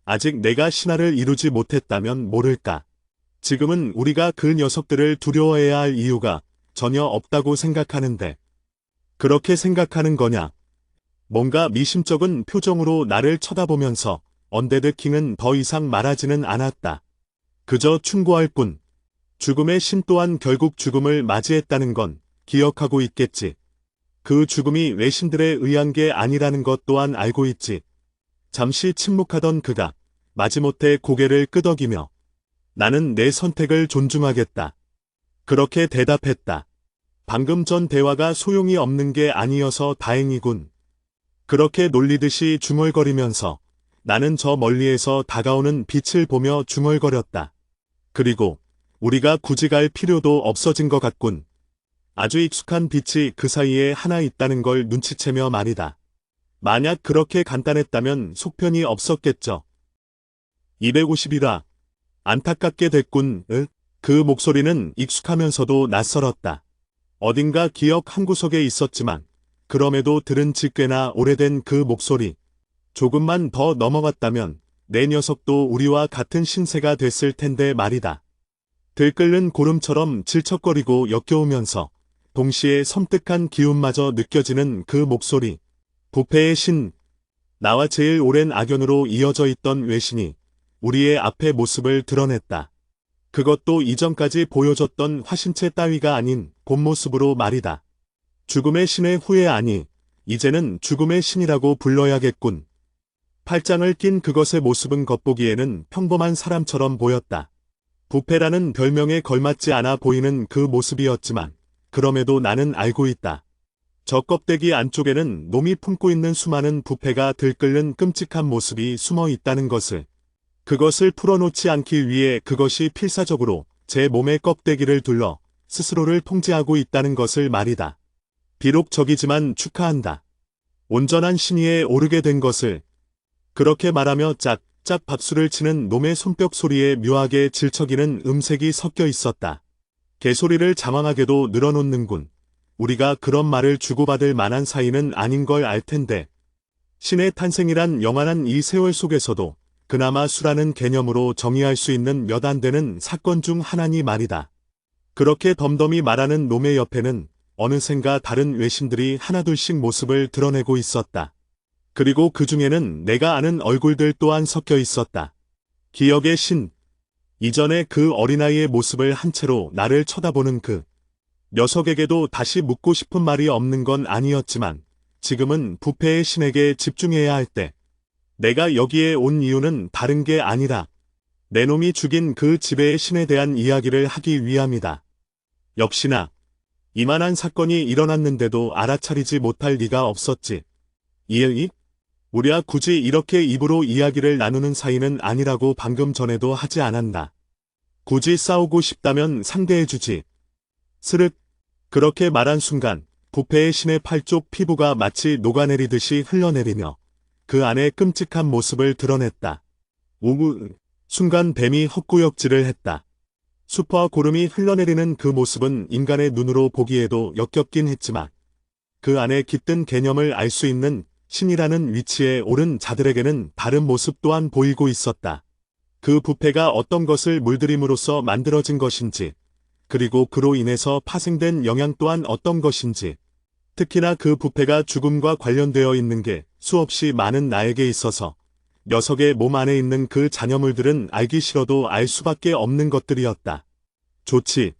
아직 내가 신화를 이루지 못했다면 모를까. 지금은 우리가 그 녀석들을 두려워해야 할 이유가 전혀 없다고 생각하는데 그렇게 생각하는 거냐? 뭔가 미심쩍은 표정으로 나를 쳐다보면서 언데드 킹은 더 이상 말하지는 않았다. 그저 충고할 뿐. 죽음의 신 또한 결국 죽음을 맞이했다는 건 기억하고 있겠지. 그 죽음이 외신들에 의한 게 아니라는 것 또한 알고 있지. 잠시 침묵하던 그가 마지못해 고개를 끄덕이며 나는 내 선택을 존중하겠다. 그렇게 대답했다. 방금 전 대화가 소용이 없는 게 아니어서 다행이군. 그렇게 놀리듯이 중얼거리면서 나는 저 멀리에서 다가오는 빛을 보며 중얼거렸다. 그리고 우리가 굳이 갈 필요도 없어진 것 같군. 아주 익숙한 빛이 그 사이에 하나 있다는 걸 눈치채며 말이다. 만약 그렇게 간단했다면 속편이 없었겠죠. 251화 안타깝게 됐군. 그 목소리는 익숙하면서도 낯설었다. 어딘가 기억 한 구석에 있었지만 그럼에도 들은 지 꽤나 오래된 그 목소리. 조금만 더 넘어갔다면 내 녀석도 우리와 같은 신세가 됐을 텐데 말이다. 들끓는 고름처럼 질척거리고 역겨우면서 동시에 섬뜩한 기운마저 느껴지는 그 목소리. 부패의 신. 나와 제일 오랜 악연으로 이어져 있던 외신이 우리의 앞의 모습을 드러냈다. 그것도 이전까지 보여줬던 화신체 따위가 아닌 본 모습으로 말이다. 죽음의 신의 후예 아니, 이제는 죽음의 신이라고 불러야겠군. 팔짱을 낀 그것의 모습은 겉보기에는 평범한 사람처럼 보였다. 부패라는 별명에 걸맞지 않아 보이는 그 모습이었지만 그럼에도 나는 알고 있다. 저 껍데기 안쪽에는 놈이 품고 있는 수많은 부패가 들끓는 끔찍한 모습이 숨어 있다는 것을. 그것을 풀어놓지 않기 위해 그것이 필사적으로 제 몸의 껍데기를 둘러 스스로를 통제하고 있다는 것을 말이다. 비록 적이지만 축하한다. 온전한 신위에 오르게 된 것을. 그렇게 말하며 짝짝 박수를 치는 놈의 손뼉 소리에 묘하게 질척이는 음색이 섞여 있었다. 개소리를 장황하게도 늘어놓는군. 우리가 그런 말을 주고받을 만한 사이는 아닌 걸 알 텐데. 신의 탄생이란 영원한 이 세월 속에서도 그나마 수라는 개념으로 정의할 수 있는 몇 안 되는 사건 중 하나니 말이다. 그렇게 덤덤히 말하는 놈의 옆에는 어느샌가 다른 외신들이 하나둘씩 모습을 드러내고 있었다. 그리고 그 중에는 내가 아는 얼굴들 또한 섞여 있었다. 기억의 신. 이전에 그 어린아이의 모습을 한 채로 나를 쳐다보는 그 녀석에게도 다시 묻고 싶은 말이 없는 건 아니었지만 지금은 부패의 신에게 집중해야 할 때. 내가 여기에 온 이유는 다른 게 아니라 내 놈이 죽인 그 지배의 신에 대한 이야기를 하기 위함이다. 역시나 이만한 사건이 일어났는데도 알아차리지 못할 리가 없었지. 우리야 굳이 이렇게 입으로 이야기를 나누는 사이는 아니라고 방금 전에도 하지 않았나. 굳이 싸우고 싶다면 상대해주지. 스륵. 그렇게 말한 순간 부패의 신의 팔 쪽 피부가 마치 녹아내리듯이 흘러내리며 그 안에 끔찍한 모습을 드러냈다. 우우. 순간 뱀이 헛구역질을 했다. 수퍼와 고름이 흘러내리는 그 모습은 인간의 눈으로 보기에도 역겹긴 했지만 그 안에 깃든 개념을 알 수 있는 신이라는 위치에 오른 자들에게는 다른 모습 또한 보이고 있었다. 그 부패가 어떤 것을 물들임으로써 만들어진 것인지, 그리고 그로 인해서 파생된 영향 또한 어떤 것인지, 특히나 그 부패가 죽음과 관련되어 있는 게 수없이 많은 나에게 있어서 녀석의 몸 안에 있는 그 잔여물들은 알기 싫어도 알 수밖에 없는 것들이었다. 좋지.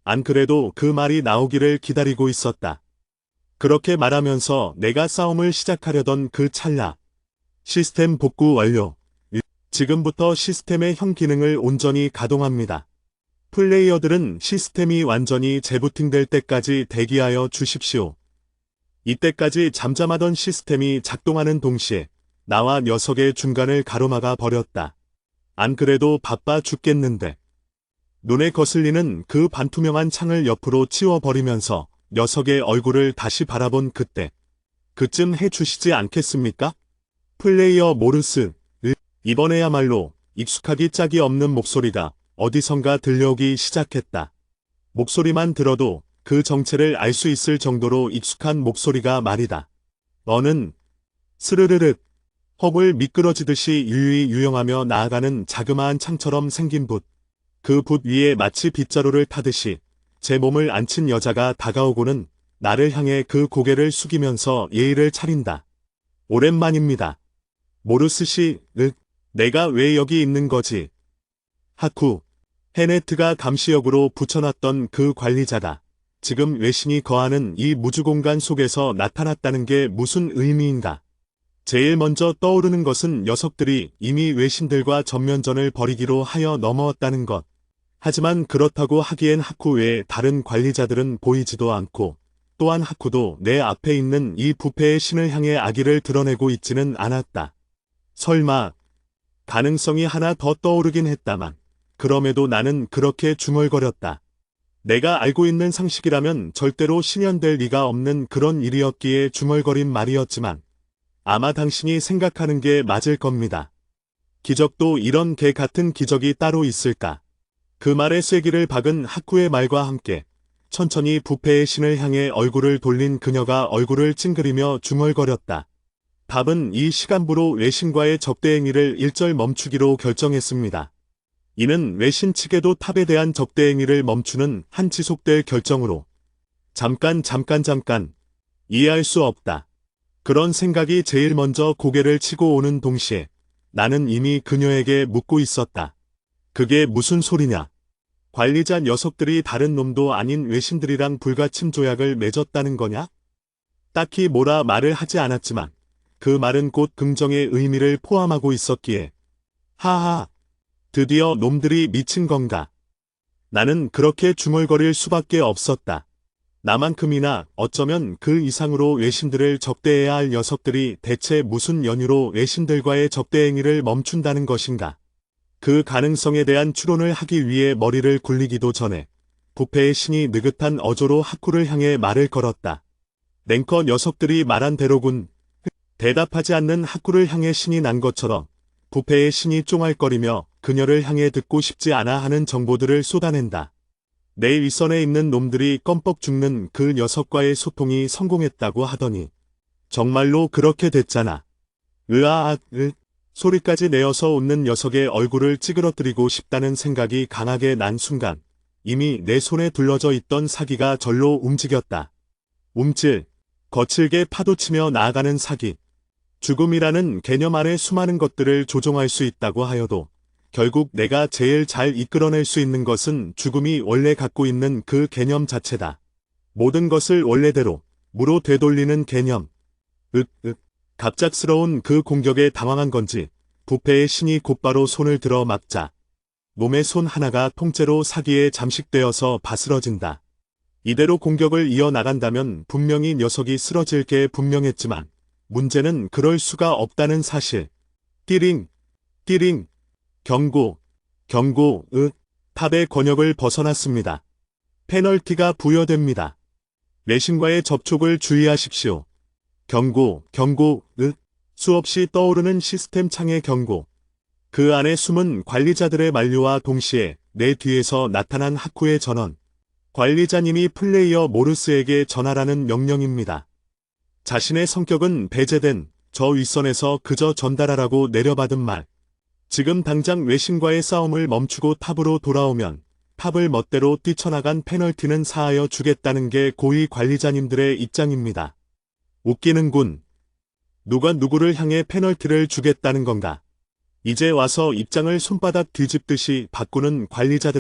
안 그래도 그 말이 나오기를 기다리고 있었다. 그렇게 말하면서 내가 싸움을 시작하려던 그 찰나. 시스템 복구 완료. 지금부터 시스템의 형 기능을 온전히 가동합니다. 플레이어들은 시스템이 완전히 재부팅될 때까지 대기하여 주십시오. 이때까지 잠잠하던 시스템이 작동하는 동시에 나와 녀석의 중간을 가로막아 버렸다. 안 그래도 바빠 죽겠는데. 눈에 거슬리는 그 반투명한 창을 옆으로 치워버리면서 녀석의 얼굴을 다시 바라본 그때. 그쯤 해주시지 않겠습니까? 플레이어 모르스. 이번에야말로 익숙하기 짝이 없는 목소리가 어디선가 들려오기 시작했다. 목소리만 들어도 그 정체를 알 수 있을 정도로 익숙한 목소리가 말이다. 너는 스르르륵 허물 미끄러지듯이 유유히 유영하며 나아가는 자그마한 창처럼 생긴 붓. 그 붓 위에 마치 빗자루를 타듯이 제 몸을 앉힌 여자가 다가오고는 나를 향해 그 고개를 숙이면서 예의를 차린다. 오랜만입니다. 모르스 씨, 내가 왜 여기 있는 거지? 하쿠. 헤네트가 감시역으로 붙여놨던 그 관리자가 지금 외신이 거하는 이 무주공간 속에서 나타났다는 게 무슨 의미인가? 제일 먼저 떠오르는 것은 녀석들이 이미 외신들과 전면전을 벌이기로 하여 넘어왔다는 것. 하지만 그렇다고 하기엔 하쿠 외에 다른 관리자들은 보이지도 않고 또한 하쿠도 내 앞에 있는 이 부패의 신을 향해 악의를 드러내고 있지는 않았다. 설마 가능성이 하나 더 떠오르긴 했다만 그럼에도 나는 그렇게 중얼거렸다. 내가 알고 있는 상식이라면 절대로 실현될 리가 없는 그런 일이었기에 중얼거린 말이었지만 아마 당신이 생각하는 게 맞을 겁니다. 기적도 이런 개 같은 기적이 따로 있을까? 그 말에 쐐기를 박은 하쿠의 말과 함께 천천히 부패의 신을 향해 얼굴을 돌린 그녀가 얼굴을 찡그리며 중얼거렸다. 답은 이 시간부로 외신과의 적대행위를 일절 멈추기로 결정했습니다. 이는 외신 측에도 탑에 대한 적대행위를 멈추는 한 지속될 결정으로 잠깐 이해할 수 없다. 그런 생각이 제일 먼저 고개를 치고 오는 동시에 나는 이미 그녀에게 묻고 있었다. 그게 무슨 소리냐? 관리자 녀석들이 다른 놈도 아닌 외신들이랑 불가침 조약을 맺었다는 거냐? 딱히 뭐라 말을 하지 않았지만 그 말은 곧 긍정의 의미를 포함하고 있었기에 하하, 드디어 놈들이 미친 건가? 나는 그렇게 중얼거릴 수밖에 없었다. 나만큼이나 어쩌면 그 이상으로 외신들을 적대해야 할 녀석들이 대체 무슨 연유로 외신들과의 적대행위를 멈춘다는 것인가? 그 가능성에 대한 추론을 하기 위해 머리를 굴리기도 전에 부패의 신이 느긋한 어조로 하쿠를 향해 말을 걸었다. 냉커 녀석들이 말한 대로군. 대답하지 않는 하쿠를 향해 신이 난 것처럼 부패의 신이 쫑알거리며 그녀를 향해 듣고 싶지 않아 하는 정보들을 쏟아낸다. 내 윗선에 있는 놈들이 껌뻑 죽는 그 녀석과의 소통이 성공했다고 하더니 정말로 그렇게 됐잖아. 으아악, 소리까지 내어서 웃는 녀석의 얼굴을 찌그러뜨리고 싶다는 생각이 강하게 난 순간 이미 내 손에 둘러져 있던 사기가 절로 움직였다. 움찔, 거칠게 파도치며 나아가는 사기. 죽음이라는 개념 아래 수많은 것들을 조종할 수 있다고 하여도 결국 내가 제일 잘 이끌어낼 수 있는 것은 죽음이 원래 갖고 있는 그 개념 자체다. 모든 것을 원래대로 무로 되돌리는 개념. 갑작스러운 그 공격에 당황한 건지 부패의 신이 곧바로 손을 들어 막자 몸의 손 하나가 통째로 사기에 잠식되어서 바스러진다. 이대로 공격을 이어나간다면 분명히 녀석이 쓰러질 게 분명했지만 문제는 그럴 수가 없다는 사실. 띠링, 경고, 탑의 권역을 벗어났습니다. 페널티가 부여됩니다. 외신과의 접촉을 주의하십시오. 경고, 수없이 떠오르는 시스템 창의 경고. 그 안에 숨은 관리자들의 만류와 동시에 내 뒤에서 나타난 하쿠의 전원. 관리자님이 플레이어 모르스에게 전하라는 명령입니다. 자신의 성격은 배제된 저 윗선에서 그저 전달하라고 내려받은 말. 지금 당장 외신과의 싸움을 멈추고 탑으로 돌아오면 탑을 멋대로 뛰쳐나간 페널티는 사하여 주겠다는 게 고위 관리자님들의 입장입니다. 웃기는군. 누가 누구를 향해 페널티를 주겠다는 건가? 이제 와서 입장을 손바닥 뒤집듯이 바꾸는 관리자들.